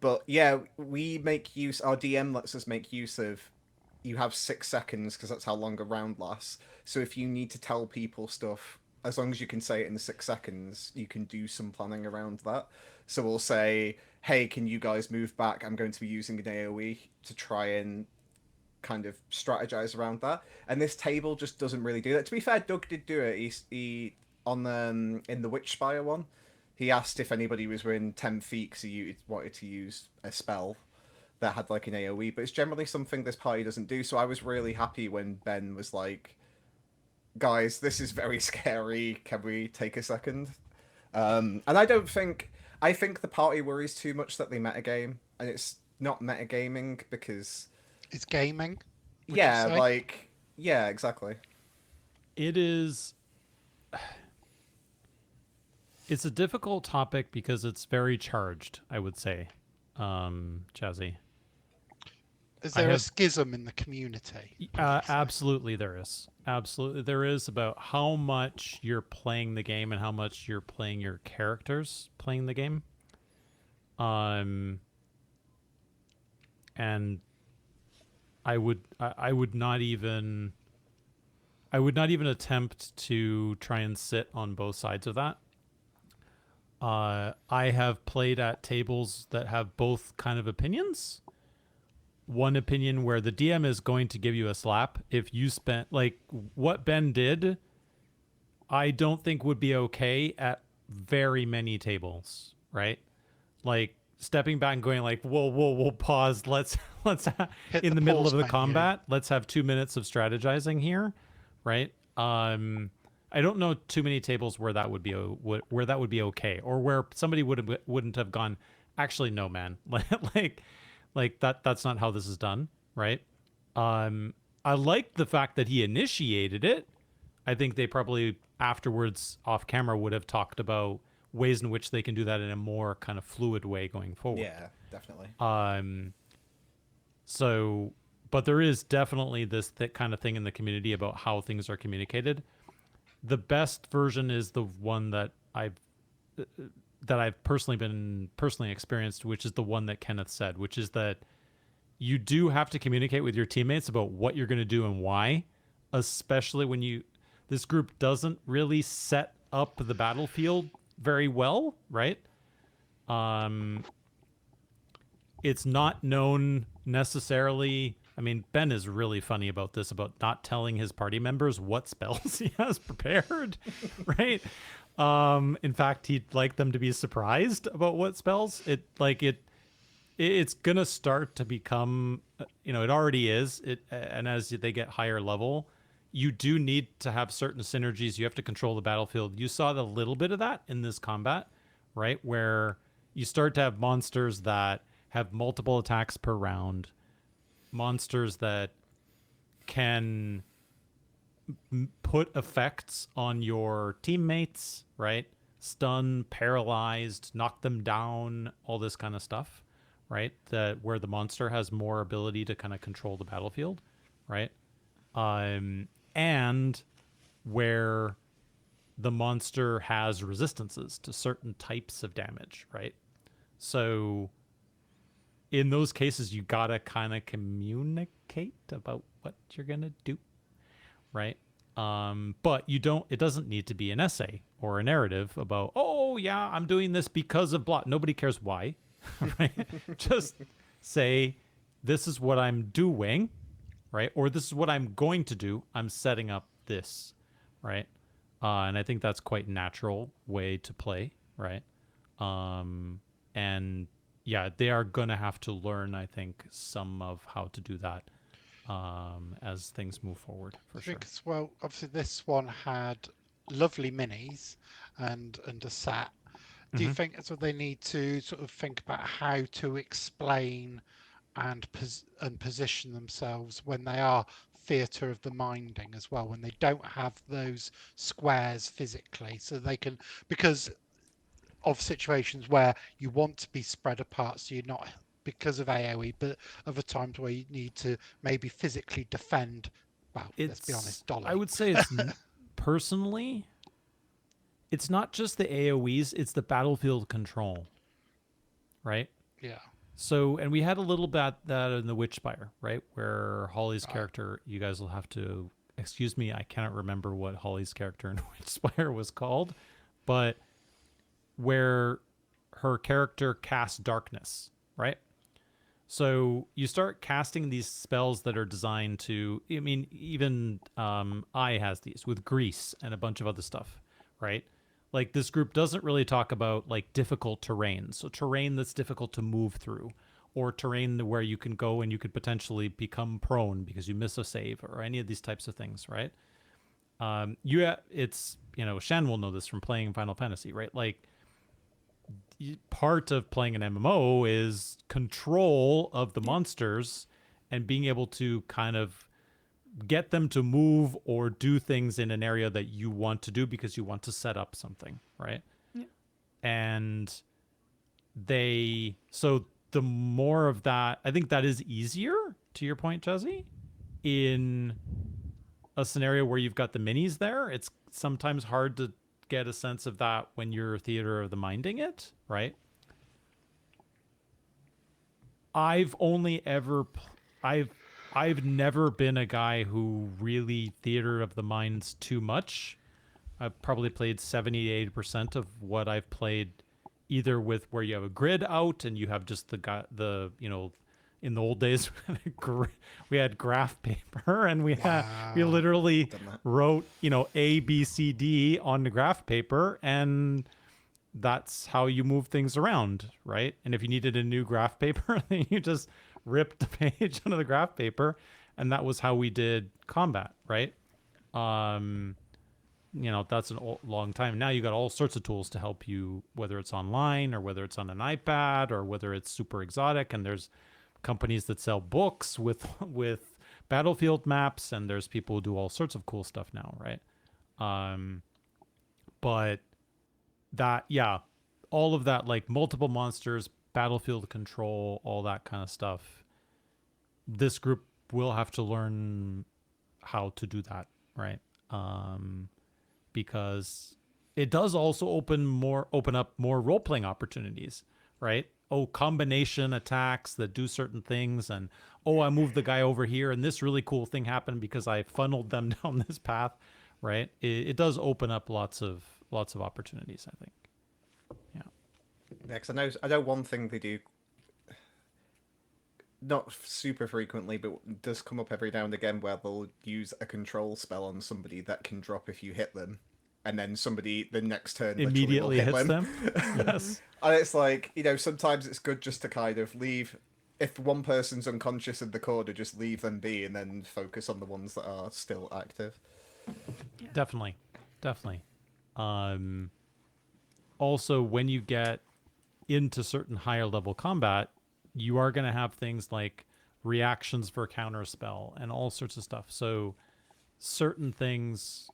But yeah, we make use. Our DM lets us make use of. You have 6 seconds because that's how long a round lasts. So if you need to tell people stuff, as long as you can say it in the 6 seconds, you can do some planning around that. So we'll say, "Hey, can you guys move back? I'm going to be using an AOE to try and kind of strategize around that." And this table just doesn't really do that. To be fair, Doug did do it. He on the in the Witchspire one, he asked if anybody was within 10 feet because he wanted to use a spell that had like an AoE, but it's generally something this party doesn't do. So I was really happy when Ben was like, "Guys, this is very scary. Can we take a second?" And I think the party worries too much that they metagame, and it's not metagaming because It's gaming. Would yeah, you say? like yeah, exactly. It is. It's a difficult topic because it's very charged, I would say, Jazzy. Is I there a have- schism in the community? would you say? Absolutely, there is. Absolutely, there is about how much you're playing the game and how much you're playing your characters playing the game. And I would not even attempt to try and sit on both sides of that. I have played at tables that have both kind of opinions. One opinion where the DM is going to give you a slap if you spent like what Ben did. I don't think would be okay at very many tables, right? Like stepping back and going like, whoa, pause. Let's Hit in the the middle pause of the menu. combat. Let's have 2 minutes of strategizing here, right? I don't know too many tables where that would be okay, or where somebody wouldn't have gone. Actually, no, man. like that's not how this is done, right? I like the fact that he initiated it. I think they probably afterwards off camera would have talked about ways in which they can do that in a more kind of fluid way going forward. Yeah, definitely. So, but there is definitely this kind of thing in the community about how things are communicated. The best version is the one that I've personally experienced, which is the one that Kenneth said, which is that you do have to communicate with your teammates about what you're going to do and why, especially when this group doesn't really set up the battlefield very well, right? It's not known necessarily. I mean, Ben is really funny about this, about not telling his party members what spells he has prepared, right? In fact, he'd like them to be surprised about what spells. It's gonna start to become, it already is. And as they get higher level, you do need to have certain synergies. You have to control the battlefield. You saw the little bit of that in this combat, right? Where you start to have monsters that have multiple attacks per round, monsters that can put effects on your teammates, right? Stun, paralyzed, knock them down, all this kind of stuff, right? Where the monster has more ability to kind of control the battlefield, right? And where the monster has resistances to certain types of damage, right? So in those cases, you gotta kind of communicate about what you're gonna do, right? But it doesn't need to be an essay or a narrative about, oh yeah, I'm doing this because of blah. Nobody cares why, right? Just say, this is what I'm doing, right? Or this is what I'm going to do. I'm setting up this, right? And I think that's quite natural way to play, right? And yeah, they are going to have to learn, I think, some of how to do that as things move forward, for sure. Because, well, obviously this one had lovely minis and a sat. Do you think so? They need to sort of think about how to explain and position themselves when they are theatre of the minding as well, when they don't have those squares physically, so they can, because of situations where you want to be spread apart, so you're not, because of AoE, but other times where you need to maybe physically defend. Well, let's be honest, Dolly. I would say it's personally, it's not just the AoEs, it's the battlefield control, right? Yeah. So, and we had a little bit that in the Witchspire, right? Where Holly's character, you guys will have to excuse me, I cannot remember what Holly's character in Witchspire was called, but where her character casts darkness, right? So you start casting these spells that are designed to, I mean, even I has these with grease and a bunch of other stuff, right? Like this group doesn't really talk about like difficult terrain. So terrain that's difficult to move through, or terrain where you can go and you could potentially become prone because you miss a save, or any of these types of things, right? It's, you know, Shan will know this from playing Final Fantasy, right? Like part of playing an MMO is control of the monsters and being able to kind of get them to move or do things in an area that you want to do because you want to set up something, right? Yeah. And so the more of that, I think that is easier, to your point, Jazzy, in a scenario where you've got the minis there. It's sometimes hard to get a sense of that when you're theater of the minding it, right? I've never been a guy who really theater of the minds too much. I've probably played 70 to 80% of what I've played either with where you have a grid out and you have just the you know, in the old days we had graph paper and we literally wrote, you know, A, B, C, D on the graph paper, and that's how you move things around, right? And if you needed a new graph paper, then you just ripped the page onto the graph paper, and that was how we did combat, right? You know, that's a long time. Now you got all sorts of tools to help you, whether it's online or whether it's on an iPad or whether it's super exotic, and there's companies that sell books with battlefield maps, and there's people who do all sorts of cool stuff now, right? But that, yeah, all of that, like multiple monsters, battlefield control, all that kind of stuff, this group will have to learn how to do that, right? Because it does also open up more role-playing opportunities, right? Oh, combination attacks that do certain things, and oh, I moved the guy over here and this really cool thing happened because I funneled them down this path, right? It does open up lots of opportunities, I think. Yeah, because I know one thing they do, not super frequently, but does come up every now and again, where they'll use a control spell on somebody that can drop if you hit them, and then somebody the next turn Immediately hit hits them. Yes. And it's like, you know, sometimes it's good just to kind of leave, if one person's unconscious in the corner, just leave them be and then focus on the ones that are still active. Yeah. Definitely. Also, when you get into certain higher level combat, you are going to have things like reactions for counter spell and all sorts of stuff. So certain things,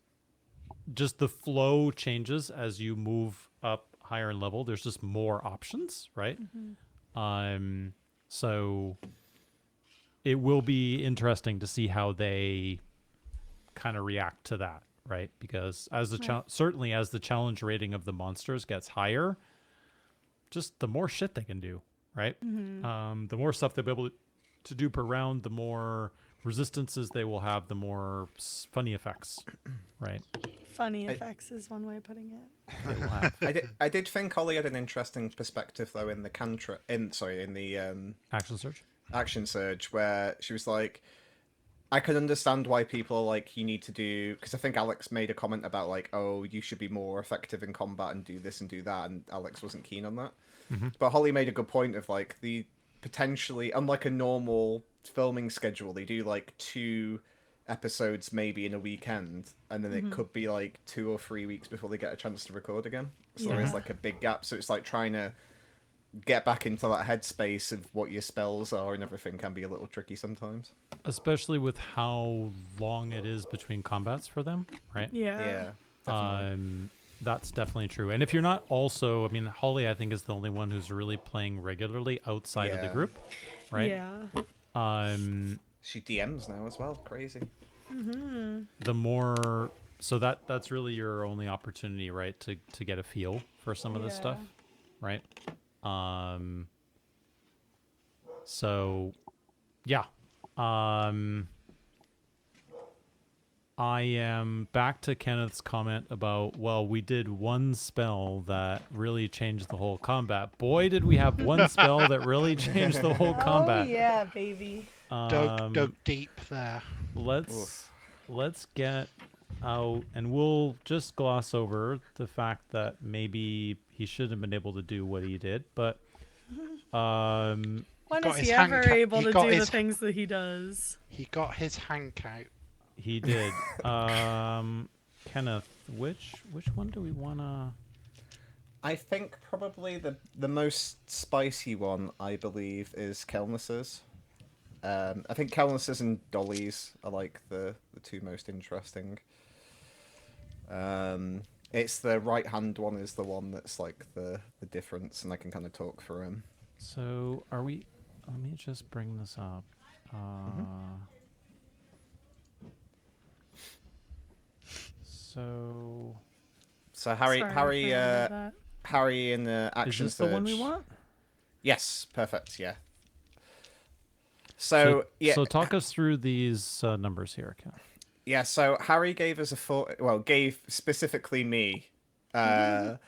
just the flow changes as you move up higher in level. There's just more options, right? So it will be interesting to see how they kind of react to that, right? Because as certainly as the challenge rating of the monsters gets higher, just the more shit they can do, right? The more stuff they'll be able to do per round, the more resistances they will have, the more funny effects, right? Funny effects is one way of putting it. They will have. I did think Holly had an interesting perspective though in the action surge, where she was like, I can understand why people are like, you need to do, because I think Alex made a comment about like, oh, you should be more effective in combat and do this and do that, and Alex wasn't keen on that. But Holly made a good point of like, the potentially, unlike a normal filming schedule, they do like 2 episodes maybe in a weekend, and then it could be like 2 or 3 weeks before they get a chance to record again. So there is like a big gap. So it's like trying to get back into that headspace of what your spells are and everything can be a little tricky sometimes. Especially with how long it is between combats for them, right? Yeah. Definitely. That's definitely true. And if you're not also, I mean, Holly, I think is the only one who's really playing regularly outside of the Yeah. group, right? Yeah. She DMs now as well. Crazy. The more, so that's really your only opportunity, right, to get a feel for some of this stuff, right? So, yeah. I am back to Kenneth's comment about, well, we did one spell that really changed the whole combat. Boy, did we have one spell that really changed the whole combat. Oh yeah, baby. Dug deep there. Let's get out, and we'll just gloss over the fact that maybe he shouldn't have been able to do what he did, but When got is his he hand ever ca- able he to got do the his- things that he does? He got his hank out. he did. Kenneth, which one do we wanna? I think probably the most spicy one, I believe, is Kelness's. I think Kelness's and Dolly's are like the two most interesting. It's the right hand one is the one that's like the difference, and I can kind of talk through him. So are we? Let me just bring this up. So Harry, Sorry, I Harry, forgot about that. Harry in the is action this the one we surge. want? Yes, perfect. Yeah. So yeah, So talk us through these numbers here, Ken. yeah. So Harry gave us gave specifically me, because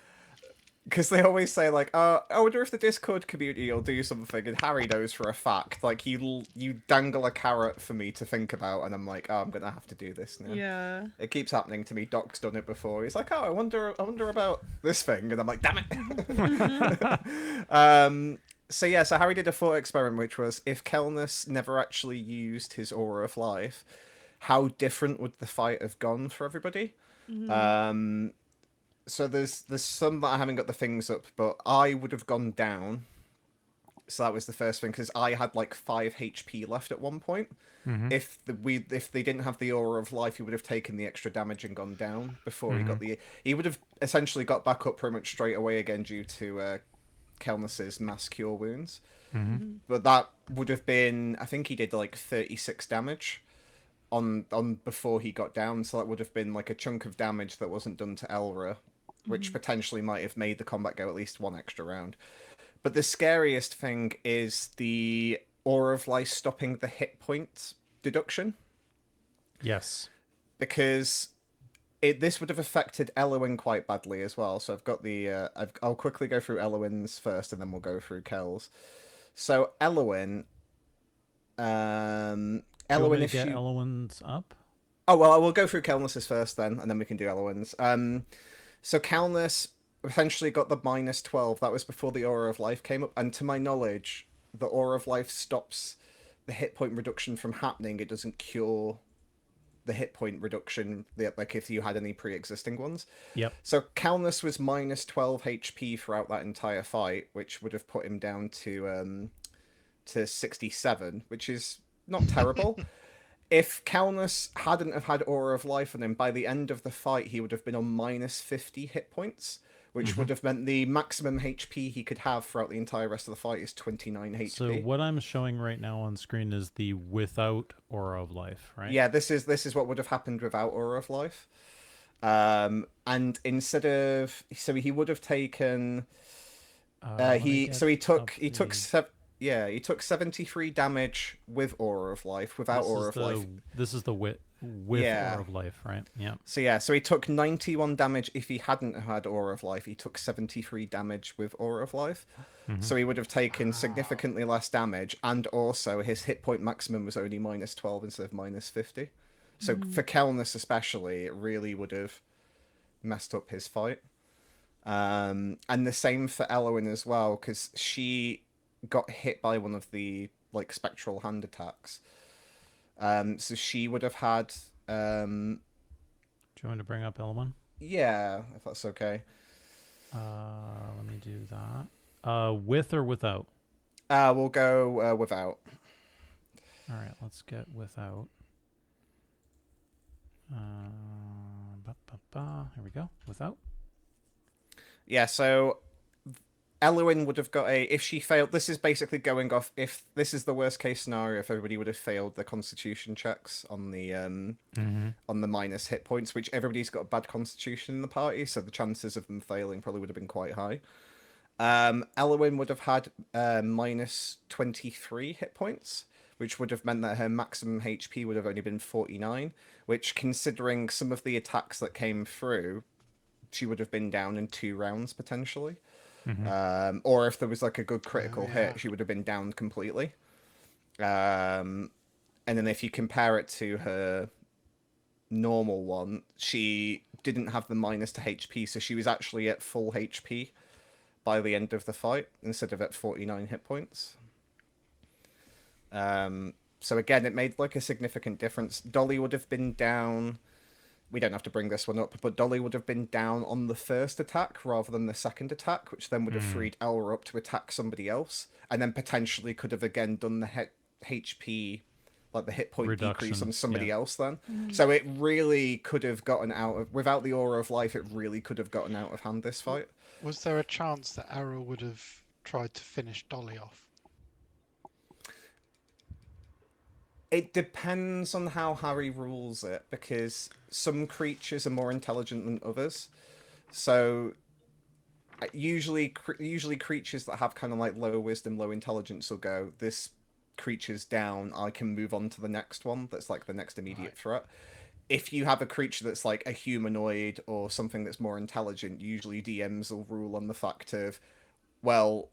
they always say like, I wonder if the Discord community will do something, and Harry knows for a fact. Like you dangle a carrot for me to think about, and I'm like, oh, I'm gonna have to do this now. Yeah. It keeps happening to me. Doc's done it before. He's like, oh, I wonder about this thing, and I'm like, damn it. So yeah, so Harry did a thought experiment, which was if Kelness never actually used his aura of life, how different would the fight have gone for everybody? So there's some that I haven't got the things up, but I would have gone down. So that was the first thing, because I had like 5 HP left at one point. If they didn't have the aura of life, he would have taken the extra damage and gone down before he got he would have essentially got back up pretty much straight away again due to Kelness's mass cure wounds. But that would have been, I think he did like 36 damage on before he got down, so that would have been like a chunk of damage that wasn't done to Elra, which potentially might have made the combat go at least one extra round. But the scariest thing is the aura of life stopping the hit point deduction, Yes. because this would have affected Elowin quite badly as well. So I've got the I'll quickly go through Elowin's first, and then we'll go through Kel's. So Elowin, Do you want Elowin, me to if get you Elowin's up? oh well, I will go through Kelness's first then, and then we can do Elowin's. So Kelness essentially got the -12. That was before the aura of life came up, and to my knowledge, the aura of life stops the hit point reduction from happening. It doesn't cure the hit point reduction, like if you had any pre-existing ones. Yep. So Kelness was -12 HP throughout that entire fight, which would have put him down to 67, which is not terrible. If Kelness hadn't have had Aura of Life on him, by the end of the fight, he would have been on -50 hit points, which would have meant the maximum HP he could have throughout the entire rest of the fight is 29 HP. So what I'm showing right now on screen is the without Aura of Life, right? Yeah, this is what would have happened without Aura of Life. And instead of, so he would have taken, he took 73 damage with Aura of Life. Without Aura of Life, This is the with Yeah. Aura of Life, right? Yeah. so he took 91 damage if he hadn't had Aura of Life. He took 73 damage with Aura of Life. So he would have taken significantly less damage, and also his hit point maximum was only -12 instead of -50. So for Kelness especially, it really would have messed up his fight. And the same for Elowin as well, because she got hit by one of the like spectral hand attacks. So she would have had Do you want to bring up Elman? yeah, if that's okay. Let me do that. With or without? We'll go without. All right, let's get without. Here we go. Without. Yeah, so Elwyn would have got if she failed. This is basically going off if this is the worst case scenario. If everybody would have failed the Constitution checks on the minus hit points, which everybody's got a bad Constitution in the party, so the chances of them failing probably would have been quite high. Elwyn would have had minus 23 hit points, which would have meant that her maximum HP would have only been 49, which, considering some of the attacks that came through, she would have been down in 2 rounds potentially. Or if there was like a good critical hit, she would have been down completely. And then if you compare it to her normal one, she didn't have the minus to HP, so she was actually at full HP by the end of the fight instead of at 49 hit points. So again, it made like a significant difference. Dolly would have been down. We don't have to bring this one up, but Dolly would have been down on the first attack rather than the second attack, which then would have freed Ella up to attack somebody else, and then potentially could have again done the HP, like the hit point Reduction, decrease on somebody else then. So it really could have gotten out of, without the Aura of Life, it really could have gotten out of hand this fight. Was there a chance that Ella would have tried to finish Dolly off? It depends on how Harry rules it, because some creatures are more intelligent than others. So usually creatures that have kind of like low wisdom, low intelligence will go, this creature's down, I can move on to the next one that's like the next immediate threat. If you have a creature that's like a humanoid or something that's more intelligent, usually DMs will rule on the fact of, well,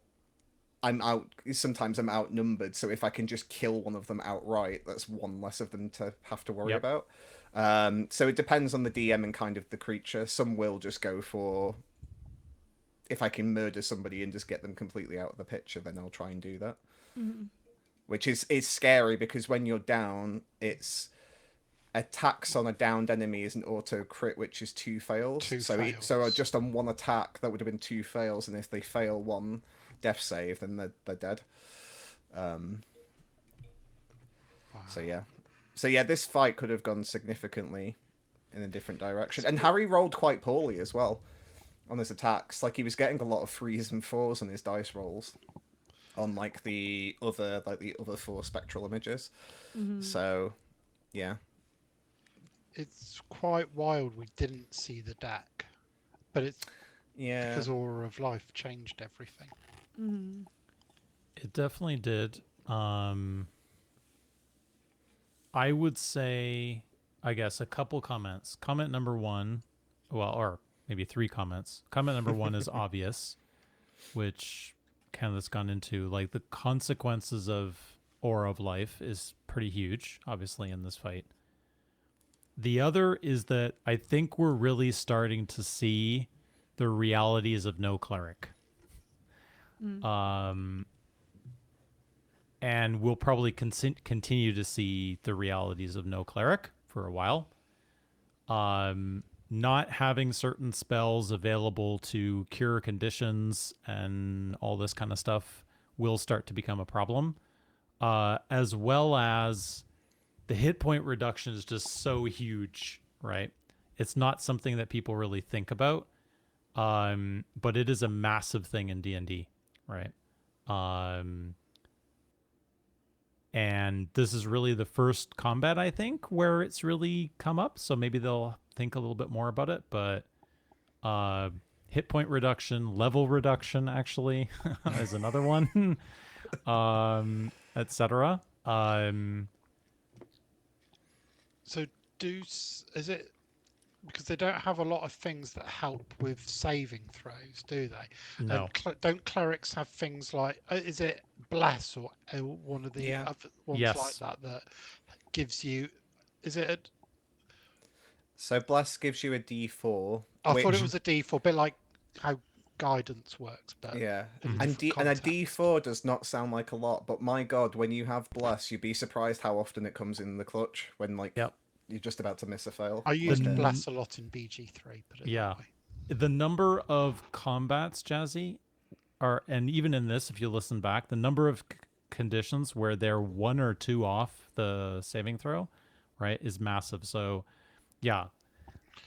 sometimes I'm outnumbered, so if I can just kill one of them outright, that's one less of them to have to worry about. So it depends on the DM and kind of the creature. Some will just go for, if I can murder somebody and just get them completely out of the picture, then I'll try and do that. Which is scary, because when you're down, it's attacks on a downed enemy is an auto crit, which is 2 fails. So just on one attack, that would have been 2 fails, and if they fail one death save, then they're dead. So yeah, this fight could have gone significantly in a different direction. And Harry rolled quite poorly as well on his attacks. Like, he was getting a lot of 3s and 4s on his dice rolls on like the other 4 spectral images. So yeah, it's quite wild we didn't see the deck, but it's because Aura of Life changed everything. It definitely did. I would say, I guess, a couple comments. Comment number 1, well, or maybe 3 comments. Comment number 1 is obvious, which kind of has gone into, like, the consequences of Aura of Life is pretty huge, obviously, in this fight. The other is that I think we're really starting to see the realities of no cleric. And we'll probably continue to see the realities of no cleric for a while. Not having certain spells available to cure conditions and all this kind of stuff will start to become a problem. As well as the hit point reduction is just so huge, right? It's not something that people really think about. But it is a massive thing in D&D, right? And this is really the first combat, I think, where it's really come up. So maybe they'll think a little bit more about it. But hit point reduction, level reduction, actually, is another one, etc. So is it because they don't have a lot of things that help with saving throws, do they? No. Don't clerics have things like, is it Bless or one of the other ones like that gives you, is it So Bless gives you a D4. I thought it was a D4, a bit like how guidance works, but yeah, and a D4 does not sound like a lot, but my god, when you have Bless, you'd be surprised how often it comes in the clutch when you're just about to miss a fail. I used Bless a lot in BG3. But the number of combats, Jazzy, are, and even in this, if you listen back, the number of conditions where they're 1 or 2 off the saving throw, right, is massive. So, yeah,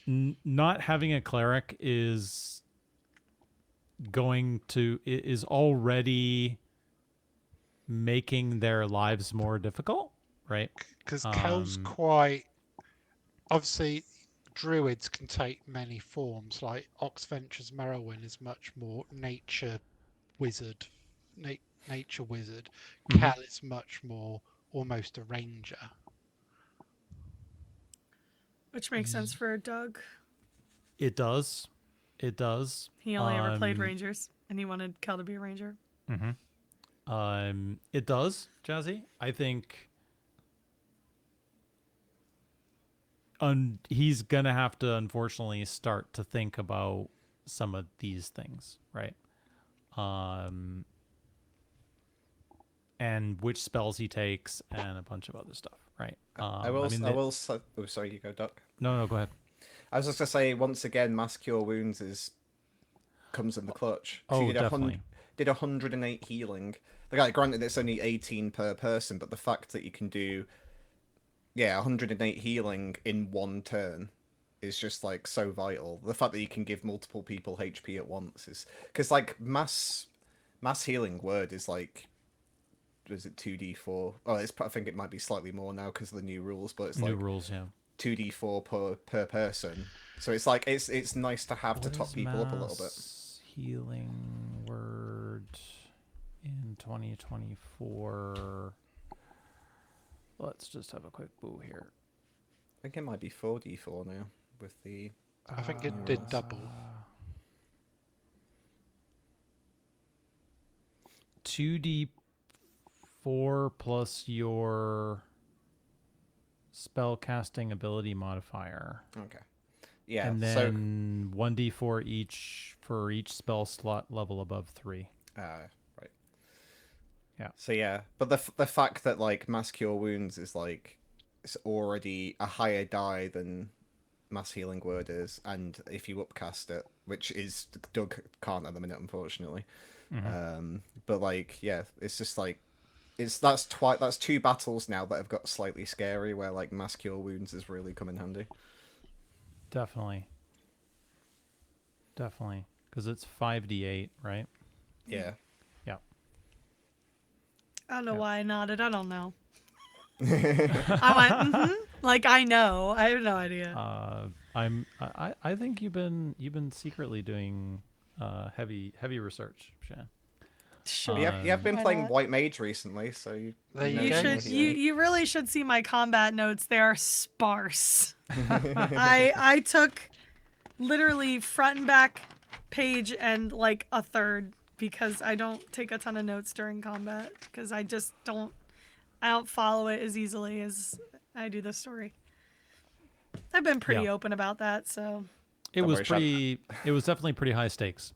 not having a cleric is already making their lives more difficult, right? Because Kel's quite obviously. Druids can take many forms. Like Oxventure's Merylwyn is much more nature wizard. Nature wizard. Kel is much more almost a ranger. Which makes sense for Doug. It does. It does. He only ever played Rangers, and he wanted Kel to be a Ranger. It does, Jazzy. I think he's going to have to, unfortunately, start to think about some of these things, right? And which spells he takes and a bunch of other stuff, right? I will. Oh, sorry, you go, Doc. No, go ahead. I was just gonna say, once again, Mass Cure Wounds comes in the clutch. Oh, definitely. Did 108 healing. Like, granted, it's only 18 per person, but the fact that you can do, 108 healing in one turn is just like so vital. The fact that you can give multiple people HP at once is because like mass healing word is like, was it 2d4? Oh, I think it might be slightly more now because of the new rules, but it's New like rules, yeah. 2d4 per person. So it's like it's nice to have to top people up a little bit. Healing word in 2024. Let's just have a quick boo here. I think it might be 4d4 now with the. I think it did double. 2d4 plus your spell casting ability modifier. Okay. Yeah. And then 1d4 each for each spell slot level above 3. Right. Yeah. So yeah, but the fact that like Mass Cure Wounds is like, it's already a higher die than Mass Healing Word is, and if you upcast it, which is Doug can't at the minute, unfortunately. But like, yeah, it's just like, that's 2 battles now that have got slightly scary, where like Mass Cure Wounds has really come in handy. Definitely, because it's 5d8, right? Yeah. I don't know why I nodded. I don't know. I went, like I know. I have no idea. I think you've been secretly doing heavy research, Shan. Sure. You have been Why playing not? White Mage recently, so you You really should see my combat notes. They are sparse. I took literally front and back page and like a third, because I don't take a ton of notes during combat, because I just don't follow it as easily as I do the story. I've been pretty open about that, so it was definitely pretty high stakes.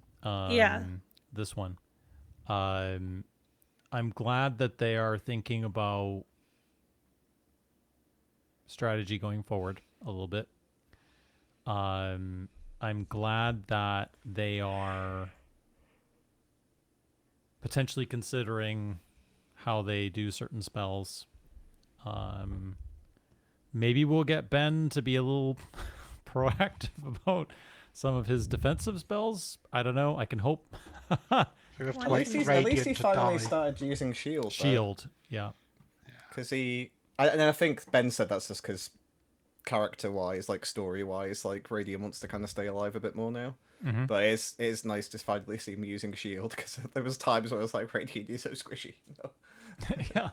This one. I'm glad that they are thinking about strategy going forward a little bit. I'm glad that they are potentially considering how they do certain spells. Maybe we'll get Ben to be a little proactive about some of his defensive spells. I don't know. I can hope. At least he finally started using shield. Shield, yeah. Because I think Ben said that's just because character-wise, like story-wise, like Radiant wants to kind of stay alive a bit more now. But it's nice to finally see him using shield, because there was times where I was like, Radiant, you're so squishy. No. Yeah,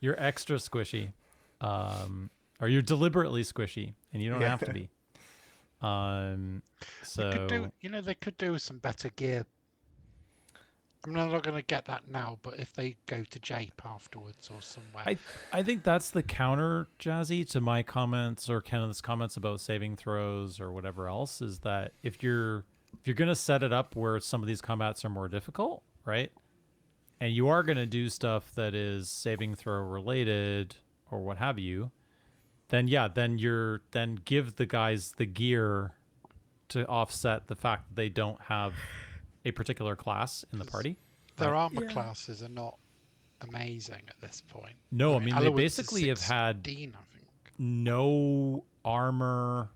you're extra squishy, or you're deliberately squishy, and you don't have to be. So they could do some better gear. I'm not going to get that now, but if they go to Jape afterwards or somewhere. I think that's the counter, Jazzy, to my comments or Kenneth's comments about saving throws or whatever else, is that if you're going to set it up where some of these combats are more difficult, right? And you are going to do stuff that is saving throw related or what have you, then give the guys the gear to offset the fact that they don't have a particular class in the party. Their Right. armor Yeah. classes are not amazing at this point. No, I mean they Alowitz is basically have had 16, I think. no armor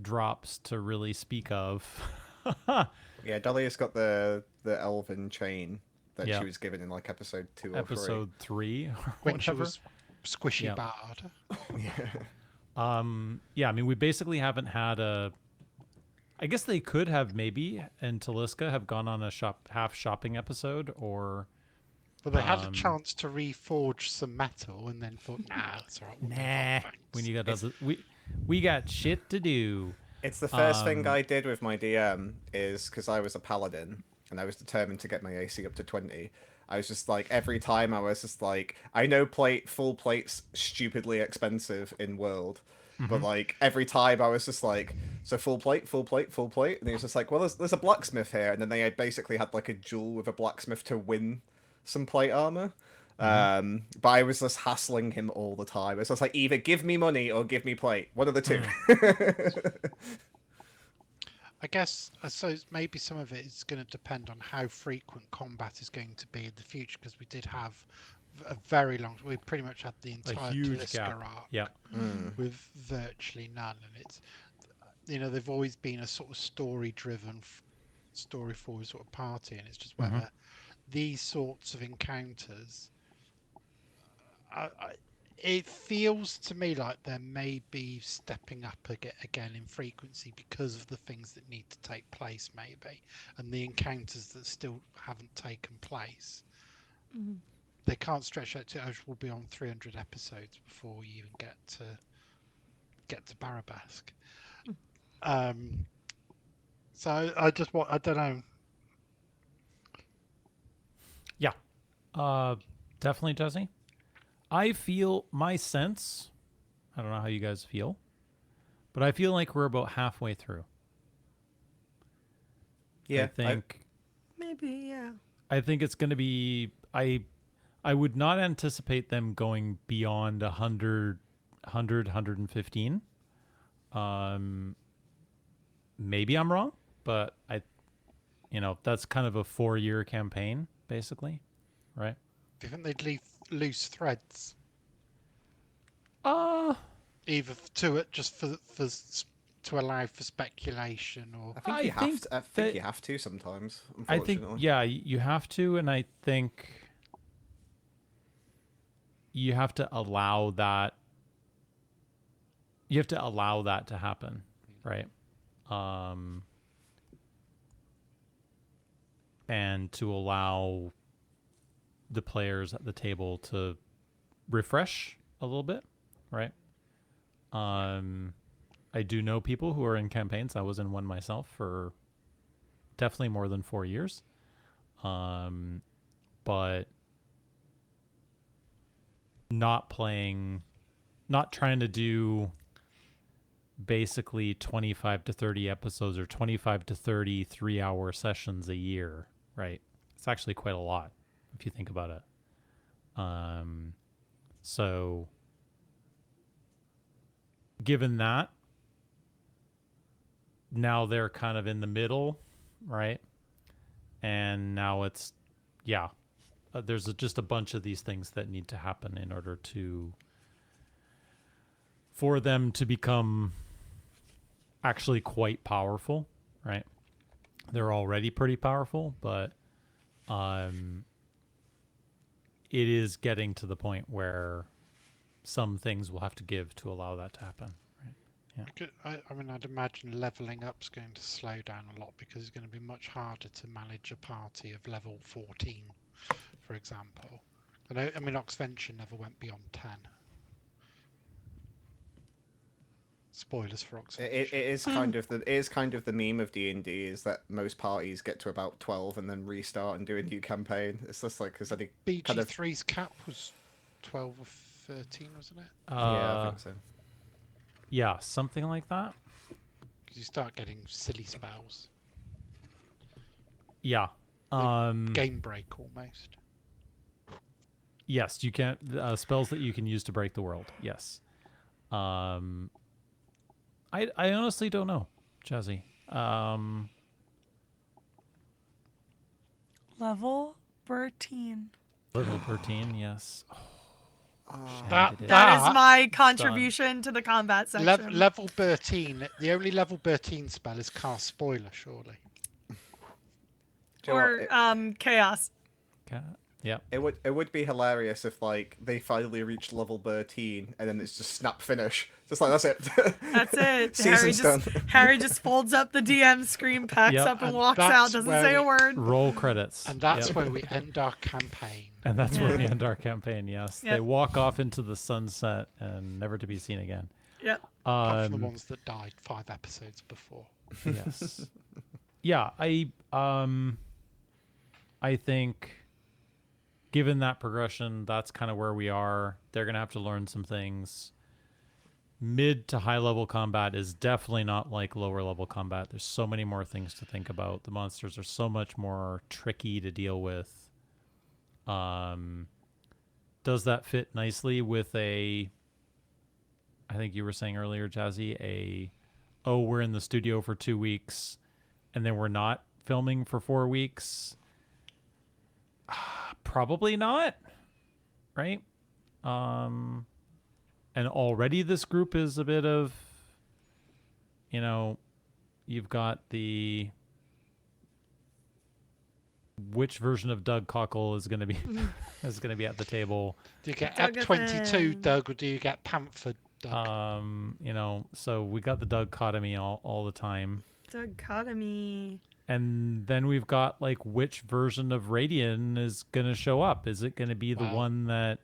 drops to really speak of. Yeah, Dahlia's got the elven chain that Yeah. she was given in like episode 2 or Episode 3 or When she whatever. was squishy Yeah. bard. 3. Yeah. Yeah, I mean, we basically haven't had a. I guess they could have maybe, and Taliska have gone on a half shopping episode, or But they had a Um, chance to reforge some metal and then thought, nah, that's all right. We'll move on, nah. thanks." When you got other, we got shit to do. It's the first thing Um, I did with my DM is because I was a paladin and I was determined to get my AC up to 20. I was just like, every time I was just like, I know full plate's stupidly expensive in World, but like every time I was just like, so full plate, and he was just like, well, there's a blacksmith here, and then they had basically had like a duel with a blacksmith to win some plate armor. But I was just hassling him all the time. It's just like, either give me money or give me plate. One of the two. I suppose maybe some of it is going to depend on how frequent combat is going to be in the future, because we did have a very long. We pretty much had the entire huge Talisker gap. arc Yeah. with virtually none, and it's they've always been a sort of story-driven, story-forward sort of party, and it's just whether these sorts of encounters. It feels to me like there may be stepping up again in frequency because of the things that need to take place, maybe, and the encounters that still haven't taken place. They can't stretch out to. We'll be on 300 episodes before we even get to Barabask. So I don't know. Yeah. Definitely, Jazzy. I feel my sense. I don't know how you guys feel, but I feel like we're about halfway through. Yeah, I think. Maybe, yeah. I think it's going to be. I would not anticipate them going beyond 100, 115. Maybe I'm wrong, but that's kind of a 4-year campaign, basically, right? Do you think they'd leave loose threads, Uh either to it just to allow for speculation, or I think I you have think to. I that- think you have to sometimes. I think, Unfortunately. yeah, you have to, and I think you have to allow that. You have to allow that to happen, right? And to allow the players at the table to refresh a little bit, right? I do know people who are in campaigns. I was in one myself for definitely more than 4 years. But not trying to do basically 25 to 30 episodes or 25 to 30 3-hour sessions a year, right? It's actually quite a lot if you think about it. So given that, now they're kind of in the middle, right? And now it's, there's just a bunch of these things that need to happen in order for them to become actually quite powerful, right? They're already pretty powerful, but it is getting to the point where some things will have to give to allow that to happen. I mean, I'd imagine leveling up's going to slow down a lot, because it's going to be much harder to manage a party of level 14, for example. I mean, Oxventure never went beyond 10. Spoilers for Oxventure. It is kind of the meme of D&D is that most parties get to about 12 and then restart and do a new campaign. It's just like, because I think BG3's cap was 12 or 13, wasn't it? yeah, I think so. Yeah, something like that. Because you start getting silly spells. Yeah. Game break almost. Yes, you can spells that you can use to break the world. Yes. I honestly don't know, Jazzy. Level 13. Level 13, yes. That did it. That is my contribution to the combat section. level 13. The only level 13 spell is cast spoiler, surely. Do you know Or what? chaos. Yep. It would be hilarious if like they finally reached level 13 and then it's just snap finish. Just like that's it. That's it. Season's done. Harry just folds up the DM screen, packs Yep. up, and And walks that's out. Doesn't where say a we- word. Roll credits. And that's Yep. where we end our campaign. And that's where we Yeah. end our campaign, yes. Yep. They walk off into the sunset and never to be seen again. Yep. Apart from the ones that died 5 episodes before. Yes. Yeah, I think given that progression, that's kind of where we are. They're going to have to learn some things. Mid to high level combat is definitely not like lower level combat. There's so many more things to think about. The monsters are so much more tricky to deal with. Does that fit nicely with I think you were saying earlier, Jazzy, we're in the studio for 2 weeks and then we're not filming for 4 weeks? Probably not, right? And already this group is a bit of, you've got which version of Doug Cockle is going to be at the table. Do you get Doug F22 Doug, or do you get Panther Doug? So we got the Doug Cotomy all the time. Dichotomy. And then we've got like which version of Radian is going to show up? Is it going to be the Wow. one that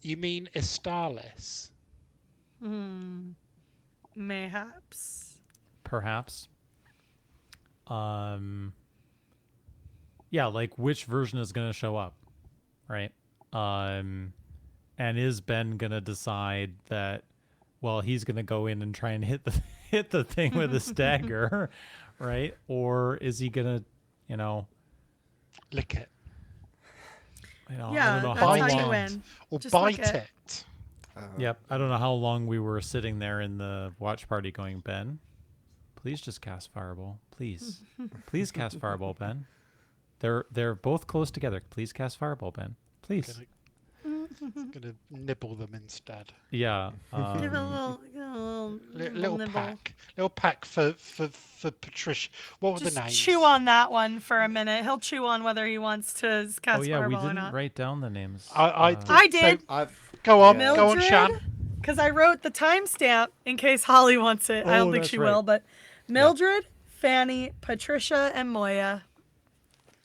You mean Estalis? Mayhaps. perhaps like which version is going to show up, right? And is Ben going to decide that he's going to go in and try and hit the thing with a stagger, right? Or is he going to Lick it. I don't Yeah, know that's how how you long. win. Or Just bite lick it. it. Yep, I don't know how long we were sitting there in the watch party going, Ben, please just cast Fireball. Please. Please cast Fireball, Ben. They're both close together. Please cast Fireball, Ben. Please. Gonna nibble them instead. Yeah. Give it a little nibble. Little pack for Patricia. What were Just the names? chew on that one for a minute. He'll chew on whether he wants to cast Oh yeah, we Fireball or didn't not. write down the names. I I did. Go on, Yeah. go on, Shan. Because I wrote the timestamp in case Holly wants it. I Oh, don't think that's she right. will, but Mildred, Fanny, Patricia, and Moya.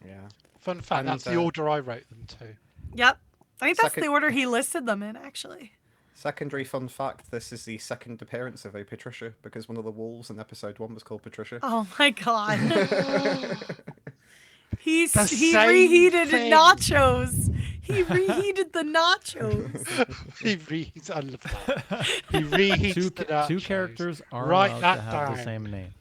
Yeah. Fun fact, And, that's the order I wrote them to. Yep. I think that's Second- the order he listed them in, actually. Secondary fun fact: this is the second appearance of a Patricia because one of the wolves in episode 1 was called Patricia. Oh my god. He The same reheated thing. nachos. He reheated the nachos. He reheats. I love that. He reheats Two the nachos. characters are Write allowed that to have the down. same name.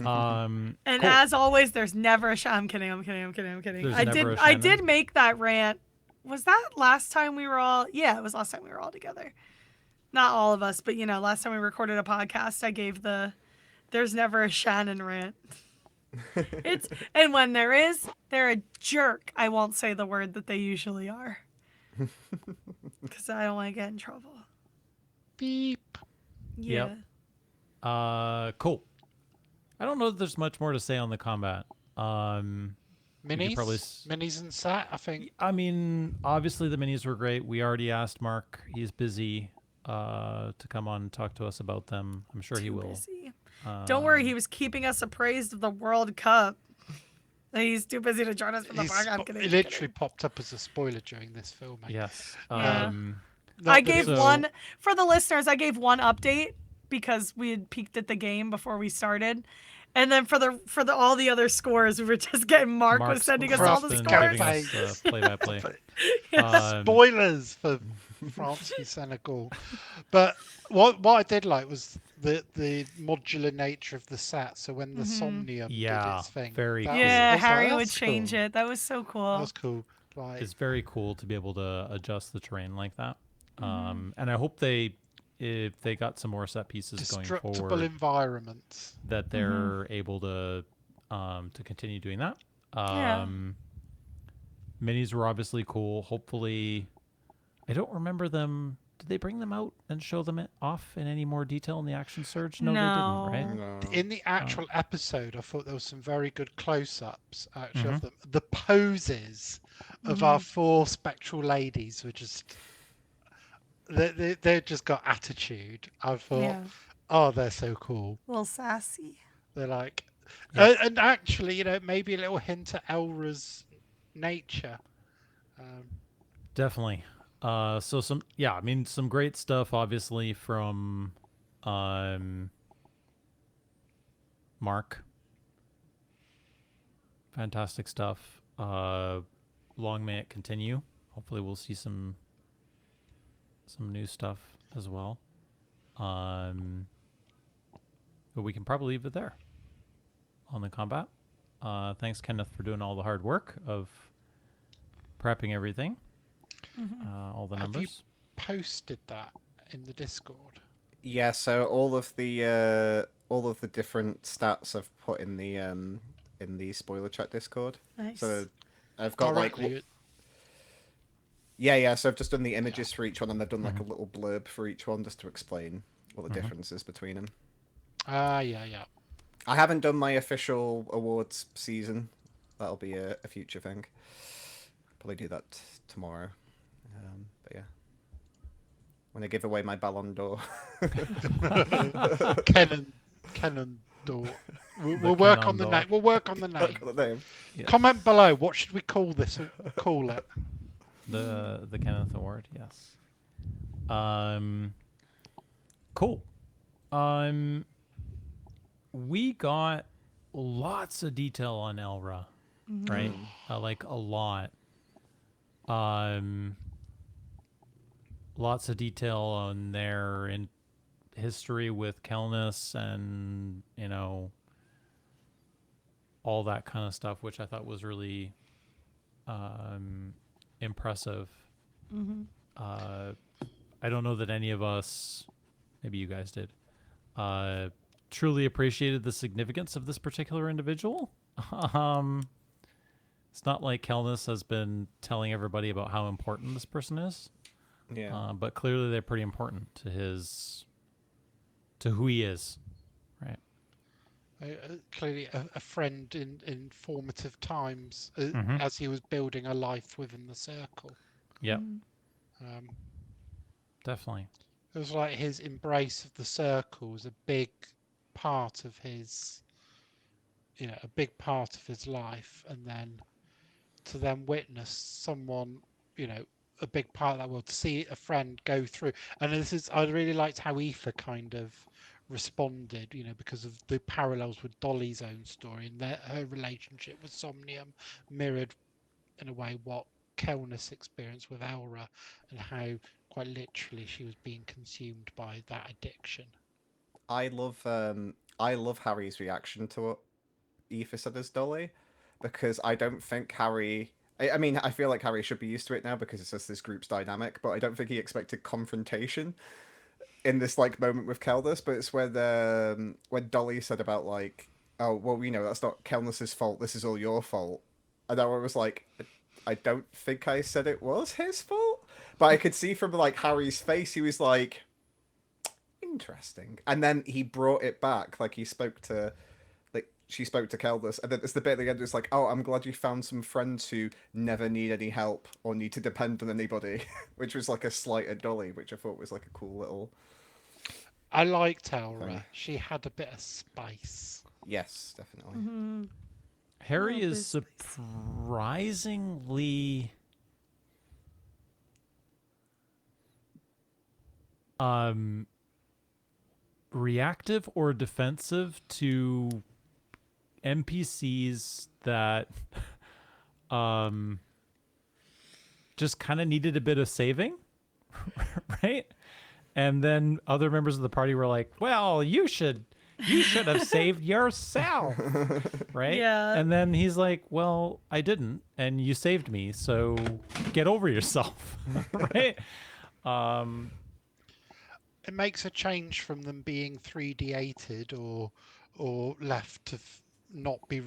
And Cool. as always, there's never a shot. I'm kidding. There's I never a I Shannon? did make that rant. Was that last time we were all? Yeah, it was last time we were all together. Not all of us, but last time we recorded a podcast, I gave the "There's never a Shannon" rant. And when there is, they're a jerk. I won't say the word that they usually are, because I don't want to get in trouble. Beep. Yeah. Yep. Cool. I don't know that there's much more to say on the combat. We could Minis? probably Minis and Sat, I think. I mean, obviously the minis were great. We already asked Mark. He's busy to come on and talk to us about them. I'm sure he Too will. busy. Don't worry, he was keeping us appraised of the World Cup. He's too busy to join us for the He's podcast. I'm spo- kidding. It I'm literally kidding. popped up as a spoiler during this filming. Yes. Yeah. Not I that gave it- So- one for the listeners. I gave one update because we had peeked at the game before we started, and then for the all the other scores, we were just getting Mark was Mark's sending us all the been scores. giving us the play-by-play. Yes. Spoilers for France v Senegal. But what I did like was the modular nature of the Sat. So when the Somnium did Yeah, its thing, very that cool. Yeah, I was like, Harry would "That's change cool." it. That was so cool. That was cool. Like, It's very cool to be able to adjust the terrain like that. And I hope if they got some more set pieces going destructible forward, environments. that they're able to continue doing that. Yeah. Minis were obviously cool. Hopefully, I don't remember them. Did they bring them out and show them off in any more detail in the Action Surge? No, they didn't, right? No. No. In the actual episode, I thought there was some very good close-ups actually Mhm. of them. The poses of our 4 spectral ladies were just they just got attitude. I thought, Yeah. oh, they're so cool. A little sassy. They're like, Yep. and actually, maybe a little hint at Elra's nature. Definitely. So I mean, some great stuff, obviously, from Mark. Fantastic stuff. Long may it continue. Hopefully, we'll see some new stuff as well. But we can probably leave it there on the combat. Thanks, Kenneth, for doing all the hard work of prepping everything, all the Have you numbers. posted that in the Discord? Yeah, so all of the different stats I've put in the spoiler chat Discord. Nice. So I've got like Directly. yeah. So I've just done the images for each one, and I've done like a little blurb for each one just to explain what the difference is between them. Yeah. I haven't done my official awards season. That'll be a future thing. Probably do that tomorrow. But yeah, when I give away my Ballon d'Or. Canon door. We'll work on the Canon name. We'll work on the name. Look at the name. Yes. Comment below. What should we call this? Call it. The Kenneth Award, yes. Cool. We got lots of detail on Elra, right? Like a lot. Lots of detail on their history with Kelnus and all that kind of stuff, which I thought was really impressive. I don't know that any of us, maybe you guys did, truly appreciated the significance of this particular individual. It's not like Kelnus has been telling everybody about how important this person is, Yeah. but clearly they're pretty important to who he is, right? Clearly a friend in formative times Mhm. as he was building a life within the circle. Yep, Um, definitely. it was like his embrace of the circle was a big part of his, a big part of his life, and then to then witness someone, a big part of that world, to see a friend go through. And I really liked how Aoife kind of responded, because of the parallels with Dolly's own story and her relationship with Somnium mirrored in a way what Kelnus experienced with Elra, and how quite literally she was being consumed by that addiction. I love Harry's reaction to what Aoife said as Dolly, because I don't think Harry. I mean, I feel like Harry should be used to it now because it's just this group's dynamic, but I don't think he expected confrontation in this like moment with Kelnus. But it's when Dolly said about like, oh well, that's not Kelnus's fault. This is all your fault. And I was like, I don't think I said it was his fault, but I could see from like Harry's face, he was like, interesting. And then he brought it back, like she spoke to Kelnus, and then it's the bit at the end. It's like, oh, I'm glad you found some friends who never need any help or need to depend on anybody, which was like a slight at Dolly, which I thought was like a cool little. I liked Elra. Thing. She had a bit of spice. Yes, definitely. Harry Love is this place. surprisingly reactive or defensive to NPCs that just kind of needed a bit of saving, right? And then other members of the party were like, "Well, you should have saved yourself," right? Yeah. And then he's like, "Well, I didn't, and you saved me, so get over yourself," right? It makes a change from them being 3D8'd or left to not be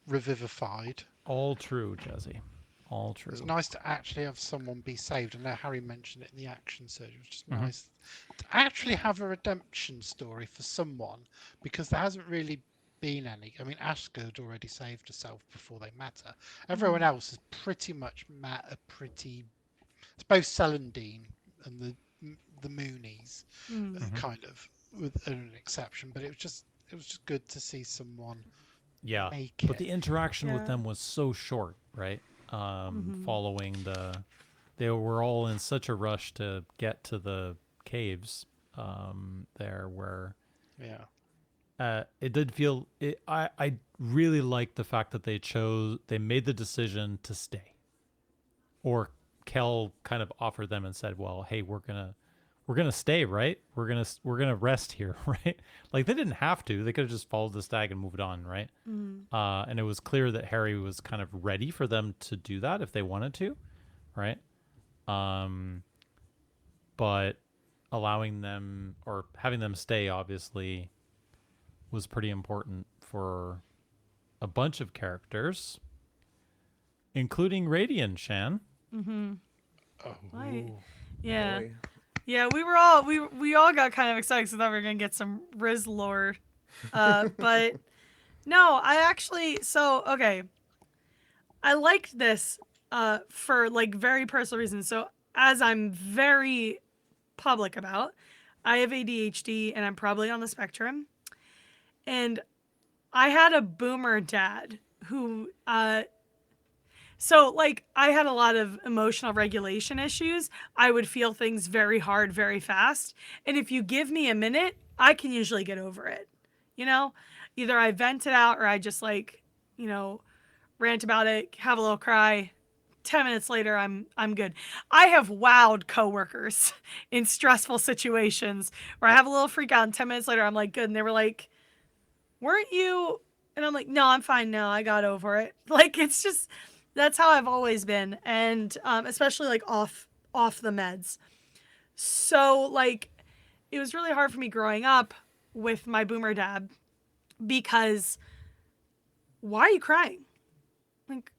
revivified. All true, Jazzy. All true. It's nice to actually have someone be saved. I know Harry mentioned it in the action surge. It was just Mhm. nice to actually have a redemption story for someone, because there hasn't really been any. I mean, Asuka had already saved herself before they met her. Everyone else has pretty much met a pretty. It's both Celandine and the Moonies, Mhm. kind of, with an exception. But it was just good to see someone Yeah, make but it. the interaction with Yeah. them was so short, right? Mhm. Following they were all in such a rush to get to the caves there, where Yeah. it did feel. I really liked the fact that they made the decision to stay, or Kel kind of offered them and said, "Well, hey, we're gonna stay, right? We're gonna rest here, right?" Like they didn't have to; they could have just followed the stag and moved on, right? And it was clear that Harry was kind of ready for them to do that if they wanted to, right? Um, but allowing them or having them stay obviously was pretty important for a bunch of characters, including Radiant Shan. Mhm. Oh. Right. Yeah. Boy. Yeah, we all got kind of excited because we thought we were gonna get some Riz lore, but no, okay, I liked this for like very personal reasons. So as I'm very public about, I have ADHD and I'm probably on the spectrum, and I had a boomer dad who so, like, I had a lot of emotional regulation issues. I would feel things very hard, very fast. And if you give me a minute, I can usually get over it. You know, either I vent it out or I just, like, you know, rant about it, have a little cry. 10 minutes later, I'm good. I have wowed coworkers in stressful situations where I have a little freak out, and 10 minutes later, I'm like, good. And they were like, weren't you? And I'm like, no, I'm fine now. I got over it. Like, it's just, that's how I've always been. And especially like off the meds. So like, it was really hard for me growing up with my boomer dad because why are you crying? Like,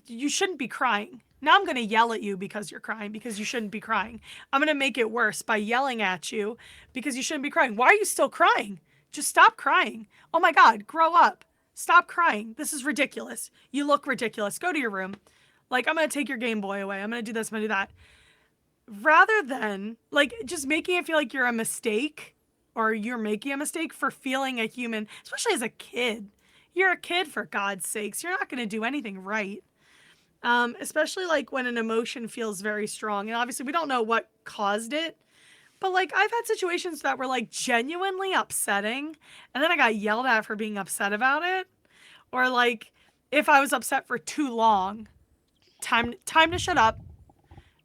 you shouldn't be crying. Now I'm going to yell at you because you're crying because you shouldn't be crying. I'm going to make it worse by yelling at you because you shouldn't be crying. Why are you still crying? Just stop crying. Oh my God, grow up. Stop crying. This is ridiculous. You look ridiculous. Go to your room. Like, I'm going to take your Game Boy away. I'm going to do this. I'm going to do that. Rather than, like, just making it feel like you're a mistake or you're making a mistake for feeling a human, especially as a kid. You're a kid, for God's sakes. You're not going to do anything right. Especially like when an emotion feels very strong. And obviously, we don't know what caused it. But like, I've had situations that were like genuinely upsetting. And then I got yelled at for being upset about it. Or like, if I was upset for too long, time to shut up.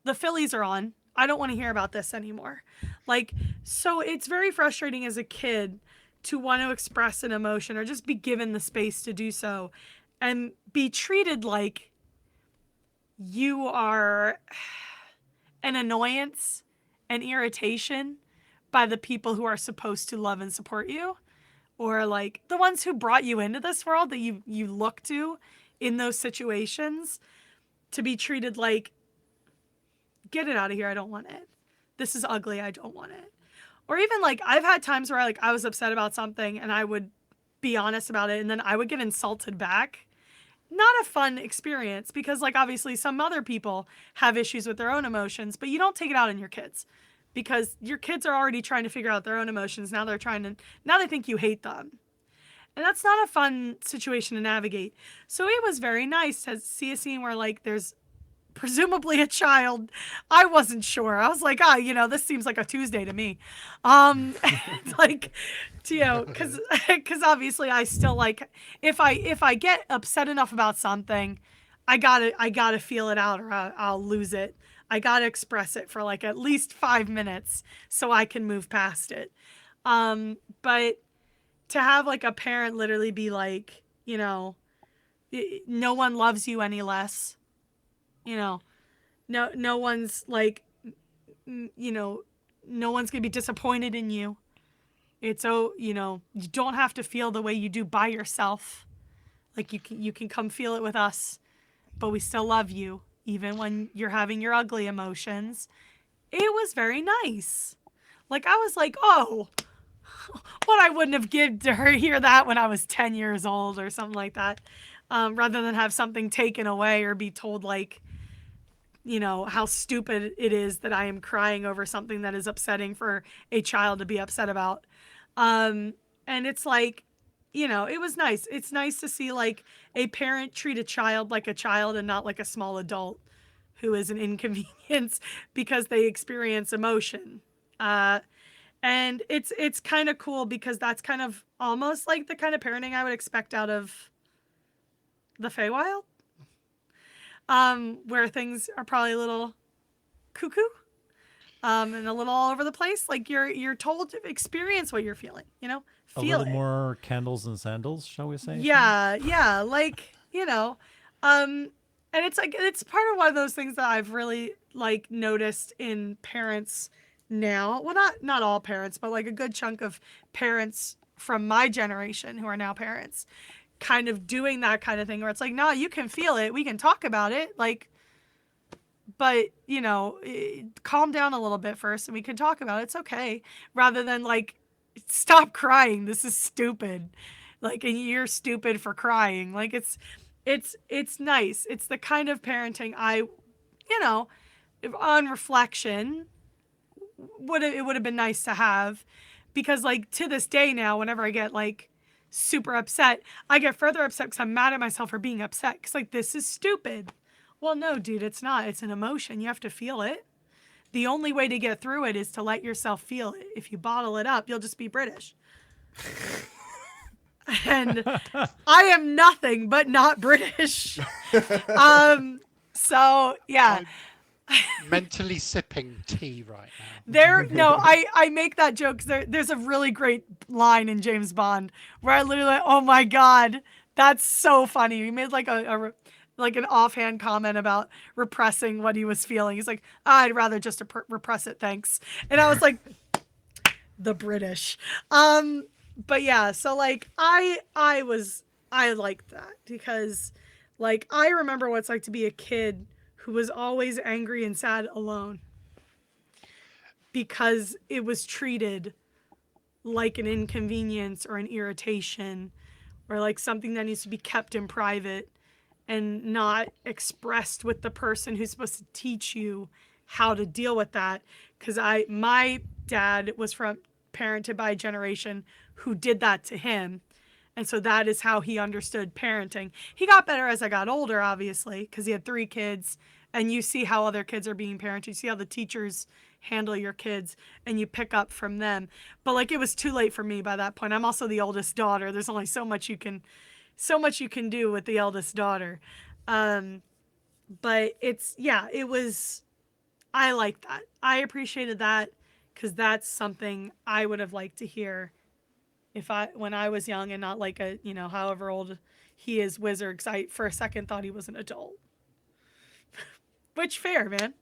The Phillies are on. I don't want to hear about this anymore. Like, so it's very frustrating as a kid to want to express an emotion or just be given the space to do so and be treated like you are an annoyance and irritation by the people who are supposed to love and support you, or like the ones who brought you into this world that you look to in those situations, to be treated like, get it out of here, I don't want it. This is ugly, I don't want it. Or even like, I've had times where like I was upset about something and I would be honest about it and then I would get insulted back. Not a fun experience because like obviously some other people have issues with their own emotions, but you don't take it out on your kids because your kids are already trying to figure out their own emotions. Now they think you hate them. And that's not a fun situation to navigate. So it was very nice to see a scene where like there's presumably a child. I wasn't sure. I was like, this seems like a Tuesday to me. Like, because obviously I still like, if I get upset enough about something, I gotta feel it out or I'll lose it. I gotta express it for like at least 5 minutes so I can move past it. But to have like a parent literally be like, no one loves you any less. No one's like, no one's gonna be disappointed in you. You don't have to feel the way you do by yourself. Like you can come feel it with us, but we still love you even when you're having your ugly emotions. It was very nice. Like I was like, oh, what I wouldn't have given to her hear that when I was 10 years old or something like that, rather than have something taken away or be told like, you know, how stupid it is that I am crying over something that is upsetting for a child to be upset about. And it's like, you know, it was nice. It's nice to see like a parent treat a child like a child and not like a small adult who is an inconvenience because they experience emotion. And it's kind of cool because that's kind of almost like the kind of parenting I would expect out of the Feywild. Where things are probably a little cuckoo, and a little all over the place. Like you're told to experience what you're feeling, you know, A feel little it. more candles and sandals, shall we say? Yeah, like, you know, and it's like it's part of one of those things that I've really like noticed in parents now. Well, not all parents, but like a good chunk of parents from my generation who are now parents kind of doing that kind of thing where it's like, no, you can feel it. We can talk about it. Like, but you know, calm down a little bit first and we can talk about it. It's okay. Rather than like, stop crying. This is stupid. Like, and you're stupid for crying. Like it's nice. It's the kind of parenting I, you know, on reflection, it would have been nice to have, because like to this day now, whenever I get like super upset, I get further upset because I'm mad at myself for being upset. Because like, this is stupid. Well, no, dude, it's not. It's an emotion. You have to feel it. The only way to get through it is to let yourself feel it. If you bottle it up, you'll just be British. And I am nothing but not British. So yeah. I'm mentally sipping tea right No, now. I make that joke because there's a really great line in James Bond where I literally like, oh my God, that's so funny. He made like like an offhand comment about repressing what he was feeling. He's like, I'd rather just repress it, thanks. And I was like, the British. But yeah, so like I liked that because like I remember what it's like to be a kid who was always angry and sad alone because it was treated like an inconvenience or an irritation or like something that needs to be kept in private and not expressed with the person who's supposed to teach you how to deal with that. Because my dad was parented by a generation who did that to him. And so that is how he understood parenting. He got better as I got older, obviously, because he had 3 kids. And you see how other kids are being parented. You see how the teachers handle your kids and you pick up from them. But like, it was too late for me by that point. I'm also the oldest daughter. There's only so much you can do with the eldest daughter. But I like that. I appreciated that because that's something I would have liked to hear when I was young and not like a, you know, however old he is wizard. Because I, for a second, thought he was an adult. Which, fair, man.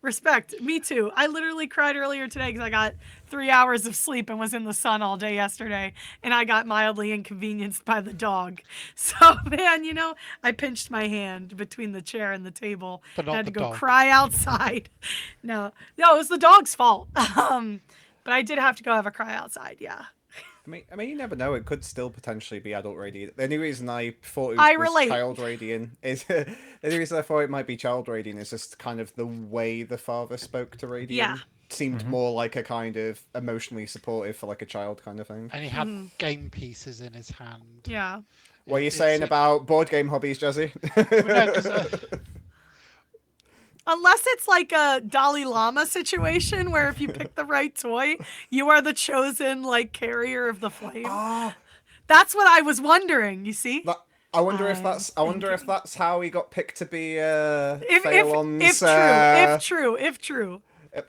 Respect. Me too. I literally cried earlier today because I got 3 hours of sleep and was in the sun all day yesterday. And I got mildly inconvenienced by the dog. So, man, you know, I pinched my hand between the chair and the table. But not I had to the go dog. cry outside. No, it was the dog's fault. But I did have to go have a cry outside, yeah. I mean, you never know. It could still potentially be adult radiant. The only reason I thought it I was relate. child radiant is the only reason I thought it might be child radiant is just kind of the way the father spoke to Radiant. Yeah. Seemed more like a kind of emotionally supportive for like a child kind of thing. And he had game pieces in his hand. Yeah. What are you saying about board game hobbies, Jazzy? No, 'cause, Unless it's like a Dalai Lama situation where if you pick the right toy, you are the chosen like carrier of the flame. That's what I was wondering, you see? I wonder if that's how he got picked to be If Phelan's, true.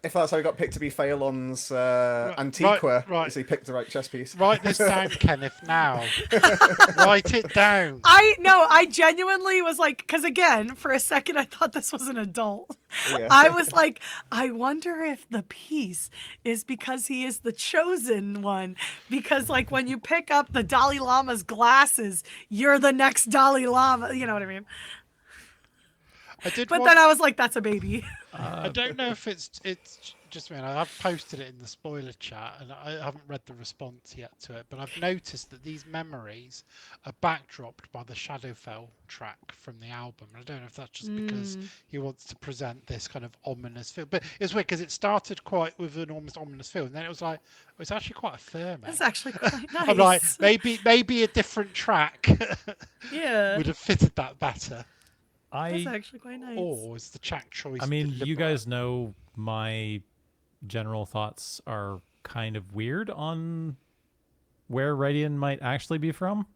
If that's how he got picked to be Phelan's Antiqua, right. is he picked the right chess piece? Write this down, Kenneth, now. Write it down. I genuinely was like, because again, for a second, I thought this was an adult. Yeah. I was like, I wonder if the piece is because he is the chosen one. Because, like, when you pick up the Dalai Lama's glasses, you're the next Dalai Lama. You know what I mean? But then I was like, that's a baby. I don't know if it's just me. I've posted it in the spoiler chat, and I haven't read the response yet to it. But I've noticed that these memories are backdropped by the Shadowfell track from the album. I don't know if that's just because he wants to present this kind of ominous feel. But it's weird because it started quite with an almost ominous feel, and then it was like, oh, it's actually quite a firm. It's actually quite nice. I'm like, maybe a different track yeah, would have fitted that better. that's actually quite nice. Or is the track choice? I mean, deliberate? you guys know my general thoughts are kind of weird on where Radian might actually be from.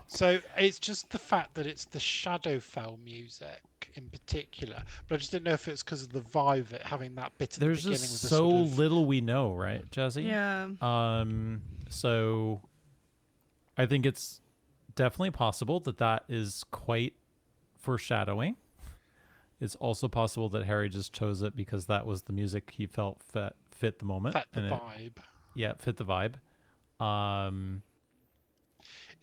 So it's just the fact that it's the Shadowfell music in particular, but I just didn't know if it's because of the vibe of it having that bit at There's the beginning. just with so the sort of... little we know, right, Jazzy? Yeah. So I think it's definitely possible that is quite foreshadowing. It's also possible that Harry just chose it because that was the music he felt fit the moment. Fit the and vibe. Fit the vibe.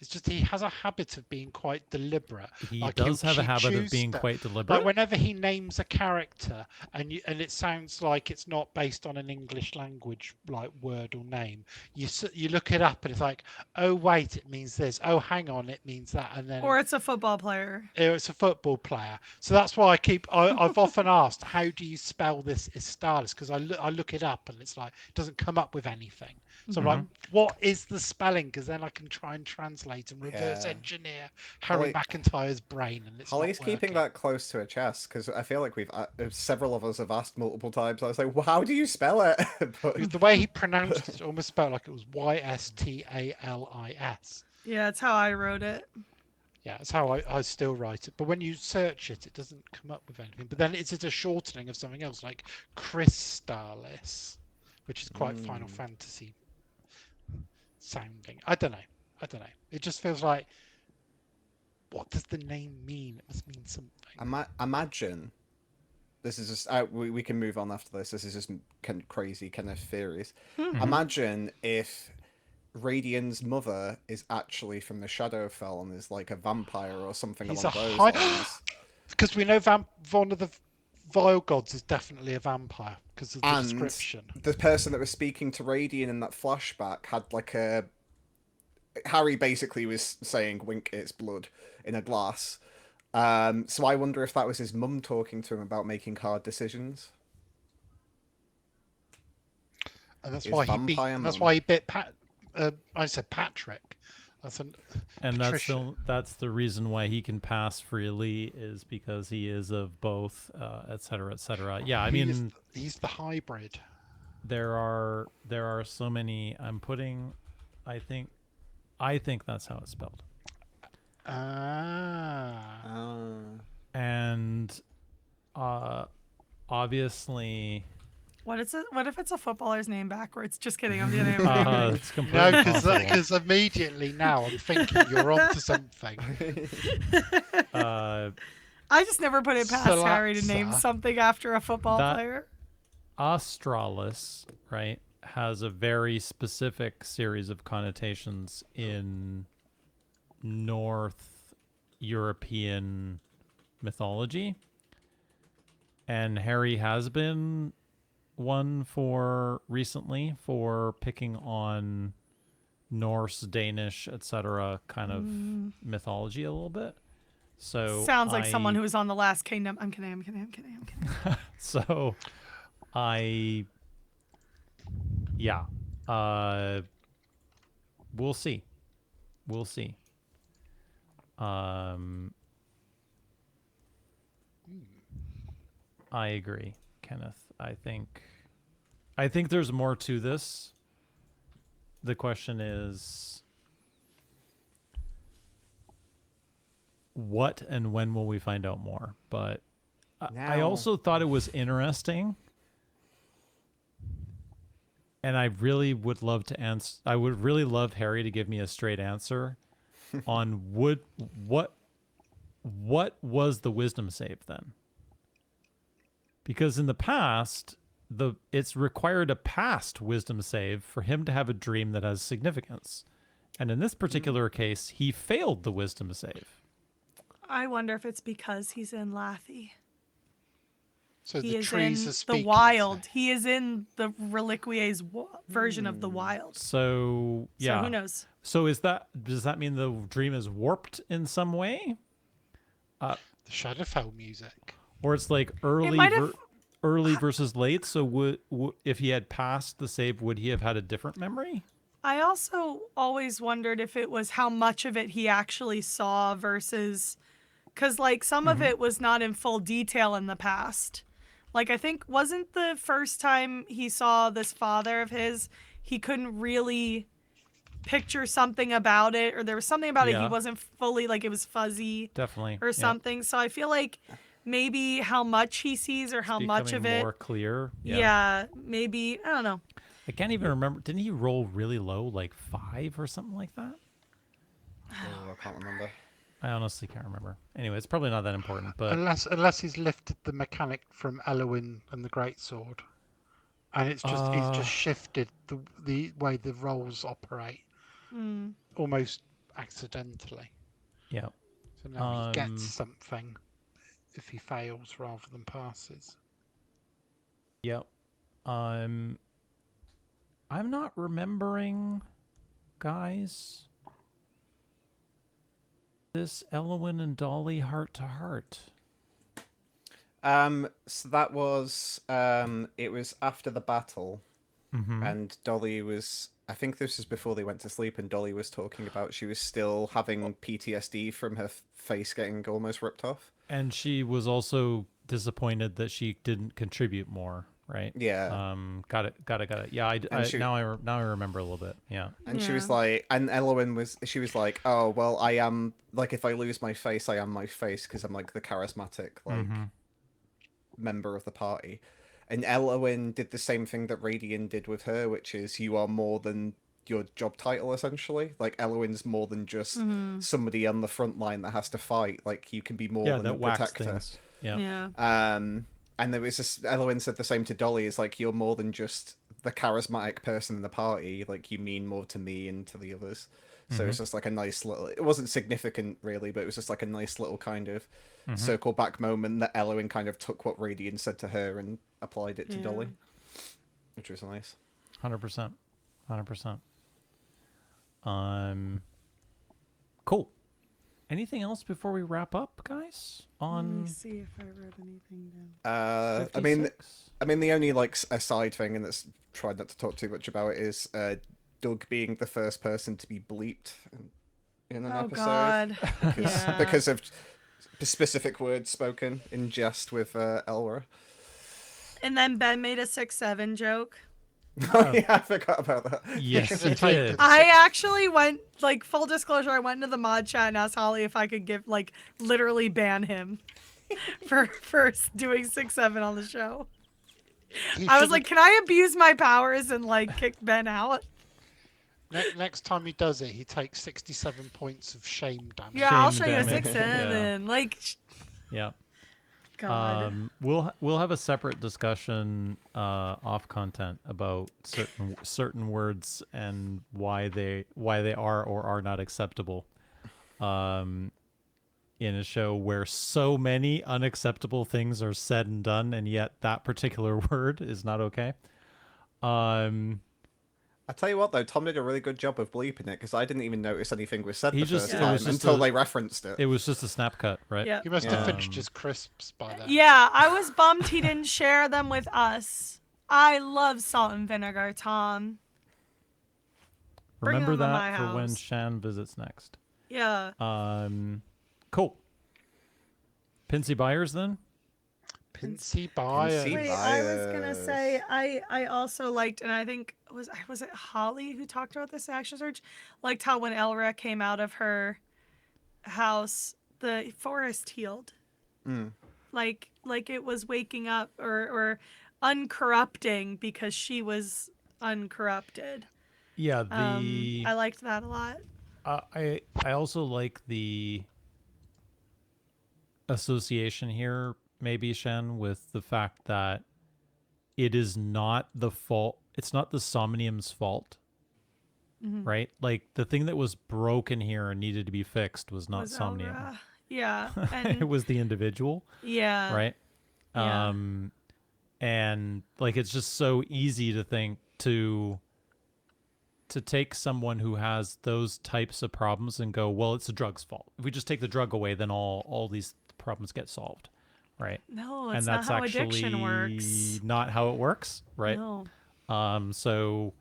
It's just he has a habit of being quite deliberate. He like does have a habit of choose being stuff. quite deliberate. Like whenever he names a character and it sounds like it's not based on an English language like word or name, you look it up and it's like, oh wait, it means this. Oh hang on, it means that. And then Or it's a football player. it's a football player. So that's why I've often asked, how do you spell this Istalis? Because I look it up and it's like it doesn't come up with anything. So I'm like, what is the spelling? Because then I can try and translate and reverse engineer Harry McIntyre's brain. And it's Holly's not keeping working. that close to her chest because I feel like several of us have asked multiple times. I was like, well, how do you spell it? Because the way he pronounced it almost spelled like it was Ystalis. Yeah, that's how I wrote it. Yeah, that's how I still write it. But when you search it, it doesn't come up with anything. But then it's a shortening of something else, like Crystallis, which is quite Final Fantasy sounding. I don't know. It just feels like, what does the name mean? It must mean something. Imagine, this is just, we can move on after this. This is just crazy kind of theories. Imagine if Radian's mother is actually from the Shadowfell and is like a vampire or something along those lines. Because we know one of the Vile Gods is definitely a vampire because of the description. The person that was speaking to Radian in that flashback had like a... Harry basically was saying, wink, it's blood in a glass. So I wonder if that was his mum talking to him about making hard decisions. And that's why he bit I said Patrick. That's the reason why he can pass freely, is because he is of both, etc., etc. Yeah, I mean, he's the hybrid. There are so many. I think that's how it's spelled. And obviously. What if it's a footballer's name backwards? Just kidding. I'm kidding. It's completely because immediately now I'm thinking you're onto something. I just never put it past Harry to name something after a football player. Australis, right, has a very specific series of connotations in North European mythology, and Harry has been one recently for picking on Norse, Danish, etc. kind of mythology a little bit. So sounds like someone who was on The Last Kingdom. I'm kidding. So we'll see. I agree, Kenneth. I think there's more to this. The question is, what and when will we find out more? But I also thought it was interesting and I really would love to answer. I would really love Harry to give me a straight answer on what was the wisdom save then? Because in the past, it's required a past wisdom save for him to have a dream that has significance. And in this particular case, he failed the wisdom save. I wonder if it's because he's in Lathy. So He the is trees in are the speaking. wild. He is in the Reliquier's version of the wild. So, yeah. So who knows? So does that mean the dream is warped in some way? The Shadowfell music. Or it's like early might have- early versus late, so would if he had passed the save, would he have had a different memory? I also always wondered if it was how much of it he actually saw versus, because like some of it was not in full detail in the past. Like I think wasn't the first time he saw this father of his, he couldn't really picture something about it, or there was something about it he Yeah. wasn't fully, like it was fuzzy Definitely. or something. So I feel like maybe how much he sees or how much of it. more clear. Yeah, maybe I don't know. I can't even remember. Didn't he roll really low, like 5 or something like that? Oh, I can't remember. I honestly can't remember. Anyway, it's probably not that important, but Unless he's lifted the mechanic from Elowin and the Greatsword, and it's just shifted the way the rolls operate almost accidentally. yeah. So now he gets something if he fails rather than passes. Yep. I'm not remembering, guys. This Elowin and Dolly heart to heart. So that was it was after the battle, and Dolly was. I think this was before they went to sleep, and Dolly was talking about she was still having PTSD from her face getting almost ripped off. And she was also disappointed that she didn't contribute more, right? Yeah. Got it. Yeah, now I remember a little bit. Yeah. And she was like, and Elowin was like, oh, well, I am, like, if I lose my face, I am my face, because I'm, like, the charismatic, like, member of the party. And Elowin did the same thing that Radian did with her, which is you are more than your job title, essentially. Like, Elowin's more than just somebody on the front line that has to fight. Like, you can be more than a protector. Things. Yeah. And there was this, Elowin said the same to Dolly, is like, you're more than just the charismatic person in the party, like, you mean more to me and to the others. So it's just like a nice little, it wasn't significant really, but it was just like a nice little kind of circle back moment that Elowin kind of took what Radian said to her and applied it to Dolly, which was nice. 100%. Cool. Anything else before we wrap up, guys? Let me see if I wrote anything down. I mean, the only like a side thing, and that's tried not to talk too much about it, is Doug being the first person to be bleeped in an episode. God. Because of specific words spoken in jest with Elra. And then Ben made a 6-7 joke. Oh yeah, I forgot about that. Yes, Should've he taken did. it. I actually went, like, full disclosure, I went into the mod chat and asked Holly if I could literally ban him for doing 6-7 on the show. I was like, can I abuse my powers and, like, kick Ben out? Next time he does it, he takes 67 points of shame damage. Yeah, I'll Shame show you a damage. 6-7. Like, Yeah. God. We'll have a separate discussion off content about certain words and why they are or are not acceptable in a show where so many unacceptable things are said and done, and yet that particular word is not okay. I tell you what, though, Tom did a really good job of bleeping it, because I didn't even notice anything was said He the just- first it time was just until a- they referenced it. It was just a snap cut, right? Yeah. He must have Yeah. finished his crisps by then. Yeah, I was bummed he didn't share them with us. I love salt and vinegar, Tom. Bring Remember them to my that for when house. Shan visits next. Yeah. Cool. Pinsy buyers then? Pincy Byers. Pincy Wait, I was gonna Bias. say I also liked, and I think was it Holly who talked about this action search, liked how when Elra came out of her house, the forest healed, like it was waking up or uncorrupting because she was uncorrupted. Yeah, I liked that a lot. I also like the association here, maybe Shen, with the fact that it is not the fault. It's not the Somnium's fault, right? Like the thing that was broken here and needed to be fixed was not Was Somnium. Elra. Yeah. It And was the individual, yeah. right? Yeah. And like it's just so easy to think to take someone who has those types of problems and go, well, it's the drug's fault. If we just take the drug away, then all these problems get solved, right? No, And it's that's not how actually addiction works. not how it works, right? No. So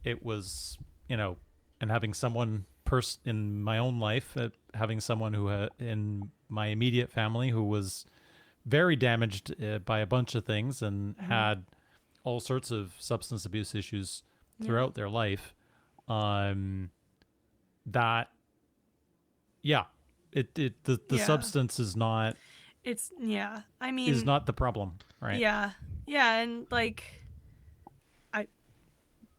it was, and having someone in my own life, having someone who in my immediate family who was very damaged by a bunch of things and had all sorts of substance abuse issues throughout their life. The substance is not. It's I mean, is not the problem, right? Yeah, and like,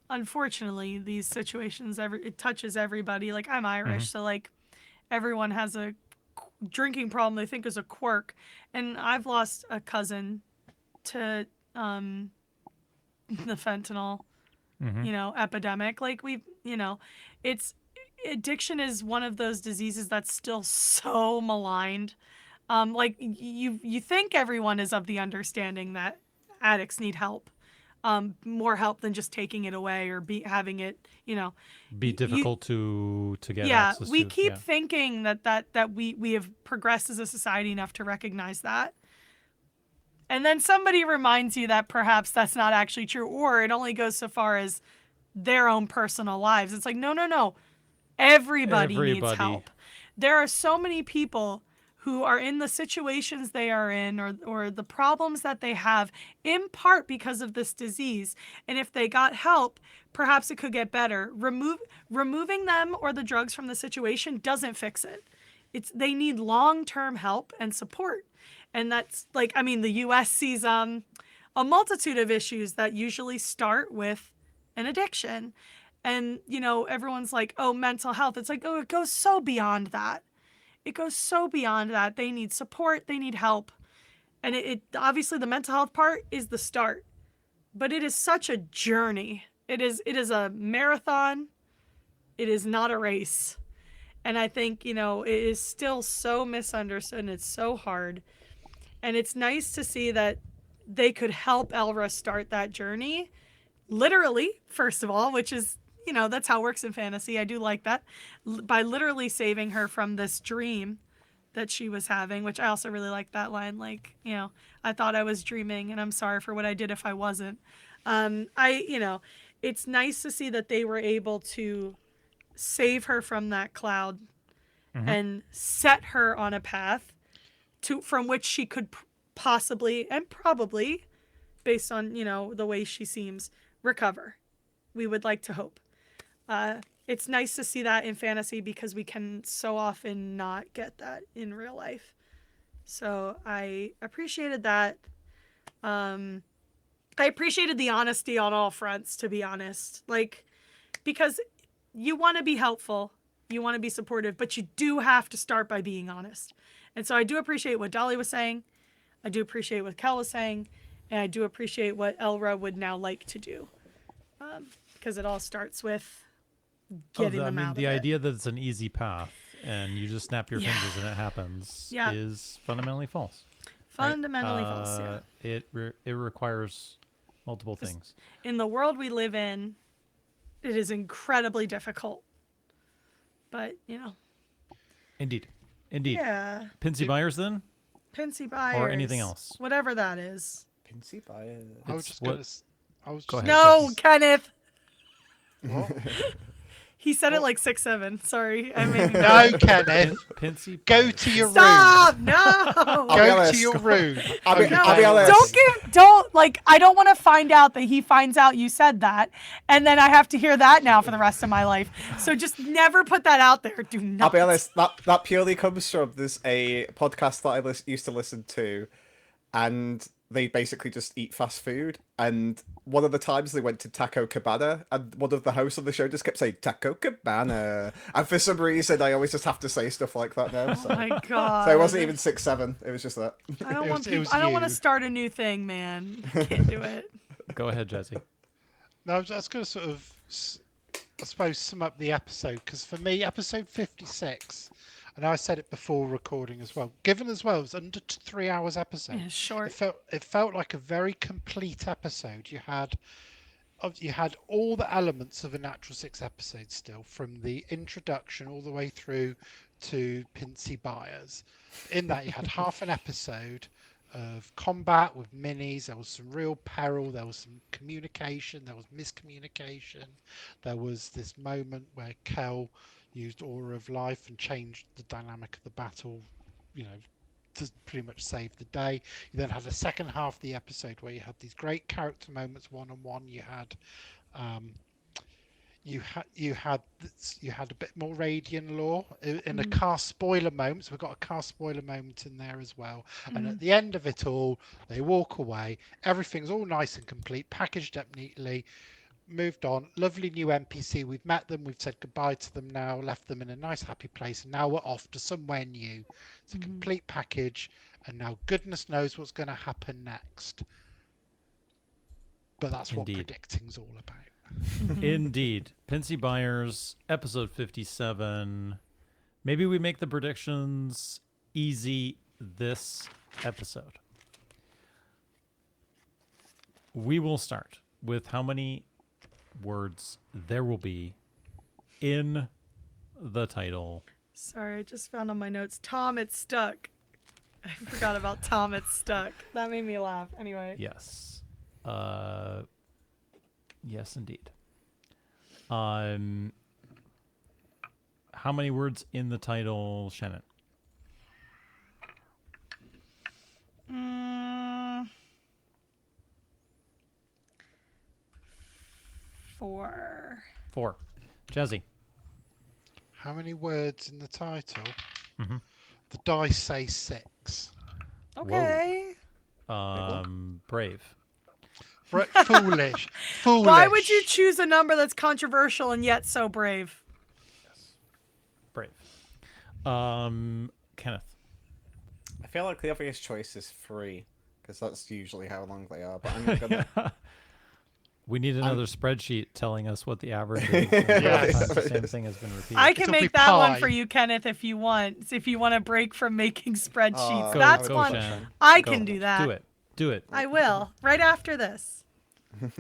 unfortunately, these situations it touches everybody. Like I'm Irish, so like, everyone has a drinking problem they think is a quirk, and I've lost a cousin to the fentanyl, epidemic. Like it's addiction is one of those diseases that's still so maligned. Like you think everyone is of the understanding that addicts need help, more help than just taking it away or having it, be difficult to get access to. We keep thinking that we have progressed as a society enough to recognize that. And then somebody reminds you that perhaps that's not actually true, or it only goes so far as their own personal lives. It's like, no. Everybody needs help. There are so many people who are in the situations they are in or the problems that they have in part because of this disease. And if they got help, perhaps it could get better. Removing them or the drugs from the situation doesn't fix it. They need long-term help and support. And that's like, I mean, the U.S. sees a multitude of issues that usually start with an addiction. And, everyone's like, oh, mental health. It's like, oh, it goes so beyond that. It goes so beyond that. They need support. They need help. And it obviously the mental health part is the start. But it is such a journey. It is a marathon. It is not a race. And I think, it is still so misunderstood and it's so hard. And it's nice to see that they could help Elra start that journey. Literally, first of all, which is, that's how it works in fantasy. I do like that. By literally saving her from this dream that she was having, which I also really like that line. Like, I thought I was dreaming and I'm sorry for what I did if I wasn't. It's nice to see that they were able to save her from that cloud and set her on a path from which she could possibly and probably, based on, the way she seems, recover. We would like to hope. It's nice to see that in fantasy because we can so often not get that in real life. So I appreciated that. I appreciated the honesty on all fronts, to be honest. Like, because you want to be helpful, you want to be supportive, but you do have to start by being honest. And so I do appreciate what Dolly was saying. I do appreciate what Kel was saying. And I do appreciate what Elra would now like to do. Because it all starts with getting them out of it. The idea that it's an easy path and you just snap your fingers and it happens is fundamentally false. Fundamentally false, yeah. It requires multiple things. In the world we live in, it is incredibly difficult. But, Indeed. Yeah. Pinsy Byers then? Pinsy Byers. Or anything else? Whatever that is. Pinsy Byers. I was just going to... Go ahead. No, Kenneth! What? He said it like 6'7". Sorry. I mean, No, Kenneth. Pinsy Go Byers. to your room. Stop! No! Go to your room. I'll be No, honest. I don't want to find out that he finds out you said that, and then I have to hear that now for the rest of my life. So just never put that out there. Do not. I'll be honest, that purely comes from a podcast that I used to listen to, and they basically just eat fast food. And one of the times they went to Taco Cabana, and one of the hosts on the show just kept saying Taco Cabana. And for some reason, I always just have to say stuff like that now. Oh So, my god. so it wasn't even 6-7. It was just that. I don't It want was- it people. was I don't want to you. start a new thing, man. Can't do it. Go ahead, Jazzy. No, I was going to sort of, I suppose, sum up the episode, because for me, episode 56, and I said it before recording as well, given as well, it was under 3 hours episode. Yeah, short. It felt like a very complete episode. You had all the elements of a Natural Six episode still, from the introduction all the way through to Pincy Byers. In that, you had half an episode of combat with minis. There was some real peril. There was some communication. There was miscommunication. There was this moment where Kel used Aura of Life and changed the dynamic of the battle, you know, to pretty much save the day. You then had a second half of the episode where you had these great character moments one-on-one. You had a bit more Radiant lore in a car spoiler moment. So we've got a car spoiler moment in there as well. And at the end of it all, they walk away. Everything's all nice and complete, packaged up neatly, moved on. Lovely new NPC. We've met them. We've said goodbye to them now, left them in a nice, happy place. And now we're off to somewhere new. It's a complete package. And now goodness knows what's going to happen next. But that's what Indeed. predicting's all about. Indeed. Pincy Byers, episode 57. Maybe we make the predictions easy this episode. We will start with how many words there will be in the title. Sorry, I just found on my notes. Tom, it's stuck. I forgot about Tom, it's stuck. That made me laugh. Anyway. Yes. Yes, indeed. How many words in the title, Shannon? Four. 4. Jazzy. How many words in the title? Mhm. The dice say 6. Okay. Brave. Foolish. Foolish. Why would you choose a number that's controversial and yet so brave? Brave. Kenneth. I feel like the obvious choice is 3, because that's usually how long they are. But I'm gonna. We need another spreadsheet telling us what the average is. Yes. The same thing has been repeated. I can It'll be make that one pie. for you, Kenneth, if you want. If you want to break from making spreadsheets, Go- that's go, one. Shan. I Go. can do that. Do it. I will right after this.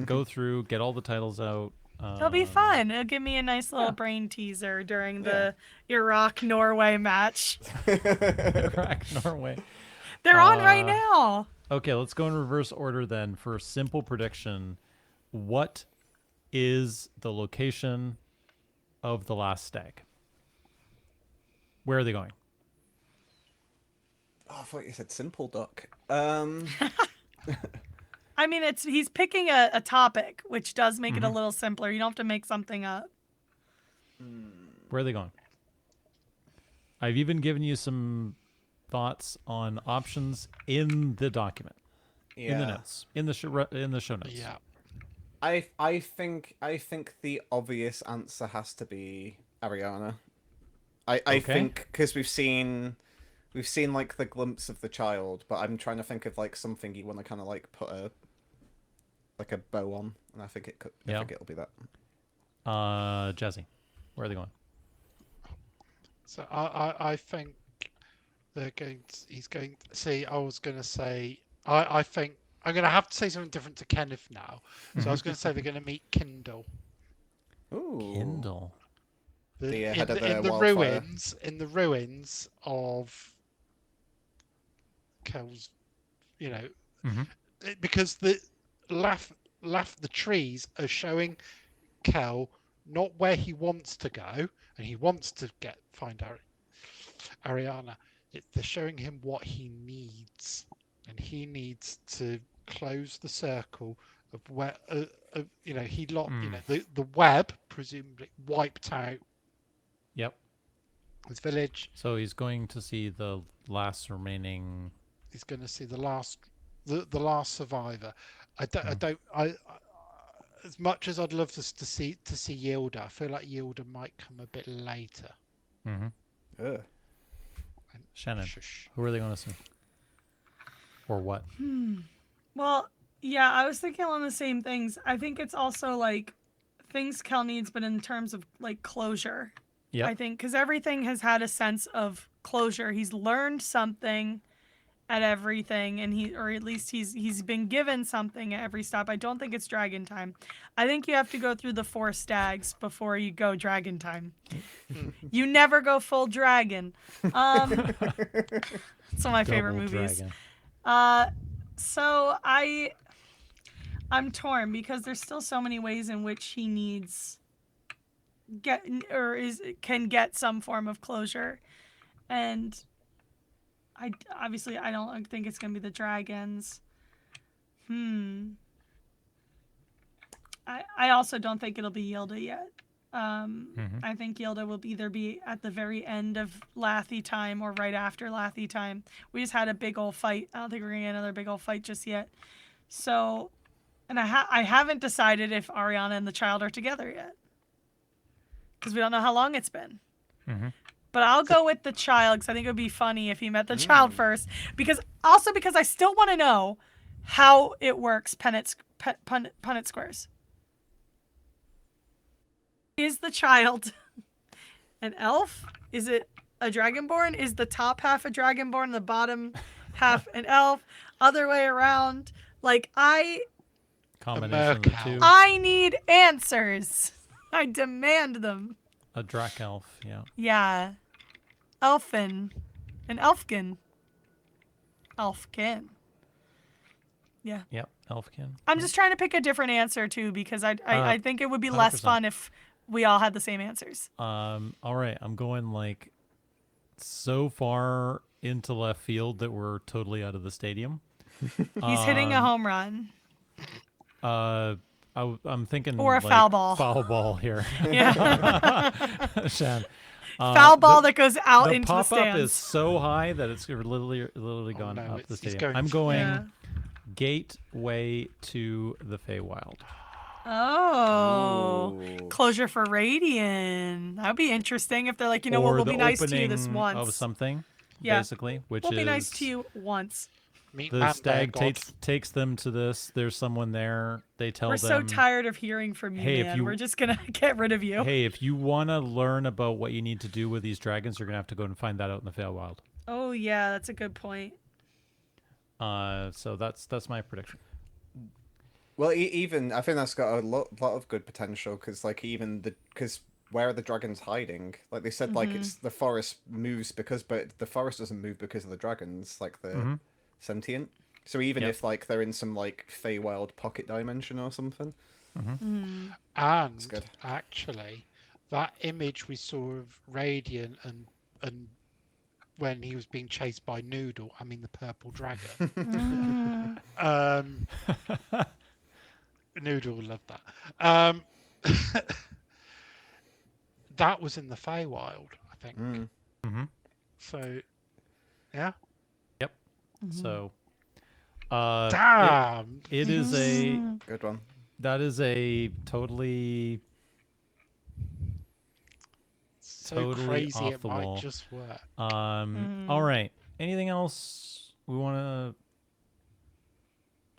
Go through, get all the titles out. It'll be fun. It'll give me a nice little brain teaser during the Iraq-Norway match. Iraq, Norway. They're on right now. Okay, let's go in reverse order then. For a simple prediction, what is the location of the last stag? Where are they going? Oh, I thought you said simple duck. I mean, he's picking a topic, which does make it a little simpler. You don't have to make something up. Where are they going? I've even given you some thoughts on options in the document, in the notes, in the show notes. Yeah. I think the obvious answer has to be Ariana. I think because we've seen like the glimpse of the child, but I'm trying to think of like something you want to kind of like put a bow on, and I think it could. I think it'll be that. Jazzy, where are they going? So I think they're going. He's going. See, I was going to say. I think I'm going to have to say something different to Kenneth now. So I was going to say they're going to meet Kindle. Ooh. Kindle. The head of in the the wildfire. ruins, in the ruins of Kel's, you know, because the the trees are showing Kel not where he wants to go, and he wants to find Ariana. They're showing him what he needs, and he needs to close the circle of where you know he lost. You know, the web presumably wiped out Yep. his village. So he's going to see the last remaining. He's going to see the last the last survivor. As much as I'd love to see Yilda, I feel like Yilda might come a bit later. Mm-hmm. Ugh. Shannon, Shush. who are they going to see? Or what? Well, yeah, I was thinking along the same things. I think it's also like things Kel needs, but in terms of like closure. Yep. I think because everything has had a sense of closure. He's learned something at everything, and or at least he's been given something at every stop. I don't think it's dragon time. I think you have to go through the 4 stags before you go dragon time. You never go full dragon. It's one of my favorite Double movies. Dragon. So I'm torn because there's still so many ways in which he needs can get some form of closure, and I don't think it's gonna be the dragons. I also don't think it'll be Yilda yet. I think Yilda will either be at the very end of Lathy time or right after Lathy time. We just had a big old fight. I don't think we're gonna get another big old fight just yet. So, and I haven't decided if Ariana and the child are together yet because we don't know how long it's been. But I'll go with the child because I think it would be funny if he met the child first. Because I still want to know how it works. Punnett squares. Is the child an elf? Is it a dragonborn? Is the top half a dragonborn and the bottom half an elf? Other way around? Like Combination of the two. I need answers. I demand them. A Drac elf, yeah. Yeah. Elfin. An elfkin. Elfkin. Yeah. Yep, elfkin. I'm just trying to pick a different answer too because I think it would be less 100%. fun if we all had the same answers. All right, I'm going like so far into left field that we're totally out of the stadium. He's hitting a home run. I'm thinking Or a like, foul ball. Foul ball here. Yeah. Shan. Foul ball that goes out the into the pop-up stands. is so high that it's literally gone no, up the he's stadium. going I'm for- going Yeah. gateway to the Feywild. Oh. Ooh. Closure for Radiant. That would be interesting if they're like, you know or what, we'll the be nice to you this opening once. of something, Yeah. basically, which We'll is be nice to you once. Meet the Man stag Bear God. takes them to this. There's someone there. They tell We're them, so tired of hearing from you, Hey, if man. you- We're just going to get rid of you. hey, if you want to learn about what you need to do with these dragons, you're going to have to go and find that out in the Feywild. Oh, yeah, that's a good point. So that's my prediction. Well, even I think that's got a lot of good potential because, like, because where are the dragons hiding? Like they said, like it's the forest moves but the forest doesn't move because of the dragons, like the sentient. So even Yep. if like they're in some like Feywild pocket dimension or something, And good. actually, that image we saw of Radiant and when he was being chased by Noodle, I mean the purple dragon. Noodle will love that. That was in the Feywild, I think. So, yeah. Yep. So, Damn. it is a good one. that is a totally So totally crazy off it the might wall. just work. All right. Anything else we want to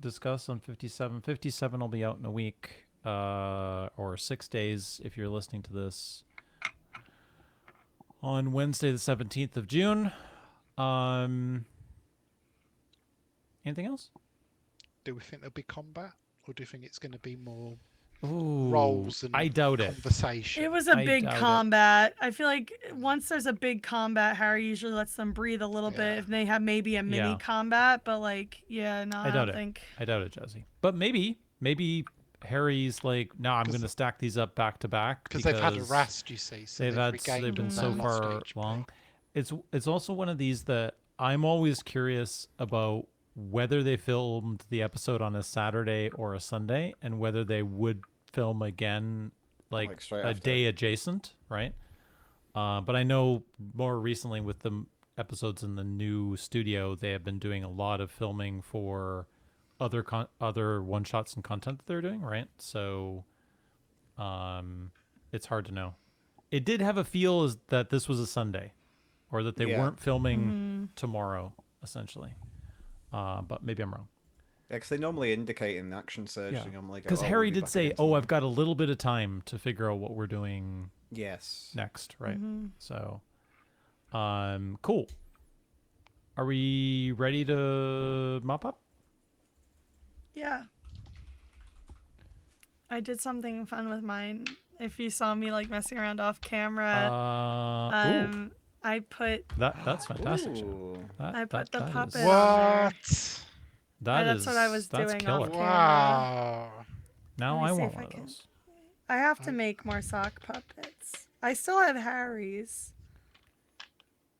discuss on 57? 57 will be out in a week, or 6 days if you're listening to this on Wednesday, the 17th of June. Anything else? Do we think there'll be combat, or do you think it's going to be more Ooh, roles and I doubt it. conversation? It was a I big doubt it. combat. I feel like once there's a big combat, Harry usually lets them breathe a little bit if they have maybe a mini Yeah. combat. But like, yeah, no, I doubt don't it. think. I doubt it, Jazzy. But maybe Harry's like, no, I'm going to stack these up back to back Because they've had a rest, you see. So they've been so far long. It's also one of these that I'm always curious about whether they filmed the episode on a Saturday or a Sunday, and whether they would film again like straight a after. day adjacent, right? But I know more recently with them episodes in the new studio, they have been doing a lot of filming for other one shots and content that they're doing, right? So, it's hard to know. It did have a feel as that this was a Sunday, or that they Yeah. weren't filming tomorrow, essentially. But maybe I'm wrong. Yeah, because they normally indicate in the action surge. Yeah. They normally go, Because "Oh, Harry we'll be did back say, again "Oh, tomorrow." I've got a little bit of time to figure out what we're doing Yes. next," right? So, cool. Are we ready to mop up? Yeah. I did something fun with mine. If you saw me like messing around off camera, Ooh, I put that's fantastic. Shan. Ooh. I put the that is- puppet on there. What? That's what I was that's doing killer. off Wow. Now Let me I see want if one I of can- those. I have to make more sock puppets. I still have Harry's.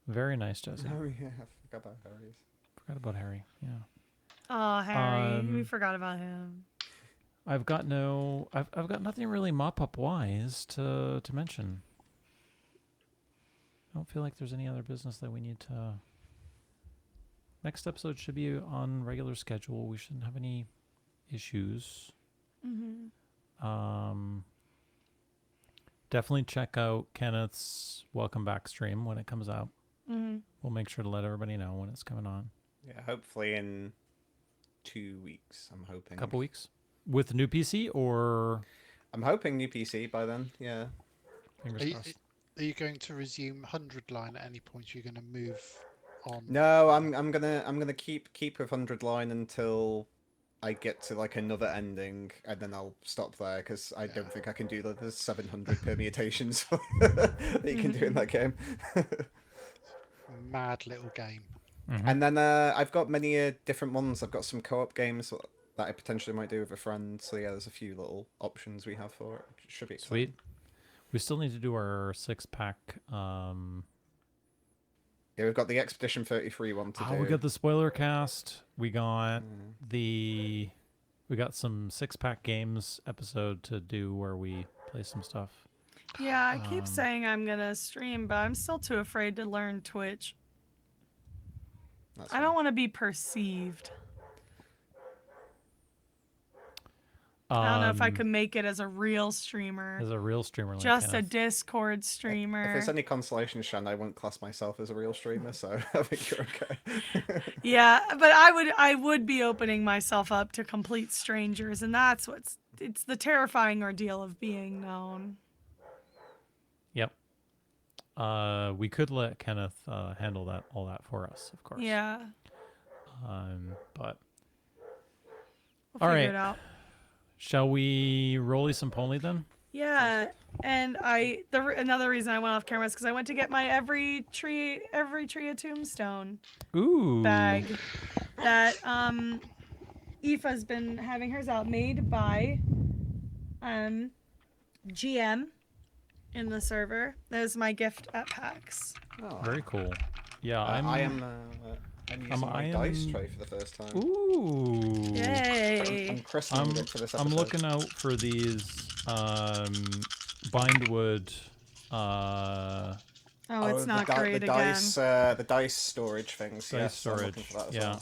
Very nice, Jazzy. Oh yeah, I forgot about Harry's. Forgot about Harry. Yeah. Oh, Harry, we Um, forgot about him. I've got nothing really mop up wise to mention. I don't feel like there's any other business that we need to. Next episode should be on regular schedule. We shouldn't have any issues. Definitely check out Kenneth's Welcome Back stream when it comes out. We'll make sure to let everybody know when it's coming on. Yeah, hopefully in 2 weeks. I'm hoping. A couple weeks with the new PC, or I'm hoping new PC by then. Yeah. fingers Are you, crossed. are you going to resume 100 line at any point? You're going to move on? No, I'm gonna keep with 100 line until I get to like another ending, and then I'll stop there because I don't think I can do the 700 permutations that you can do in that game. Mad little game. And then I've got many different ones. I've got some co-op games that I potentially might do with a friend. So yeah, there's a few little options we have for it. Should be exciting. Sweet. We still need to do our 6-pack. Yeah, we've got the Expedition 33 one to do. We got the spoiler cast. We got we got some 6-pack games episode to do where we play some stuff. Yeah, I keep saying I'm gonna stream, but I'm still too afraid to learn Twitch. That's I don't want to be perceived. I don't know if I could make it as a real streamer. As a real streamer, like Just a Kenneth. Discord If streamer. there's any consolation, Shan, I won't class myself as a real streamer, so I think you're okay. Yeah, but I would be opening myself up to complete strangers, and it's the terrifying ordeal of being known. Yep. We could let Kenneth handle all that for us, of course. Yeah. But We'll All figure right. it out. shall we roll some pony then? Yeah, and another reason I went off camera is because I went to get my every tree a tombstone Ooh. bag that Aoife's been having hers out, made by GM in the server. That is my gift at PAX. Oh. Very cool. Yeah, I'm using my dice tray for the first time. Ooh. Yay! I'm christening it for this episode. I'm looking out for these bindwood. Oh, it's not the great again. The dice storage things. Dice Yes, I'm looking storage. for that as Yeah.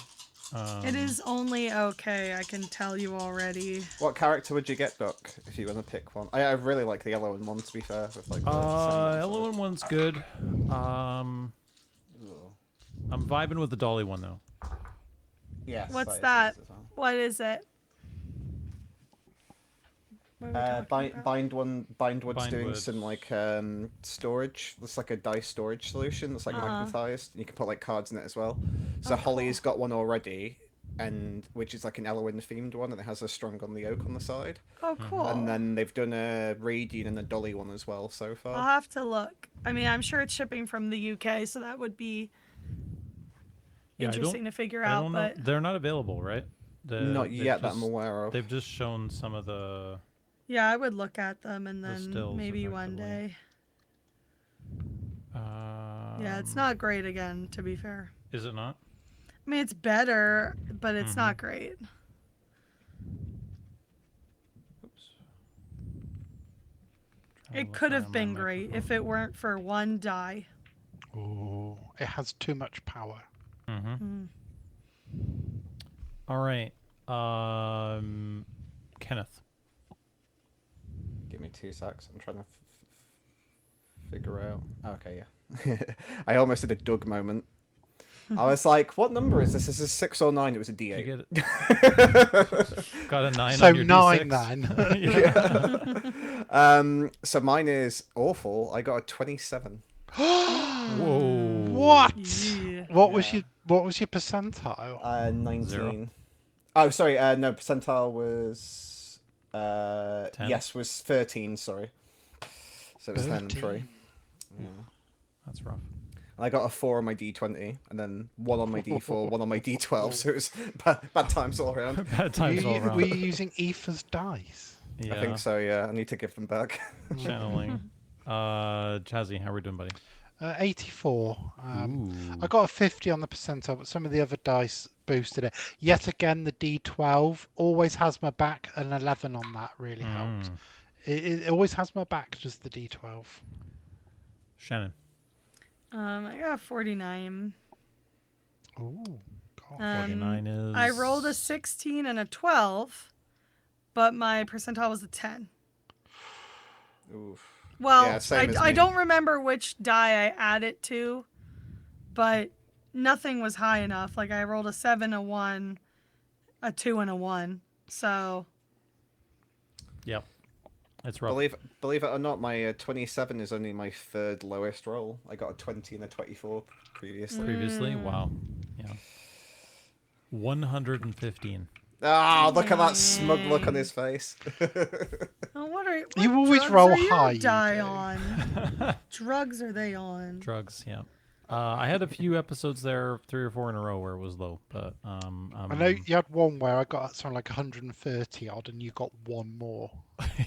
well. It is only okay, I can tell you already. What character would you get, Duck, if you were to pick one? I really like the yellow one, to be fair. With like the Yellow one's good. I'm vibing with the Dolly one though. Yes. What's is that? nice as well. What is it? What are we talking about? Bindwood's doing Bindwood. some like storage. It's like a dice storage solution that's like magnetized, and you can put like cards in it as well. So Holly's got one already, and which is like an Elwyn themed one, and it has a strong on the oak on the side. Oh, cool. And then they've done a Radiant and a Dolly one as well so far. I'll have to look. I mean, I'm sure it's shipping from the UK, so that would be interesting to figure I out. don't know. But They're not available, right? Not they've yet that I'm just- aware of. They've just shown some of the. yeah, I would look at them and The then stills, maybe one effectively. day. Yeah, it's not great again, to be fair. Is it not? I mean, it's better, but it's not Mm-hmm. great. Oops. It could have been great if it weren't for one die. Oh, it has too much power. Mm-hmm. All right. Kenneth. Give me 2 secs. I'm trying to figure out. Okay, yeah. I almost did a Doug moment. I was like, "What number is this? Is this 6 or 9?" It was a Did you D8. get it? Got a 9 So on your 9 D6? then. Yeah. So mine is awful. I got a 27. Whoa. What? Yeah. What was Yeah. your percentile? 19. Zero. Oh, sorry. No, percentile was 10? yes, was 13. Sorry. So it was 10 and 3. 13. Yeah. That's rough. And I got a 4 on my D20, and then 1 on my D4, 1 on my D12. So it was bad times all around. Bad times all around. Were you using Aoife's dice? Yeah. I think so. Yeah, I need to give them back. Channeling. Jazzy, how are we doing, buddy? 84. Ooh. I got a 50 on the percentile, but some of the other dice boosted it. Yet again, the D12 always has my back. An 11 on that really helps. It always has my back, just the D12. Shannon. I got 49. Ooh, God. 49 is... I rolled a 16 and a 12, but my percentile was a 10. Oof. Well, Yeah, same as I me. don't remember which die I added to, but nothing was high enough. Like I rolled a 7, a 1, a 2, and a 1. So Yep. It's rough. Believe it or not, my 27 is only my 3rd lowest roll. I got a 20 and a 24 previously. Previously? Wow. Yeah. 115. Ah, look at that smug look on his face. oh, what You always drugs roll are your high, you Die do. on. Drugs are they on? Drugs, yeah. I had a few episodes there, 3 or 4 in a row, where it was low, but I know you had one where I got something like 130 odd, and you got one more.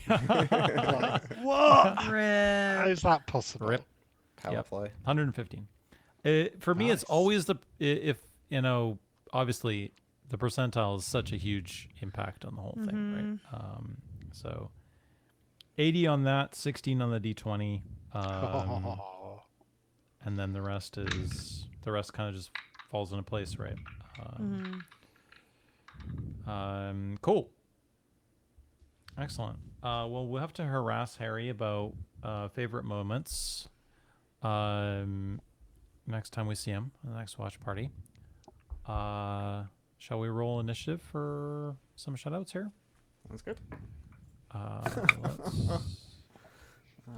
Like, what? How Rip. is that possible? Rip. Power Yep. play. 115. For me, it's Nice. always if obviously the percentile is such a huge impact on the whole thing, right? So 80 on that, 16 on the D20, and then the rest kind of just falls into place, right? Cool. Excellent. Well, we'll have to harass Harry about favorite moments next time we see him in the next watch party. Shall we roll initiative for some shoutouts here? That's good.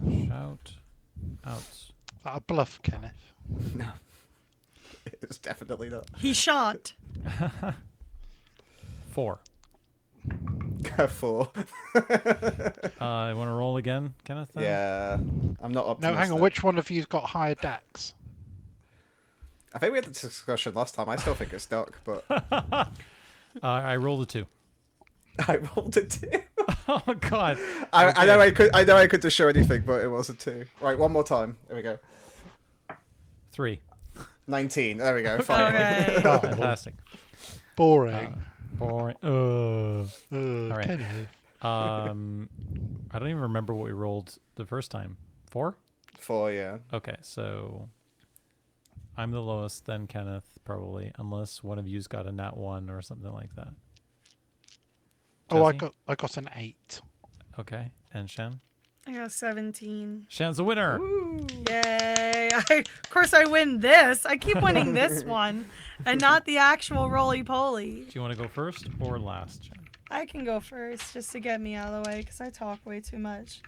Let's shout outs. Is that a bluff, Kenneth? No. It's definitely not. He shot. 4. 4. You want to roll again, Kenneth? Then? Yeah. I'm not No, optimistic. hang on. Which one of you's got higher decks? I think we had this discussion last time. I still think it's Doc, but I rolled a 2. I rolled a 2. Oh God! I know I could just show anything, but it was a 2. Right, one more time. There we go. 3. 19. There we go. Finally. Okay. Oh, Fantastic. boring. Boring. right. Kenneth. I don't even remember what we rolled the first time. 4? 4, yeah. Okay, so I'm the lowest, then Kenneth probably, unless one of you's got a nat 1 or something like that. Oh, Jazzy? I got an 8. Okay, and Shan. I got 17. Shan's the winner. Yay. Of course I win this. I keep winning this one and not the actual roly-poly. Do you want to go first or last, Shan? I can go first just to get me out of the way because I talk way too much.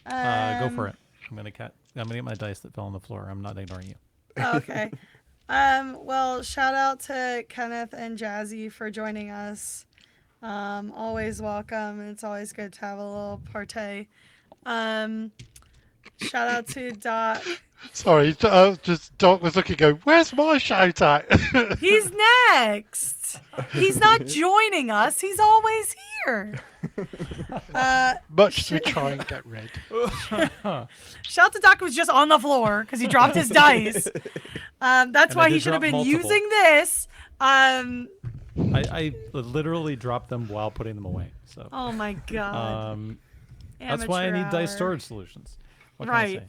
Go for it. I'm gonna get my dice that fell on the floor. I'm not ignoring you. Okay. Well, shout out to Kenneth and Jazzy for joining us. Always welcome. It's always good to have a little partay. Shout out to Doc. Sorry, just Doc was looking, going, "Where's my shout out?" He's next. He's not joining us. He's always here. Much to try and get rid. Shout out to Doc, who was just on the floor because he dropped his dice. That's And why I he did should have drop been multiple. using this. I literally dropped them while putting them away. So Oh my god. that's why I Amateur need dice hour. storage solutions. What can Right.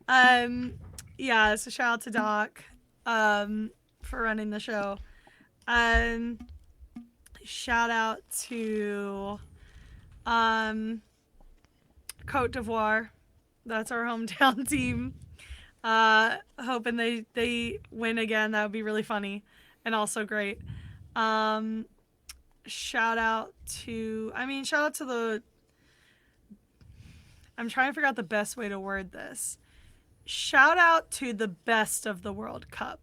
I say? Yeah, so shout out to Doc for running the show. Shout out to Cote d'Ivoire. That's our hometown team. Hoping they win again. That would be really funny and also great. Shout out to the, I'm trying to figure out the best way to word this. Shout out to the best of the World Cup.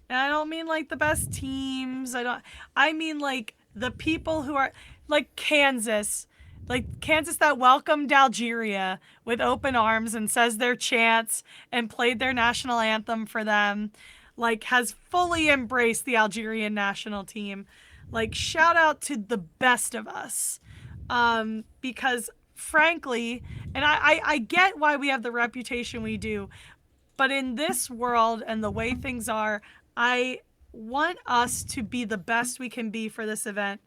And I don't mean like the best teams. I mean like the people who are like Kansas that welcomed Algeria with open arms and says their chants and played their national anthem for them, like has fully embraced the Algerian national team. Like shout out to the best of us. Because frankly, and I get why we have the reputation we do, but in this world and the way things are, I want us to be the best we can be for this event.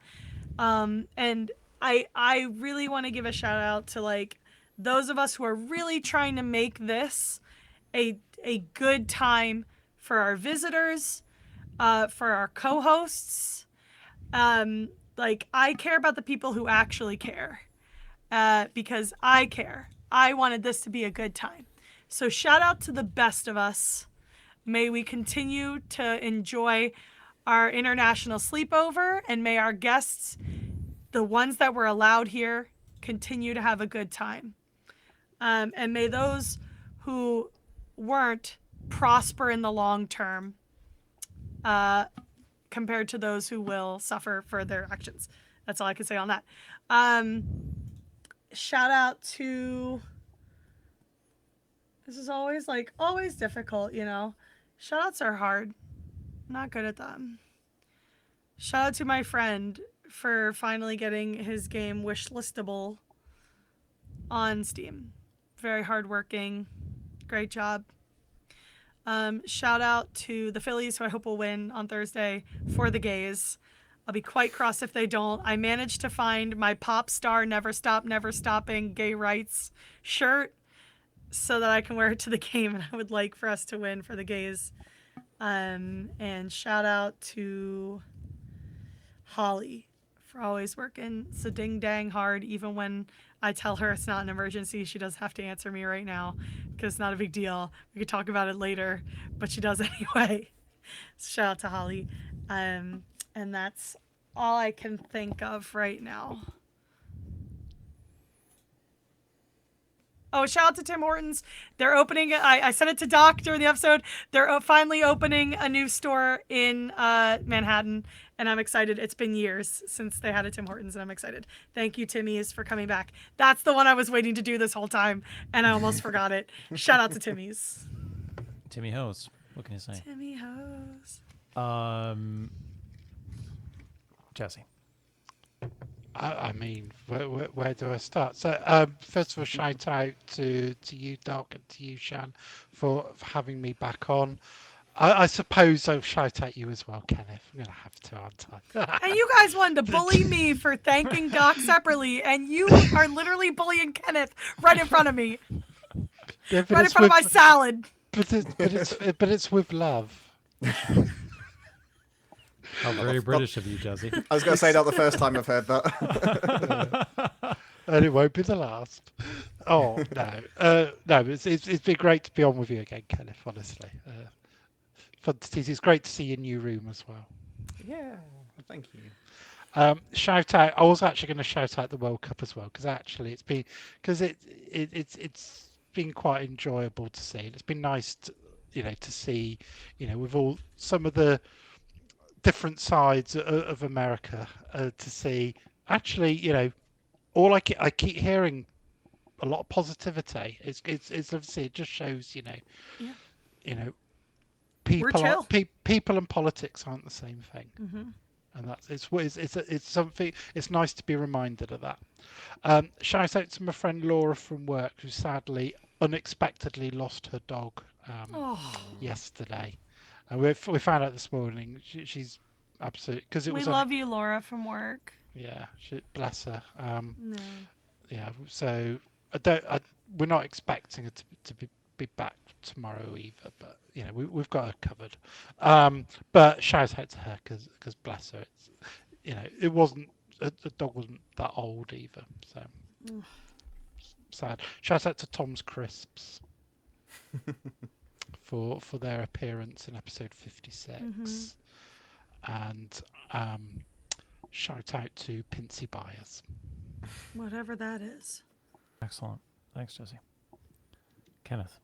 And I really want to give a shout out to like those of us who are really trying to make this a good time for our visitors, for our co-hosts. Like I care about the people who actually care, because I care. I wanted this to be a good time. So shout out to the best of us. May we continue to enjoy our international sleepover, and may our guests, the ones that were allowed here, continue to have a good time. And may those who weren't prosper in the long term, compared to those who will suffer for their actions. That's all I can say on that. Shout out to, this is always difficult, you know. Shout outs are hard. I'm not good at them. Shout out to my friend for finally getting his game wishlistable on Steam. Very hardworking. Great job. Shout out to the Phillies, who I hope will win on Thursday for the gays. I'll be quite cross if they don't. I managed to find my pop star Never Stop, Never Stopping gay rights shirt so that I can wear it to the game, and I would like for us to win for the gays. And shout out to Holly for always working so ding dang hard, even when I tell her it's not an emergency. She does have to answer me right now because it's not a big deal. We could talk about it later, but she does anyway. So shout out to Holly. And that's all I can think of right now. Oh, shout out to Tim Hortons. They're opening, I said it to Doc during the episode, they're finally opening a new store in Manhattan, and I'm excited. It's been years since they had a Tim Hortons, and I'm excited. Thank you, Timmy's, for coming back. That's the one I was waiting to do this whole time, and I almost forgot it. Shout out to Timmy's. Timmy Hose. What can you say? Timmy Hose. Jazzy. I mean, where do I start? So, first of all, shout out to you, Doc, and to you, Shan, for having me back on. I suppose I'll shout at you as well, Kenneth. I'm going to have to, aren't I? And you guys wanted to bully me for thanking Doc separately, and you are literally bullying Kenneth right in front of me. Yeah, right in front of my salad. But it's with love. How very British of you, Jazzy. I was going to say, not the first time I've heard that. And it won't be the last. Oh, no. No, it's been great to be on with you again, Kenneth, honestly. It's great to see your new room as well. Yeah, thank you. Shout out. I was actually going to shout out the World Cup as well, because actually it's been quite enjoyable to see. It's been nice to see, with all some of the different sides of America, to see actually, all I keep hearing a lot of positivity. It's obviously, it just shows, people and politics aren't the same thing. Mm-hmm. And that's it's something. It's nice to be reminded of that. Shout out to my friend Laura from work, who sadly unexpectedly lost her dog yesterday, and we found out this morning. She's absolutely, because it was. We love you, Laura, from work. Yeah, bless her. No. Yeah, so we're not expecting her to be be back tomorrow either, but we've got her covered. But shout out to her because bless her, it's it wasn't the dog wasn't that old either, so sad. Shout out to Tom's Crisps for their appearance in episode 56, and shout out to Pincy Byers. Whatever that is. Excellent. Thanks, Jesse. Kenneth.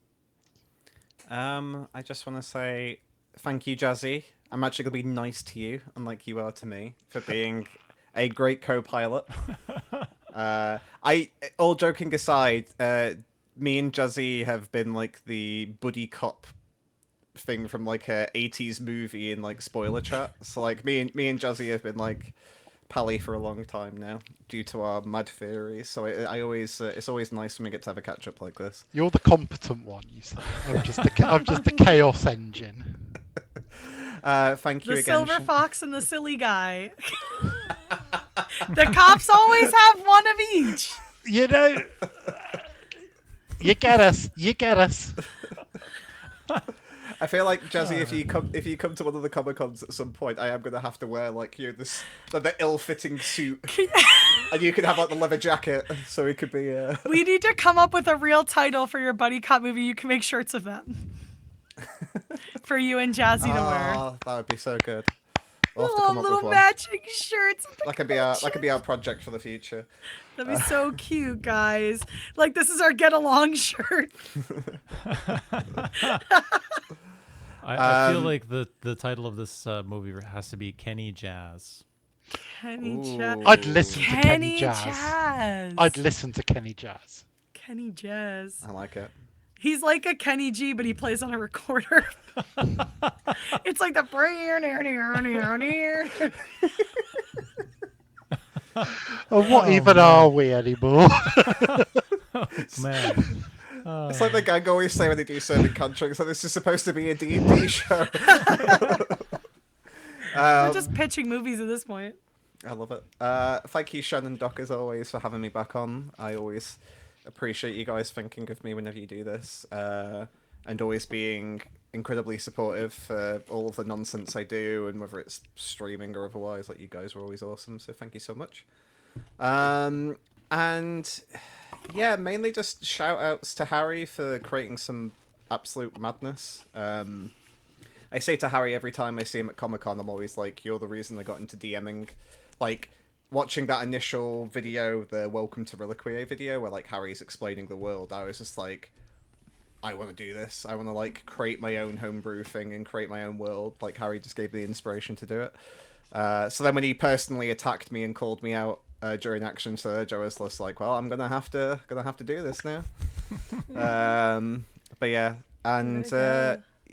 I just want to say thank you, Jazzy. I'm actually going to be nice to you, unlike you are to me, for being a great co-pilot. All joking aside, me and Jazzy have been like the buddy cop thing from like a 80s movie in like spoiler chat. So like me and Jazzy have been like pally for a long time now due to our mad theories. So I always it's always nice when we get to have a catch up like this. You're the competent one, you say. I'm just the chaos engine. Thank you The again. silver fox and the silly guy. The cops always have one of each. You get us. You get us. I feel like Jazzy, if you come to one of the Comic Cons at some point, I am gonna have to wear like the ill-fitting suit, and you can have like the leather jacket, so it could be. We need to come up with a real title for your buddy cop movie. You can make shirts of them for you and Jazzy to wear. Oh, that would be so good. We'll have to come up Little with one. matching shirts. That could be our project for the future. That'd be so cute, guys. Like, this is our get along shirt. I feel like the title of this movie has to be Kenny Jazz. Kenny Jazz. I'd listen to Kenny Kenny Jazz. Jazz. I'd listen to Kenny Jazz. Kenny Jazz. I like it. He's like a Kenny G, but he plays on a recorder. It's like the Oh, what even are we anymore? Man. It's like the gang always say when they do certain contracts, so this is supposed to be a D&D show. We're just pitching movies at this point. I love it. Thank you, Shan and Doc, as always, for having me back on. I always appreciate you guys thinking of me whenever you do this, and always being incredibly supportive for all of the nonsense I do, and whether it's streaming or otherwise. Like, you guys were always awesome, so thank you so much. And yeah, mainly just shout outs to Harry for creating some absolute madness. I say to Harry every time I see him at Comic-Con, I'm always like, you're the reason I got into DMing. Like, watching that initial video, the Welcome to Reliquie video, where like Harry's explaining the world, I was just like, I want to do this. I want to like create my own homebrew thing and create my own world. Like, Harry just gave me the inspiration to do it. So then when he personally attacked me and called me out during Action Surge, I was just like, well, I'm gonna have to do this now. But yeah, and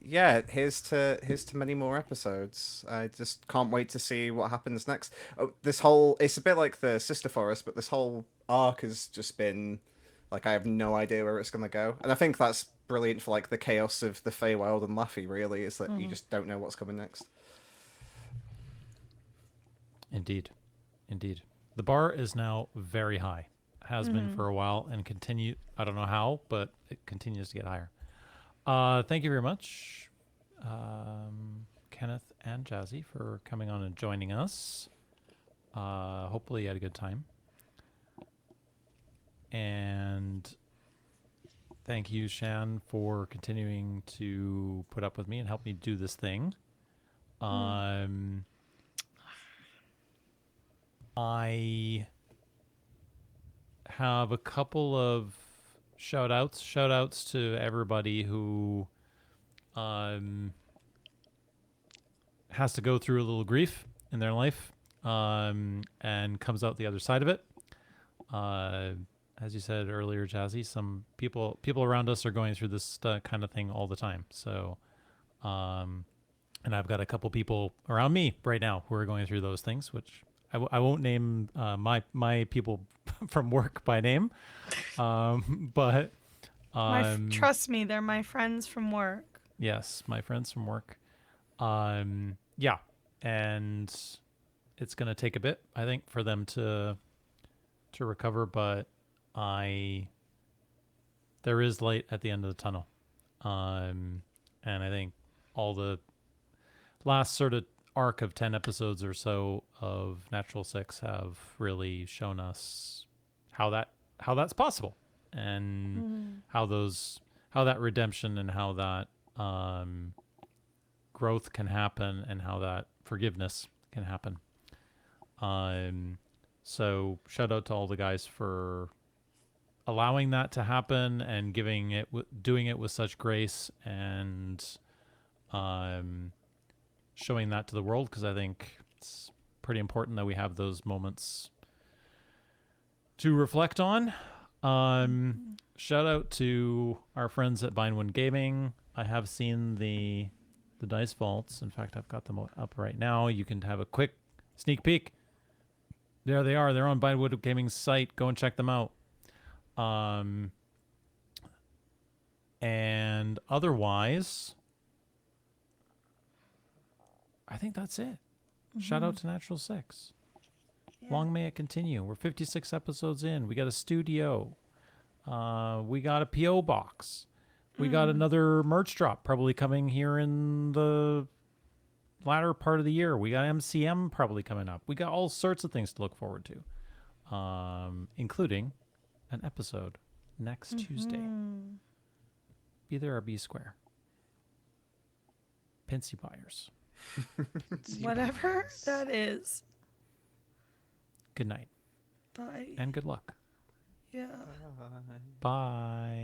yeah, here's to many more episodes. I just can't wait to see what happens next. Oh, it's a bit like the Sister Forest, but this whole arc has just been like, I have no idea where it's gonna go, and I think that's brilliant for like the chaos of the Feywild and Laffy. Really, is that you just don't know what's coming next. Indeed. The bar is now very high. Has been for a while and continue. I don't know how, but it continues to get higher. Thank you very much, Kenneth and Jazzy, for coming on and joining us. Hopefully you had a good time. And thank you, Shan, for continuing to put up with me and help me do this thing. I have a couple of shout-outs to everybody who has to go through a little grief in their life and comes out the other side of it. As you said earlier, Jazzy, some people around us are going through this kind of thing all the time. So, and I've got a couple people around me right now who are going through those things, which I won't name my people from work by name, but Trust me, they're my friends from work. yes, my friends from work. Yeah, and it's gonna take a bit, I think, for them to recover, but there is light at the end of the tunnel, And I think all the last sort of arc of 10 episodes or so of Natural Six have really shown us how that's possible, and how that redemption and how that growth can happen, and how that forgiveness can happen. So shout out to all the guys for allowing that to happen and doing it with such grace, and showing that to the world, because I think it's pretty important that we have those moments to reflect on. Shout out to our friends at Bindwind Gaming. I have seen the dice vaults. In fact, I've got them up right now. You can have a quick sneak peek. There they are. They're on Bindwood Gaming's site. Go and check them out. And otherwise, I think that's it. Shout out to Natural Six. Yeah. Long may it continue. We're 56 episodes in. We got a studio. We got a PO box. We got another merch drop probably coming here in the latter part of the year. We got MCM probably coming up. We got all sorts of things to look forward to, including an episode next Tuesday. Be there or be square. Pincy buyers. Whatever that is. Good night Bye. and good luck. Yeah. Bye.